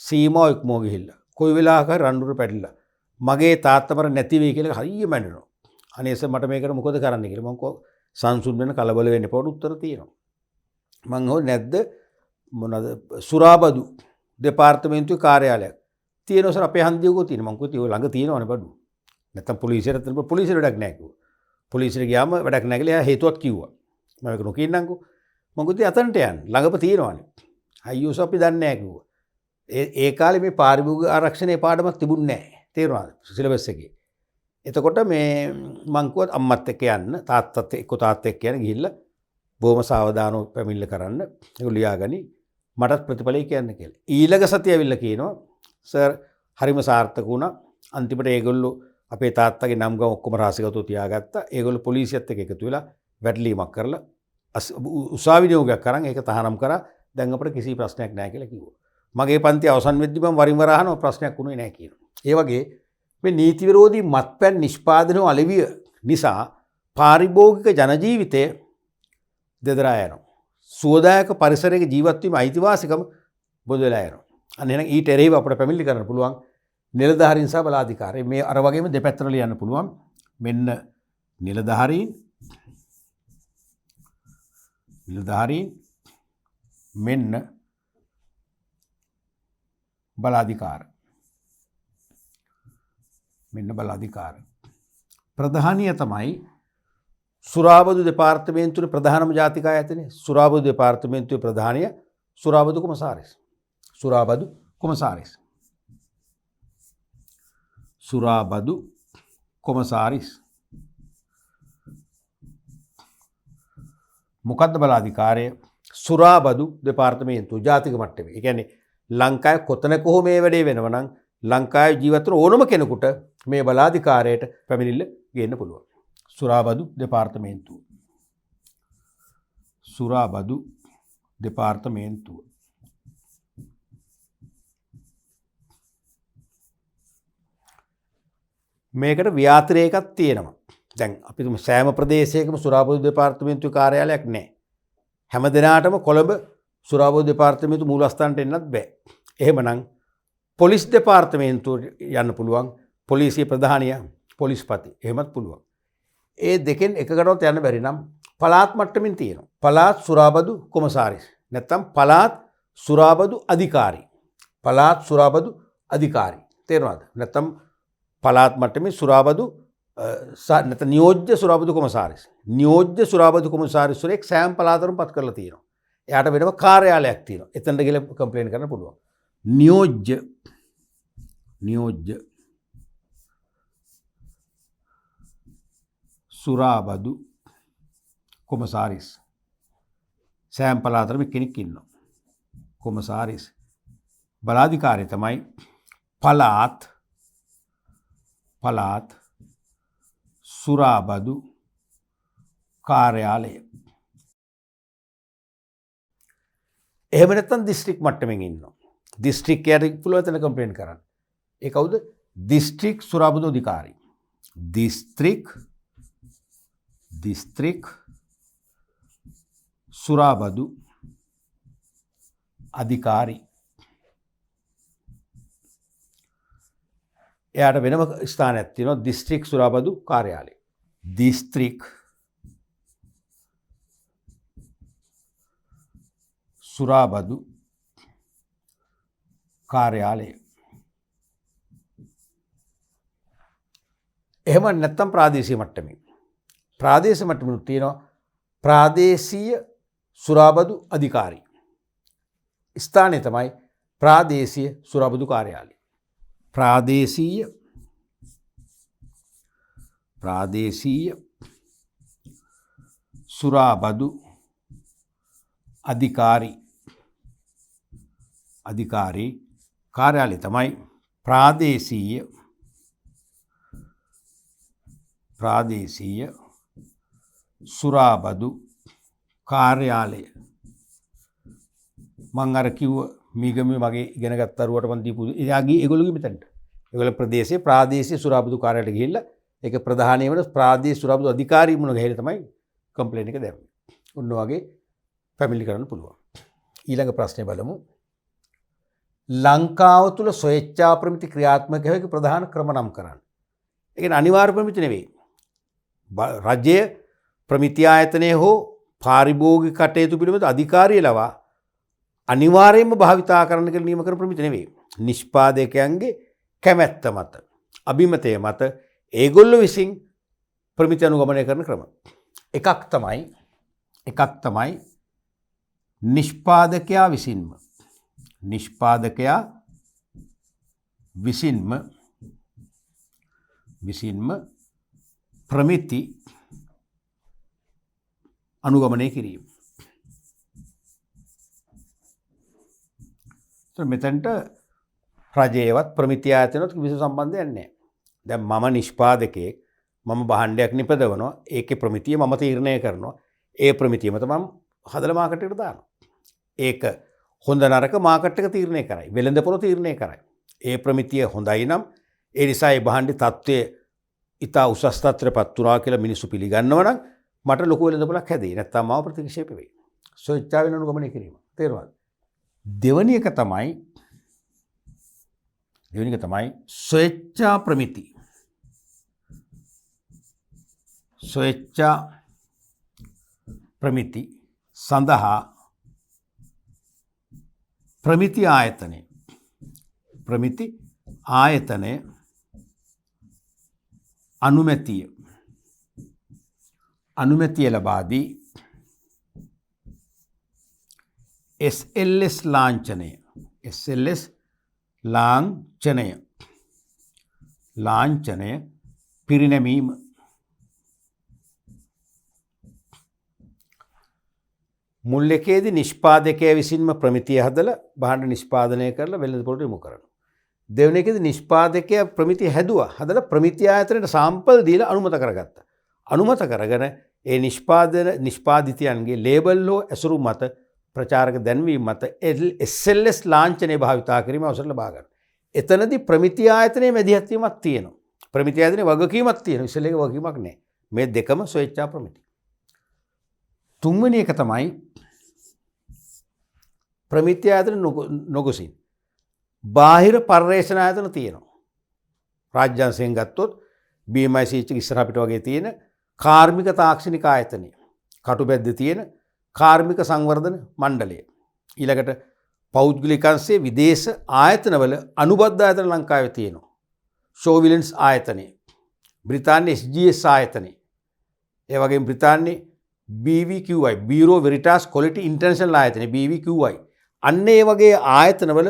සීමාව ඉක්මව ගිහිල්ලා. කොයි වෙලාවක රණ්ඩුර පැටලිලා. මගේ තාත්තමර නැති වෙයි කියලා හරිය මැනෙනවා. අනේ සර් මට මේකට මොකද කරන්න කියලා. මම කෝ සංසුන් වෙන කලබල වෙන්න පොඩ උත්තර තියෙනවා. මං හො නැද්ද මොනවාද සුරාබදු දෙපාර්තමේන්තුවේ කාර්යාලයක් තියෙනවා සර් අපේ හන්දියකෝ තියෙනවා. මං කිව්වා ඒ ළඟ තියෙනවනේ බඩු. නැත්තම් පොලිසියට පොලිසියට වැඩක් නැහැ කිව්වා. පොලිසියට ගියාම වැඩක් නැහැ කියලා එයා හේතුවක් කිව්වා. මම ඒක නොකියන්නම්කෝ. මං කිව්වා අතන්ට යන්න ළඟම තියෙනවනේ. අයියෝ සර් අපි දන්නේ නැහැ කිව්වා. ඒ කාලේ මේ පාරිභෝගික ආරක්ෂණයේ පාඩමක් තිබුණේ නැහැ. තේරුණාද? සිලබස් එකේ. එතකොට මේ මං කිව්වා අම්මත් එක්ක යන්න තාත්තත් එක්ක යන්න ගිහිල්ලා බොහොම සාවධානව පැමිණිල්ල කරන්න. ඒක ලියාගනි. මටත් ප්‍රතිඵලය කියන්න කියලා. ඊළඟ සතිය ඇවිල්ලා කියනවා සර් හරිම සාර්ථක වුණා. අන්තිමට ඒගොල්ලෝ අපේ තාත්තගේ නම් ගම ඔක්කොම රාසිගතව තියාගත්තා. ඒගොල්ලෝ පොලිසියත් එක්ක එකතු වෙලා වැටලීමක් කරලා උසාවි නියෝගයක් කරන් ඒක තහනම් කරා. දැන් අපිට කිසි ප්‍රශ්නයක් නැහැ කියලා කිව්වා. මගේ පන්ති අවසන් වෙද්දි මම වරින් වර අහනවා ප්‍රශ්නයක් වුණේ නැහැ කියනවා. ඒ වගේ මේ නීති විරෝධී මත්පැන් නිෂ්පාදන අලෙවිය නිසා පාරිභෝගික ජන ජීවිතය දෙදරා යනවා. සුවදායක පරිසරයක ජීවත් වීම අයිතිවාසිකම බොද වෙලා යනවා. අන්න එහෙනම් ඊට එරෙහිව අපිට පැමිණිලි කරන්න පුළුවන් නිලධාරීන් සහ බලාධිකාරී. මේ අර වගේම දෙපැත්තට ලියන්න පුළුවන්. මෙන්න නිලධාරීන් මෙන්න බලාධිකාර. මෙන්න බලාධිකාර. ප්‍රධානිය තමයි සුරාබදු දෙපාර්තමේන්තුවේ ප්‍රධානම ජාතික ආයතනය. සුරාබදු දෙපාර්තමේන්තුවේ ප්‍රධානිය සුරාබදු කොමසාරිස්. සුරාබදු කොමසාරිස්. සුරාබදු කොමසාරිස්. මොකද්ද බලාධිකාරය? සුරාබදු දෙපාර්තමේන්තුව ජාතික මට්ටමේ. ඒ කියන්නේ ලංකාවේ කොතනක හෝ මේ වැඩේ වෙනවා නම් ලංකාවේ ජීවත් වන ඕනම කෙනෙකුට මේ බලාධිකාරයට පැමිණිල්ල ගේන්න පුළුවන්. සුරාබදු දෙපාර්තමේන්තුව. සුරාබදු දෙපාර්තමේන්තුව. මේකට ව්‍යාතිරේකක් තියෙනවා. දැන් අපි තුමු සෑම ප්‍රදේශයකම සුරාබදු දෙපාර්තමේන්තුවේ කාර්යාලයක් නැහැ. හැම දිනාටම කොළඹ සුරාබදු දෙපාර්තමේන්තුව මූලස්ථානට එන්නත් බෑ. එහෙමනම් පොලිස් දෙපාර්තමේන්තුවට යන්න පුළුවන්. පොලිසිය ප්‍රධානිය පොලිස්පති. එහෙමත් පුළුවන්. ඒ දෙකෙන් එකකටවත් යන්න බැරි නම් පළාත් මට්ටමින් තියෙනවා. පළාත් සුරාබදු කොමසාරිස්. නැත්නම් පළාත් සුරාබදු අධිකාරී. පළාත් සුරාබදු අධිකාරී. තේරෙනවද? නැත්නම් පළාත් මට්ටමේ සුරාබදු නැත්නම් නියෝජ්‍ය සුරාබදු කොමසාරිස්. නියෝජ්‍ය සුරාබදු කොමසාරිස් වරෙක් සෑම පළාතකම පත් කරලා තියෙනවා. එයාට වෙනම කාර්යාලයක් තියෙනවා. එතනට ගිහලා කම්ප්ලේන් කරන්න පුළුවන්. නියෝජ්‍ය සුරාබදු කොමසාරිස්. සෑම පළාතකම කෙනෙක් ඉන්නවා. කොමසාරිස්. බලාධිකාරිය තමයි පළාත් සුරාබදු කාර්යාලය. එහෙම නැත්නම් දිස්ත්‍රික් මට්ටමින් ඉන්නවා. දිස්ත්‍රික්කයට පුළුවන් එතන කම්ප්ලේන් කරන්න. ඒ කවුද? දිස්ත්‍රික් සුරාබදු අධිකාරී. දිස්ත්‍රික් සුරාබදු අධිකාරී. එයාට වෙනම ස්ථානයක් තියෙනවා. දිස්ත්‍රික් සුරාබදු කාර්යාලය. දිස්ත්‍රික් සුරාබදු කාර්යාලය. එහෙම නැත්නම් ප්‍රාදේශීය මට්ටමේ. ප්‍රාදේශීය මට්ටමේ තියෙනවා ප්‍රාදේශීය සුරාබදු අධිකාරී. ස්ථානය තමයි ප්‍රාදේශීය සුරාබදු කාර්යාලය. ප්‍රාදේශීය සුරාබදු අධිකාරී කාර්යාලය තමයි ප්‍රාදේශීය සුරාබදු කාර්යාලය. මං අර කිව්ව මීගමේ මගේ ඉගෙන ගත්ත අරුවට මන් දීපු එයාගේ ඒගොල්ලෝගේ මෙතනට. ඒගොල්ලෝ ප්‍රදේශයේ ප්‍රාදේශීය සුරාබදු කාර්යාලයට ගිහිල්ලා ඒක ප්‍රධානීය වෙන ප්‍රාදේශීය සුරාබදු අධිකාරී මුණ ගහලා තමයි කම්ප්ලේන්ට් එක දැම්මේ. ඔන්න වගේ පැමිණිලි කරන්න පුළුවන්. ඊළඟ ප්‍රශ්නේ බලමු. ලංකාව තුල ස්වේච්ඡා ප්‍රමිති ක්‍රියාත්මක වෙක ප්‍රධාන ක්‍රම නම් කරන්න. ඒ කියන්නේ අනිවාර්ය ප්‍රමිති නෙවෙයි. රජය ප්‍රමිති ආයතනයේ හෝ පාරිභෝගික කටයුතු පිළිබඳ අධිකාරිය ලවා අනිවාර්යයෙන්ම භාවිතා කරන්න කියලා නියම කරන ප්‍රමිති නෙවෙයි. නිෂ්පාදකයන්ගේ කැමැත්ත මත, අභිමතය මත ඒගොල්ලෝ විසින් ප්‍රමිති අනුගමනය කරන ක්‍රම. එකක් තමයි නිෂ්පාදකයා විසින්ම ප්‍රමිති අනුගමනය කිරීම. මෙතනට රජයේවත් ප්‍රමිති ආයතනවත් කිසි සම්බන්ධයක් නැහැ. දැන් මම නිෂ්පාදකයෙක්, මම භාණ්ඩයක් නිපදවනවා, ඒකේ ප්‍රමිතිය මම තීරණය කරනවා. ඒ ප්‍රමිතිය මත මම හදලා මාකට් එකට දානවා. ඒක හොඳ නරක මාකට් එක තීරණය කරයි. වෙළඳපොළ තීරණය කරයි. ඒ ප්‍රමිතිය හොඳයි නම් ඒ නිසා ඒ භාණ්ඩේ තත්ත්වය ඉතා උසස් තත්ත්වයටපත් වුණා කියලා මිනිස්සු පිළිගන්නවා නම් මට ලොකු වෙළඳපොළක් හැදෙයි. නැත්නම් මාව ප්‍රතික්ෂේප වෙයි. ස්වේච්ඡාවෙන් අනුගමනය කිරීම. තේරුණාද? දෙවැනි එක තමයි ස්වේච්ඡා ප්‍රමිති. ස්වේච්ඡා ප්‍රමිති සඳහා ප්‍රමිති ආයතනය අනුමැතිය ලබා දී SLS ලාංඡනය පිරිනැමීම මුල් එකේදී නිෂ්පාදකයා විසින්ම ප්‍රමිතිය හදලා භාණ්ඩ නිෂ්පාදනය කරලා වෙළඳපොළට යොමු කරනවා. දෙවෙනි එකේදී නිෂ්පාදකයා ප්‍රමිතිය හදුවා ප්‍රමිති ආයතනයට සාම්පල් දීලා අනුමත කරගත්තා. අනුමත කරගෙන ඒ නිෂ්පාදිතයන්ගේ ලේබල් හෝ ඇසුරු මත ප්‍රචාරක දැන්වීම මත SLS ලාංඡනය භාවිතා කිරීම අවසර ලබා ගන්න. එතනදී ප්‍රමිති ආයතනයේ මැදිහත් වීමක් තියෙනවා. ප්‍රමිති ආයතනයේ වගකීමක් තියෙනවා. ඉස්සෙල්ලා ඒක වගකීමක් නැහැ. මේ දෙකම ස්වේච්ඡා ප්‍රමිති. තුන්වෙනි එක තමයි ප්‍රමිති ආයතන නොගොසින් බාහිර පර්යේෂණ ආයතන තියෙනවා. රාජ්‍යාංශයෙන් ගත්තොත් BMIC ඉස්සරහ පිට වගේ තියෙන කාර්මික තාක්ෂණික ආයතනය, කටුබැද්ද තියෙන කාර්මික සංවර්ධන මණ්ඩලය. ඊළඟට පෞද්ගලික අංශයේ විදේශ ආයතනවල අනුබද්ධ ආයතන ලංකාවේ තියෙනවා. ෂෝවිලන්ස් ආයතනය, බ්‍රිතාන්‍ය SGS ආයතනය, ඒ වගේම බ්‍රිතාන්‍ය BVQI බීරෝ වෙරිටාස් ක්වොලිටි ඉන්ටර්නැෂනල් ආයතනය BVQI. අන්න ඒ වගේ ආයතනවල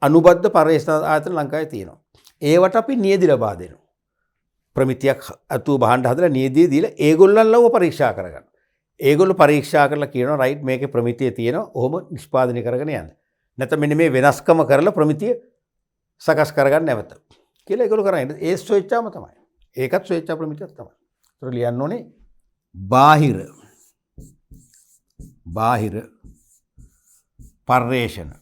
අනුබද්ධ පර්යේෂණ ආයතන ලංකාවේ තියෙනවා. ඒවට අපි නියැදි ලබා දෙනවා. ප්‍රමිතියක් අතුව භාණ්ඩ හදලා නියැදිය දීලා ඒගොල්ලන්ලව පරීක්ෂා කරගන්න. ඒගොල්ලෝ පරීක්ෂා කරලා කියනවා රයිට් මේකේ ප්‍රමිතිය තියෙනවා. ඔහොම නිෂ්පාදනය කරගෙන යන්න. නැත්නම් මෙන්න මේ වෙනස්කම කරලා ප්‍රමිතිය සකස් කරගන්න නැවත. කියලා ඒගොල්ලෝ කරන්නේ. ඒ ස්වේච්ඡාම තමයි. ඒකත් ස්වේච්ඡා ප්‍රමිතියක් තමයි. ඒතර ලියන්න ඕනේ බාහිර පර්යේෂණ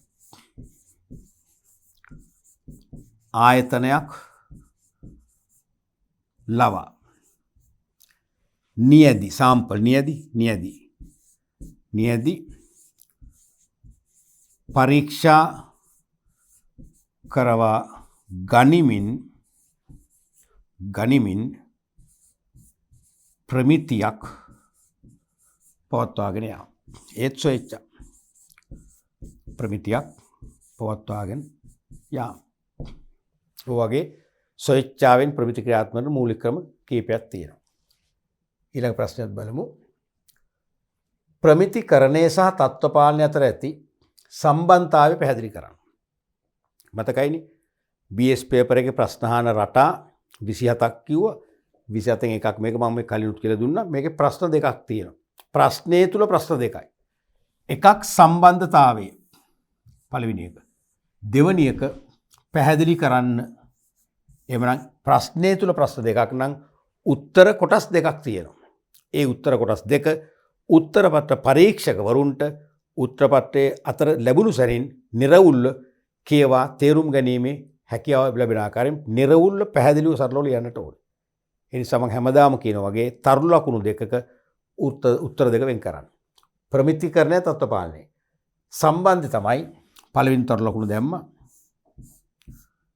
ආයතනයක් ලවා නියැදි සාම්පල් නියැදි පරීක්ෂා කරවා ගනිමින් ප්‍රමිතියක් පවත්වාගෙන යාම. ඒත් ස්වේච්ඡා ප්‍රමිතියක් පවත්වාගෙන යාම. ඔයගේ ස්වේච්ඡාවෙන් ප්‍රමිති ක්‍රියාත්මක මූලික ක්‍රම කීපයක් තියෙනවා. ඊළඟ ප්‍රශ්නයක් බලමු. ප්‍රමිතිකරණය සහ තත්ත්ව පාලනය අතර ඇති සම්බන්ධතාවය පැහැදිලි කරන්න. මතකයිනේ BS පේපර් එකේ ප්‍රශ්න අහන රටා 27ක් කිව්වා. 27න් එකක් මේක මම මේ කලිනුත් කියලා දුන්නා. මේකේ ප්‍රශ්න දෙකක් තියෙනවා. ප්‍රශ්නයේ තුල ප්‍රශ්න දෙකයි. එකක් සම්බන්ධතාවය. පළවෙනි එක. දෙවෙනි එක පැහැදිලි කරන්න. එහෙමනම් ප්‍රශ්නයේ තුල ප්‍රශ්න දෙකක් නම් උත්තර කොටස් දෙකක් තියෙනවා. ඒ උත්තර කොටස් දෙක උත්තරපත්‍ර පරීක්ෂකවරුන්ට උත්තරපත්‍රයේ අතර ලැබුණු සැරින් නිර්වුල්ව කියවා තේරුම් ගැනීමේ හැකියාව ලැබෙන ආකාරයෙන් නිර්වුල්ව පැහැදිලිව සරලව ලියන්නට ඕනේ. ඒ නිසා මම හැමදාම කියන වගේ තරු ලකුණු දෙකක උත්තර දෙක වෙන් කරන්න. ප්‍රමිතිකරණය තත්ත්ව පාලනය. සම්බන්ධය තමයි පළවෙනි තරු ලකුණු දැම්ම.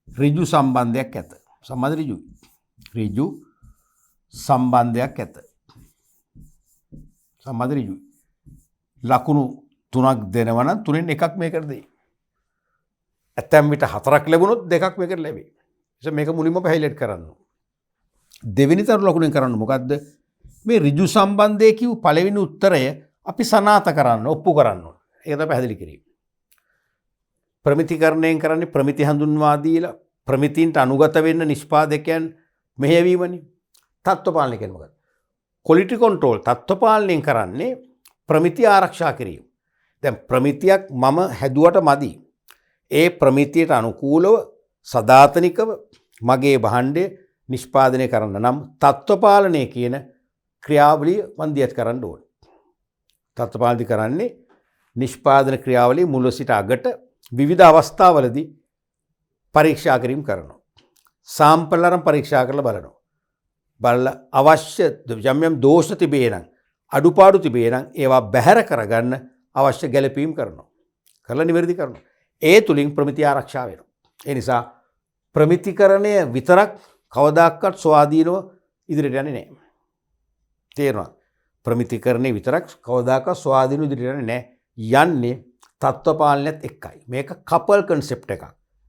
ඍජු සම්බන්ධයක් ඇත. සම්බන්ධ ඍජුයි. ඍජු සම්බන්ධයක් ඇත. සම්බන්ධ ඍජුයි. ලකුණු 3ක් දෙනවා නම් 3න් එකක් මේකට දෙයි. ඇතැම් විට 4ක් ලැබුණොත් 2ක් මේකට ලැබෙයි. ඒ මේක මුලින්ම හයිලයිට් කරන්න. දෙවෙනි තරු ලකුණෙන් කරන්න මොකද්ද? මේ ඍජු සම්බන්ධය කියු පළවෙනි උත්තරය අපි සනාථ කරන්න, ඔප්පු කරන්න ඕන. ඒක තමයි පැහැදිලි කිරීම. ප්‍රමිතිකරණයෙන් කරන්නේ ප්‍රමිති හඳුන්වා දීලා ප්‍රමිතින්ට අනුගත වෙන්න නිෂ්පාදකයන් මෙහෙයවීමනේ. තත්ත්ව පාලනය කියන්නේ මොකක්ද? ක්වොලිටි කන්ට්‍රෝල් තත්ත්ව පාලනයෙන් කරන්නේ ප්‍රමිති ආරක්ෂා කිරීම. දැන් ප්‍රමිතියක් මම හැදුවට මදි. ඒ ප්‍රමිතියට අනුකූලව සදාතනිකව මගේ භාණ්ඩය නිෂ්පාදනය කරන්න නම් තත්ත්ව පාලනය කියන ක්‍රියාවලිය වන්දියත් කරන්න ඕනේ. තත්ත්ව පාලනය කරන්නේ නිෂ්පාදන ක්‍රියාවලිය මුල සිට අගට විවිධ අවස්ථාවලදී පරීක්ෂා කිරීම කරනවා. සාම්පල් අරන් පරීක්ෂා කරලා බලනවා. බලලා අවශ්‍ය යම් දෝෂ තිබේ නම් අඩුපාඩු තිබේ නම් ඒවා බැහැර කරගන්න අවශ්‍ය ගැළපීම් කරනවා. කරලා නිවැරදි කරනවා. ඒ තුලින් ප්‍රමිතිය ආරක්ෂා වෙනවා. ඒ නිසා ප්‍රමිතිකරණය විතරක් කවදාකවත් ස්වාධීනව ඉදිරියට යන්නේ නැහැ. තේරෙනවද? ප්‍රමිතිකරණය විතරක් කවදාකවත් ස්වාධීනව ඉදිරියට යන්නේ නැහැ. යන්නේ තත්ත්ව පාලනයත් එක්කයි. මේක කපල් කන්සෙප්ට් එකක්.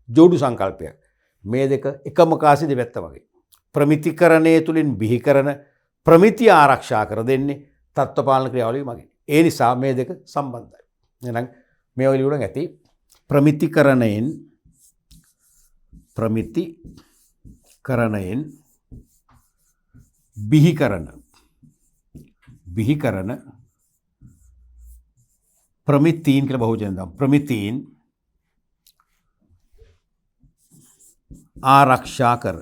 ජෝඩු සංකල්පයක්. මේ දෙක එකම කාසි දෙපැත්ත වගේ. ප්‍රමිතිකරණය තුළින් බිහි කරන ප්‍රමිතිය ආරක්ෂා කර දෙන්නේ තත්ත්ව පාලන ක්‍රියාවලිය මගින්. ඒ නිසා මේ දෙක සම්බන්ධයි. එහෙනම් මේ වගේ ලියුණා ඇති ප්‍රමිතිකරණයෙන් බිහි කරන ප්‍රමිතීන් කියලා බහුවචන දාමු. ප්‍රමිතීන් ආරක්ෂා කර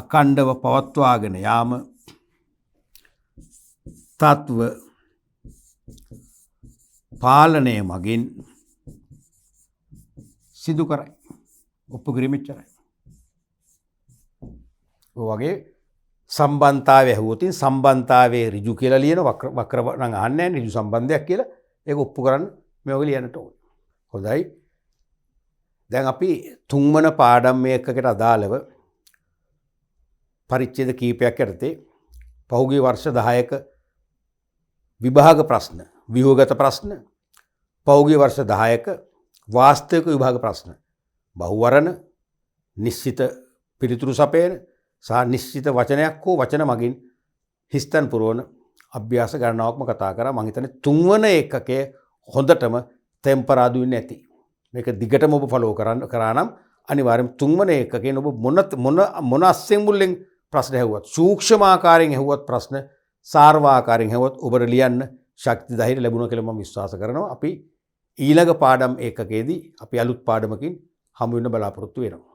අඛණ්ඩව පවත්වාගෙන යාම තත්ව පාලනය මගින් සිදු කරයි. ඔප්පු කිරීම එච්චරයි. ඔය වගේ සම්බන්ධතාවය ඇහුවොතින් සම්බන්ධතාවයේ ඍජු කියලා ලියන වක්‍ර නම් අහන්නේ නැහැ ඍජු සම්බන්ධයක් කියලා. ඒක ඔප්පු කරන්න මේ වගේ ලියන්නට ඕනේ. හොඳයි. දැන් අපි තුන්වන පාඩම් මේකකට අදාළව පරිච්ඡේද කීපයක් යටතේ පහුගිය වර්ෂ 10ක විභාග ප්‍රශ්න, ව්‍යුහගත ප්‍රශ්න, පහුගිය වර්ෂ 10ක වාස්තවික විභාග ප්‍රශ්න, බහුවරණ, නිශ්චිත පිළිතුරු සපයන සහ නිශ්චිත වචනයක් හෝ වචන මගින් හිස්තන් පුරවන අභ්‍යාස ගණනාවක්ම කතා කරා. මම හිතන්නේ තුන්වන එකකේ හොඳටම ටෙම්පරාදු වෙන්නේ නැති. මේක දිගටම ඔබ ෆලෝ කරා නම් අනිවාර්යයෙන් තුන්වන එකකේ ඔබ මොන අස්සෙන් මුල්ලෙන් ප්‍රශ්න ඇහුවත්, සූක්ෂම ආකාරයෙන් ඇහුවත් ප්‍රශ්න, සාර්ව ආකාරයෙන් ඇහුවත් ඔබට ලියන්න ශක්ති ධෛර්ය ලැබුණා කියලා මම විශ්වාස කරනවා. අපි ඊළඟ පාඩම් ඒකකයේදී අපි අලුත් පාඩමකින් හමු වෙන්න බලාපොරොත්තු වෙනවා.